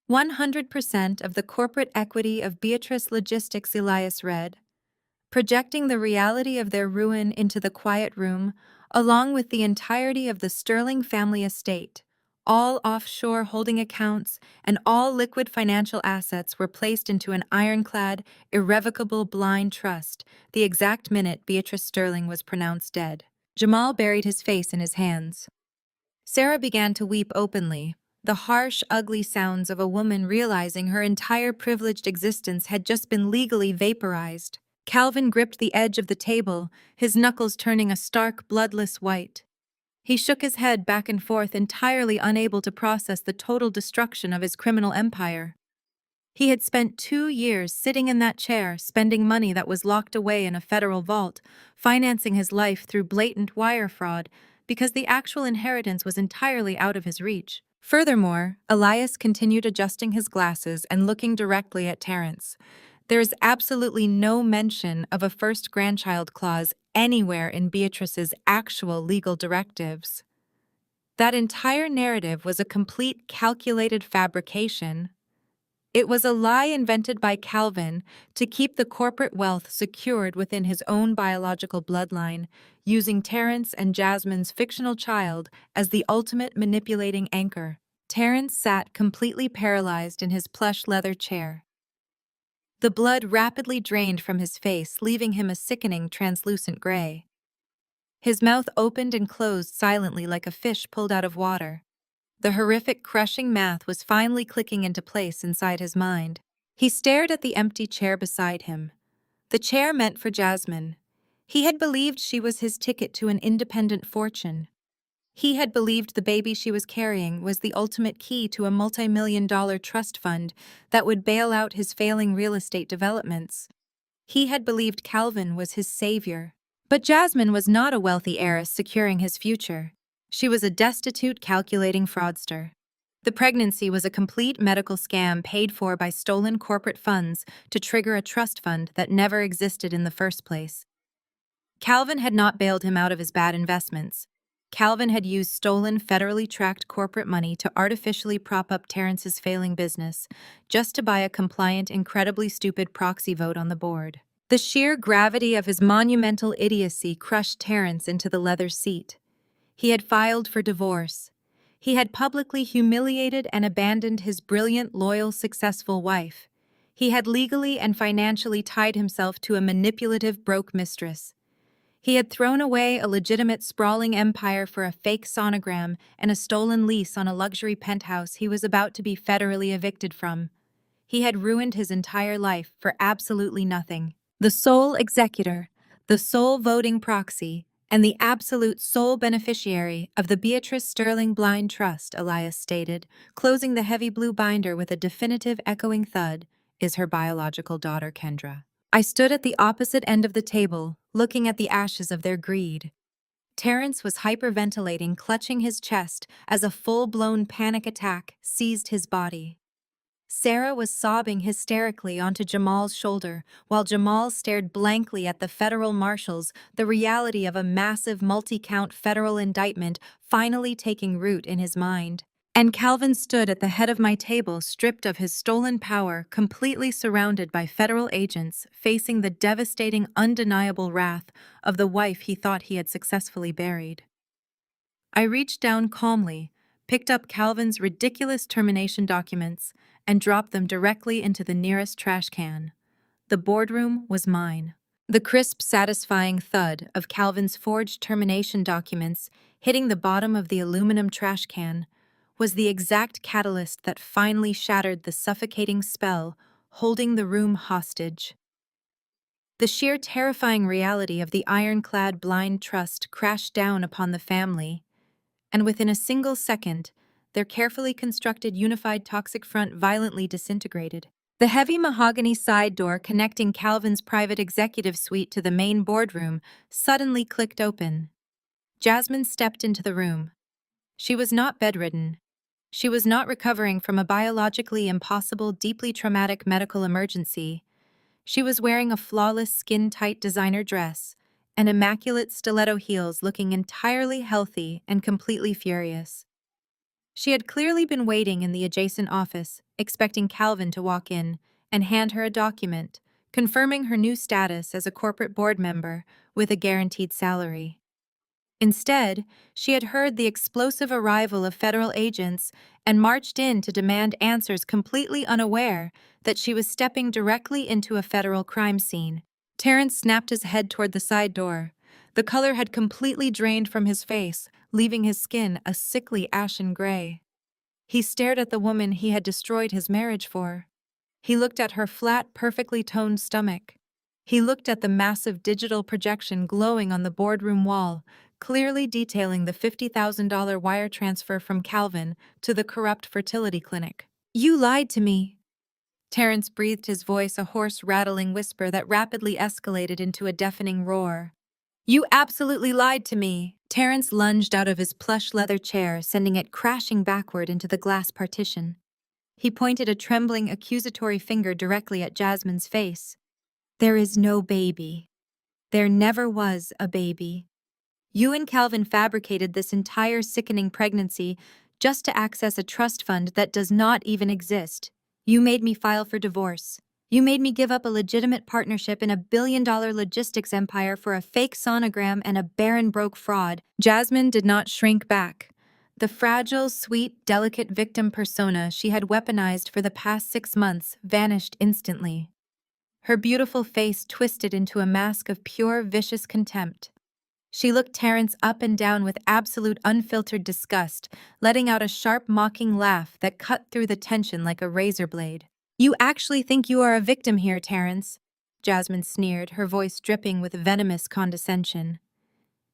100% of the corporate equity of Beatrice Logistics, Elias read, projecting the reality of their ruin into the quiet room, along with the entirety of the Sterling family estate. All offshore holding accounts and all liquid financial assets were placed into an ironclad, irrevocable blind trust the exact minute Beatrice Sterling was pronounced dead. Jamal buried his face in his hands. Sarah began to weep openly, the harsh, ugly sounds of a woman realizing her entire privileged existence had just been legally vaporized. Calvin gripped the edge of the table, his knuckles turning a stark, bloodless white. He shook his head back and forth, entirely unable to process the total destruction of his criminal empire. He had spent 2 years sitting in that chair, spending money that was locked away in a federal vault, financing his life through blatant wire fraud, because the actual inheritance was entirely out of his reach. Furthermore, Elias continued adjusting his glasses and looking directly at Terrence. There is absolutely no mention of a first grandchild clause anywhere in Beatrice's actual legal directives. That entire narrative was a complete calculated fabrication. It was a lie invented by Calvin to keep the corporate wealth secured within his own biological bloodline, using Terence and Jasmine's fictional child as the ultimate manipulating anchor. Terence sat completely paralyzed in his plush leather chair. The blood rapidly drained from his face, leaving him a sickening translucent gray. His mouth opened and closed silently like a fish pulled out of water. The horrific, crushing math was finally clicking into place inside his mind. He stared at the empty chair beside him. The chair meant for Jasmine. He had believed she was his ticket to an independent fortune. He had believed the baby she was carrying was the ultimate key to a multi-million-dollar trust fund that would bail out his failing real estate developments. He had believed Calvin was his savior. But Jasmine was not a wealthy heiress securing his future. She was a destitute, calculating fraudster. The pregnancy was a complete medical scam paid for by stolen corporate funds to trigger a trust fund that never existed in the first place. Calvin had not bailed him out of his bad investments. Calvin had used stolen, federally tracked corporate money to artificially prop up Terrence's failing business, just to buy a compliant, incredibly stupid proxy vote on the board. The sheer gravity of his monumental idiocy crushed Terrence into the leather seat. He had filed for divorce. He had publicly humiliated and abandoned his brilliant, loyal, successful wife. He had legally and financially tied himself to a manipulative, broke mistress. He had thrown away a legitimate, sprawling empire for a fake sonogram and a stolen lease on a luxury penthouse he was about to be federally evicted from. He had ruined his entire life for absolutely nothing. The sole executor, the sole voting proxy, and the absolute sole beneficiary of the Beatrice Sterling Blind Trust, Elias stated, closing the heavy blue binder with a definitive echoing thud, is her biological daughter, Kendra. I stood at the opposite end of the table, looking at the ashes of their greed. Terence was hyperventilating, clutching his chest as a full-blown panic attack seized his body. Sarah was sobbing hysterically onto Jamal's shoulder, while Jamal stared blankly at the federal marshals, the reality of a massive multi-count federal indictment finally taking root in his mind. And Calvin stood at the head of my table, stripped of his stolen power, completely surrounded by federal agents, facing the devastating, undeniable wrath of the wife he thought he had successfully buried. I reached down calmly, picked up Calvin's ridiculous termination documents, and dropped them directly into the nearest trash can. The boardroom was mine. The crisp, satisfying thud of Calvin's forged termination documents hitting the bottom of the aluminum trash can was the exact catalyst that finally shattered the suffocating spell holding the room hostage. The sheer terrifying reality of the ironclad blind trust crashed down upon the family, and within a single second, their carefully constructed unified toxic front violently disintegrated. The heavy mahogany side door connecting Calvin's private executive suite to the main boardroom suddenly clicked open. Jasmine stepped into the room. She was not bedridden. She was not recovering from a biologically impossible, deeply traumatic medical emergency. She was wearing a flawless, skin-tight designer dress and immaculate stiletto heels, looking entirely healthy and completely furious. She had clearly been waiting in the adjacent office, expecting Calvin to walk in and hand her a document, confirming her new status as a corporate board member with a guaranteed salary. Instead, she had heard the explosive arrival of federal agents and marched in to demand answers, completely unaware that she was stepping directly into a federal crime scene. Terence snapped his head toward the side door. The color had completely drained from his face, leaving his skin a sickly ashen gray. He stared at the woman he had destroyed his marriage for. He looked at her flat, perfectly toned stomach. He looked at the massive digital projection glowing on the boardroom wall, clearly detailing the $50,000 wire transfer from Calvin to the corrupt fertility clinic. "You lied to me." Terence breathed, his voice a hoarse, rattling whisper that rapidly escalated into a deafening roar. "You absolutely lied to me." Terence lunged out of his plush leather chair, sending it crashing backward into the glass partition. He pointed a trembling, accusatory finger directly at Jasmine's face. There is no baby. There never was a baby. You and Calvin fabricated this entire sickening pregnancy just to access a trust fund that does not even exist. You made me file for divorce. You made me give up a legitimate partnership in a billion-dollar logistics empire for a fake sonogram and a barren broke fraud. Jasmine did not shrink back. The fragile, sweet, delicate victim persona she had weaponized for the past 6 months vanished instantly. Her beautiful face twisted into a mask of pure, vicious contempt. She looked Terrence up and down with absolute unfiltered disgust, letting out a sharp, mocking laugh that cut through the tension like a razor blade. You actually think you are a victim here, Terrence? Jasmine sneered, her voice dripping with venomous condescension.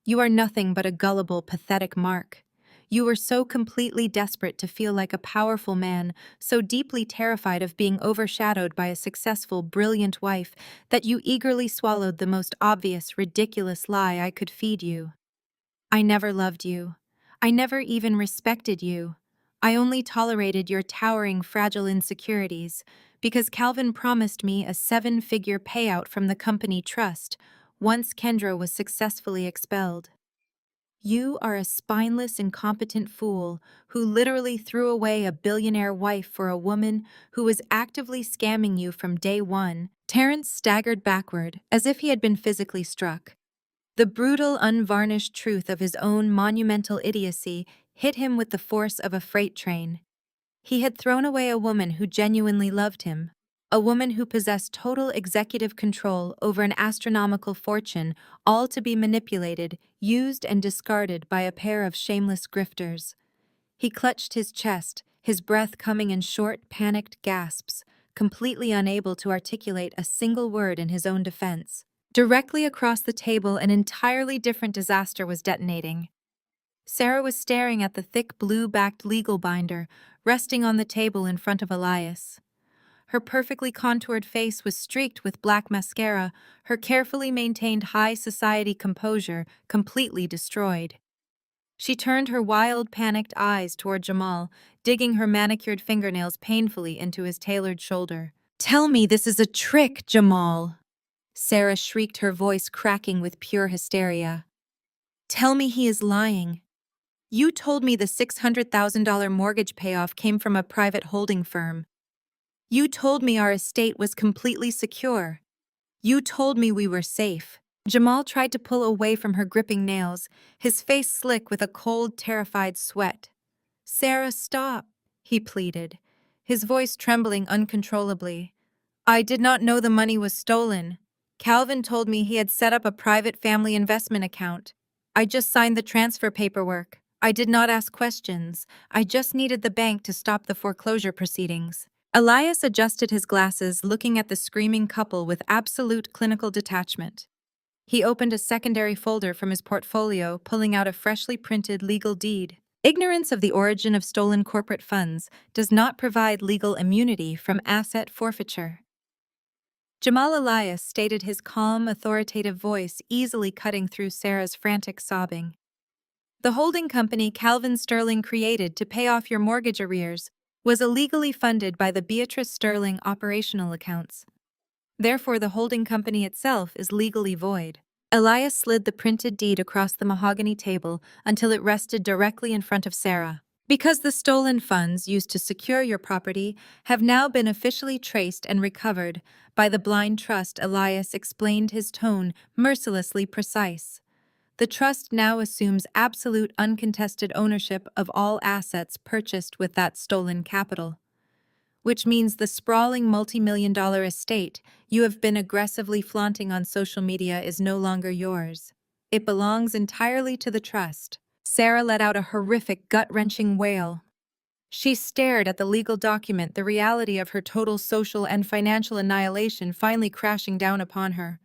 You are nothing but a gullible, pathetic mark. You were so completely desperate to feel like a powerful man, so deeply terrified of being overshadowed by a successful, brilliant wife, that you eagerly swallowed the most obvious, ridiculous lie I could feed you. I never loved you. I never even respected you. I only tolerated your towering, fragile insecurities, because Calvin promised me a 7-figure payout from the company trust once Kendra was successfully expelled. You are a spineless, incompetent fool who literally threw away a billionaire wife for a woman who was actively scamming you from day one. Terrence staggered backward, as if he had been physically struck. The brutal, unvarnished truth of his own monumental idiocy hit him with the force of a freight train. He had thrown away a woman who genuinely loved him, a woman who possessed total executive control over an astronomical fortune, all to be manipulated, used, and discarded by a pair of shameless grifters. He clutched his chest, his breath coming in short, panicked gasps, completely unable to articulate a single word in his own defense. Directly across the table, an entirely different disaster was detonating. Sarah was staring at the thick blue-backed legal binder resting on the table in front of Elias. Her perfectly contoured face was streaked with black mascara, her carefully maintained high society composure completely destroyed. She turned her wild, panicked eyes toward Jamal, digging her manicured fingernails painfully into his tailored shoulder. "Tell me this is a trick, Jamal!" Sarah shrieked, her voice cracking with pure hysteria. "Tell me he is lying. You told me the $600,000 mortgage payoff came from a private holding firm. You told me our estate was completely secure. You told me we were safe." Jamal tried to pull away from her gripping nails, his face slick with a cold, terrified sweat. "Sarah, stop," he pleaded, his voice trembling uncontrollably. "I did not know the money was stolen. Calvin told me he had set up a private family investment account. I just signed the transfer paperwork. I did not ask questions. I just needed the bank to stop the foreclosure proceedings." Elias adjusted his glasses, looking at the screaming couple with absolute clinical detachment. He opened a secondary folder from his portfolio, pulling out a freshly printed legal deed. Ignorance of the origin of stolen corporate funds does not provide legal immunity from asset forfeiture. Jamal Elias stated, his calm, authoritative voice easily cutting through Sarah's frantic sobbing. "The holding company Calvin Sterling created to pay off your mortgage arrears was illegally funded by the Beatrice Sterling operational accounts. Therefore, the holding company itself is legally void." Elias slid the printed deed across the mahogany table until it rested directly in front of Sarah. "Because the stolen funds used to secure your property have now been officially traced and recovered by the blind trust," Elias explained, his tone mercilessly precise. "The trust now assumes absolute uncontested ownership of all assets purchased with that stolen capital, which means the sprawling multi-million-dollar estate you have been aggressively flaunting on social media is no longer yours. It belongs entirely to the trust." Sarah let out a horrific, gut-wrenching wail. She stared at the legal document, the reality of her total social and financial annihilation finally crashing down upon her.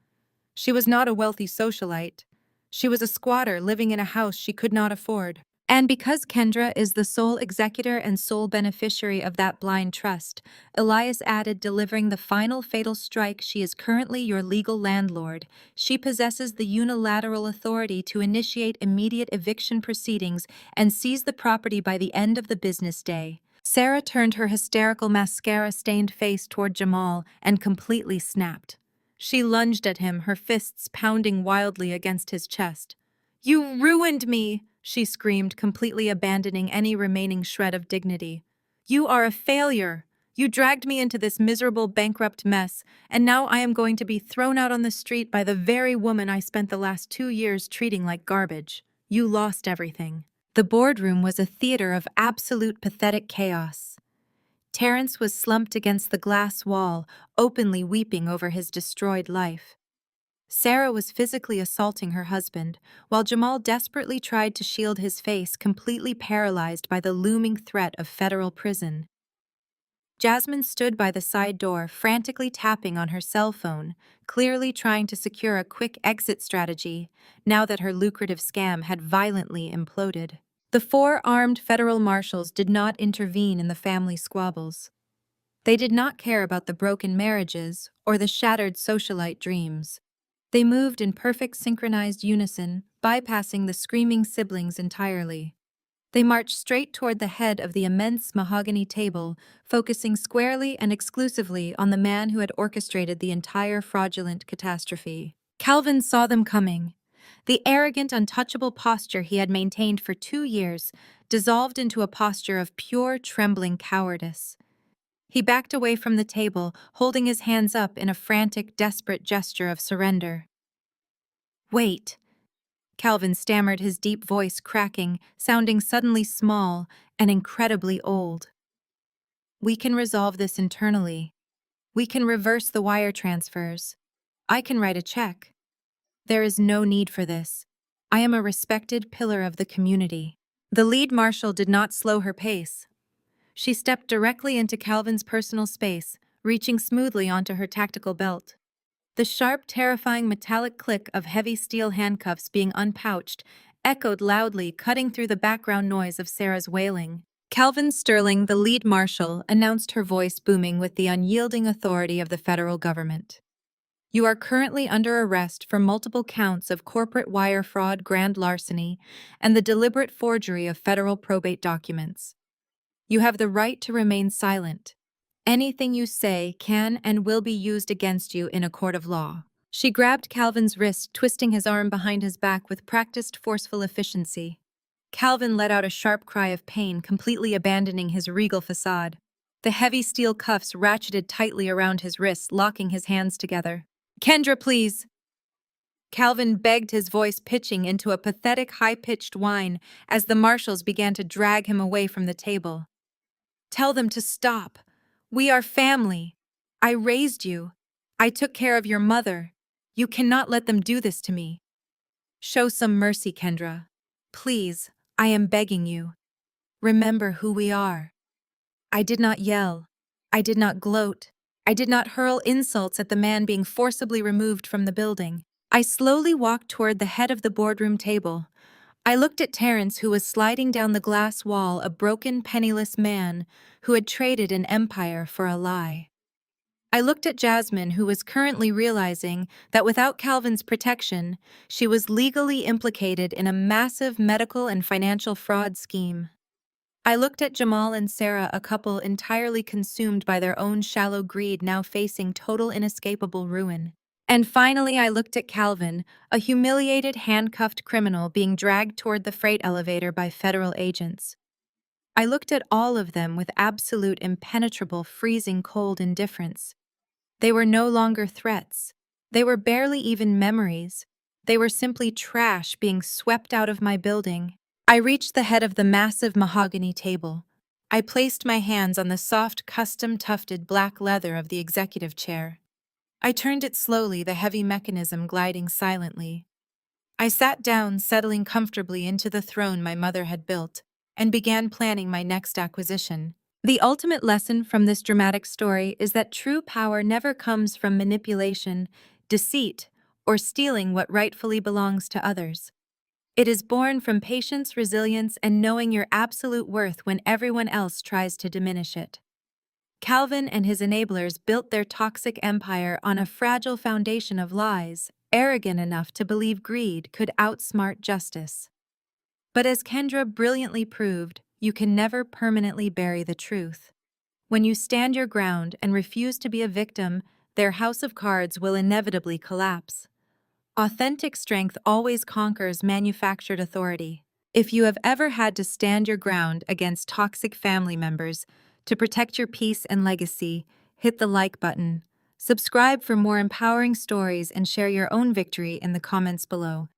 She was not a wealthy socialite. She was a squatter living in a house she could not afford. And because Kendra is the sole executor and sole beneficiary of that blind trust, Elias added, delivering the final fatal strike, she is currently your legal landlord. She possesses the unilateral authority to initiate immediate eviction proceedings and seize the property by the end of the business day. Sarah turned her hysterical mascara-stained face toward Jamal and completely snapped. She lunged at him, her fists pounding wildly against his chest. "You ruined me!" she screamed, completely abandoning any remaining shred of dignity. "You are a failure! You dragged me into this miserable, bankrupt mess, and now I am going to be thrown out on the street by the very woman I spent the last 2 years treating like garbage. You lost everything." The boardroom was a theater of absolute pathetic chaos. Terrence was slumped against the glass wall, openly weeping over his destroyed life. Sarah was physically assaulting her husband, while Jamal desperately tried to shield his face, completely paralyzed by the looming threat of federal prison. Jasmine stood by the side door, frantically tapping on her cell phone, clearly trying to secure a quick exit strategy now that her lucrative scam had violently imploded. The four armed federal marshals did not intervene in the family squabbles. They did not care about the broken marriages or the shattered socialite dreams. They moved in perfect synchronized unison, bypassing the screaming siblings entirely. They marched straight toward the head of the immense mahogany table, focusing squarely and exclusively on the man who had orchestrated the entire fraudulent catastrophe. Calvin saw them coming. The arrogant, untouchable posture he had maintained for 2 years dissolved into a posture of pure, trembling cowardice. He backed away from the table, holding his hands up in a frantic, desperate gesture of surrender. "Wait," Calvin stammered, his deep voice cracking, sounding suddenly small and incredibly old. "We can resolve this internally. We can reverse the wire transfers. I can write a check. There is no need for this. I am a respected pillar of the community." The lead marshal did not slow her pace. She stepped directly into Calvin's personal space, reaching smoothly onto her tactical belt. The sharp, terrifying metallic click of heavy steel handcuffs being unpouched echoed loudly, cutting through the background noise of Sarah's wailing. Calvin Sterling, the lead marshal, announced, her voice booming with the unyielding authority of the federal government. "You are currently under arrest for multiple counts of corporate wire fraud, grand larceny, and the deliberate forgery of federal probate documents. You have the right to remain silent. Anything you say can and will be used against you in a court of law." She grabbed Calvin's wrist, twisting his arm behind his back with practiced, forceful efficiency. Calvin let out a sharp cry of pain, completely abandoning his regal facade. The heavy steel cuffs ratcheted tightly around his wrists, locking his hands together. "Kendra, please!" Calvin begged, his voice pitching into a pathetic, high-pitched whine as the marshals began to drag him away from the table. "Tell them to stop. We are family. I raised you. I took care of your mother. You cannot let them do this to me. Show some mercy, Kendra. Please, I am begging you. Remember who we are." I did not yell. I did not gloat. I did not hurl insults at the man being forcibly removed from the building. I slowly walked toward the head of the boardroom table. I looked at Terrence, who was sliding down the glass wall, a broken, penniless man who had traded an empire for a lie. I looked at Jasmine, who was currently realizing that without Calvin's protection, she was legally implicated in a massive medical and financial fraud scheme. I looked at Jamal and Sarah, a couple entirely consumed by their own shallow greed, now facing total inescapable ruin. And finally, I looked at Calvin, a humiliated, handcuffed criminal being dragged toward the freight elevator by federal agents. I looked at all of them with absolute, impenetrable, freezing cold indifference. They were no longer threats. They were barely even memories. They were simply trash being swept out of my building. I reached the head of the massive mahogany table. I placed my hands on the soft, custom-tufted black leather of the executive chair. I turned it slowly, the heavy mechanism gliding silently. I sat down, settling comfortably into the throne my mother had built, and began planning my next acquisition. The ultimate lesson from this dramatic story is that true power never comes from manipulation, deceit, or stealing what rightfully belongs to others. It is born from patience, resilience, and knowing your absolute worth when everyone else tries to diminish it. Calvin and his enablers built their toxic empire on a fragile foundation of lies, arrogant enough to believe greed could outsmart justice. But as Kendra brilliantly proved, you can never permanently bury the truth. When you stand your ground and refuse to be a victim, their house of cards will inevitably collapse. Authentic strength always conquers manufactured authority. If you have ever had to stand your ground against toxic family members to protect your peace and legacy, hit the like button. Subscribe for more empowering stories and share your own victory in the comments below.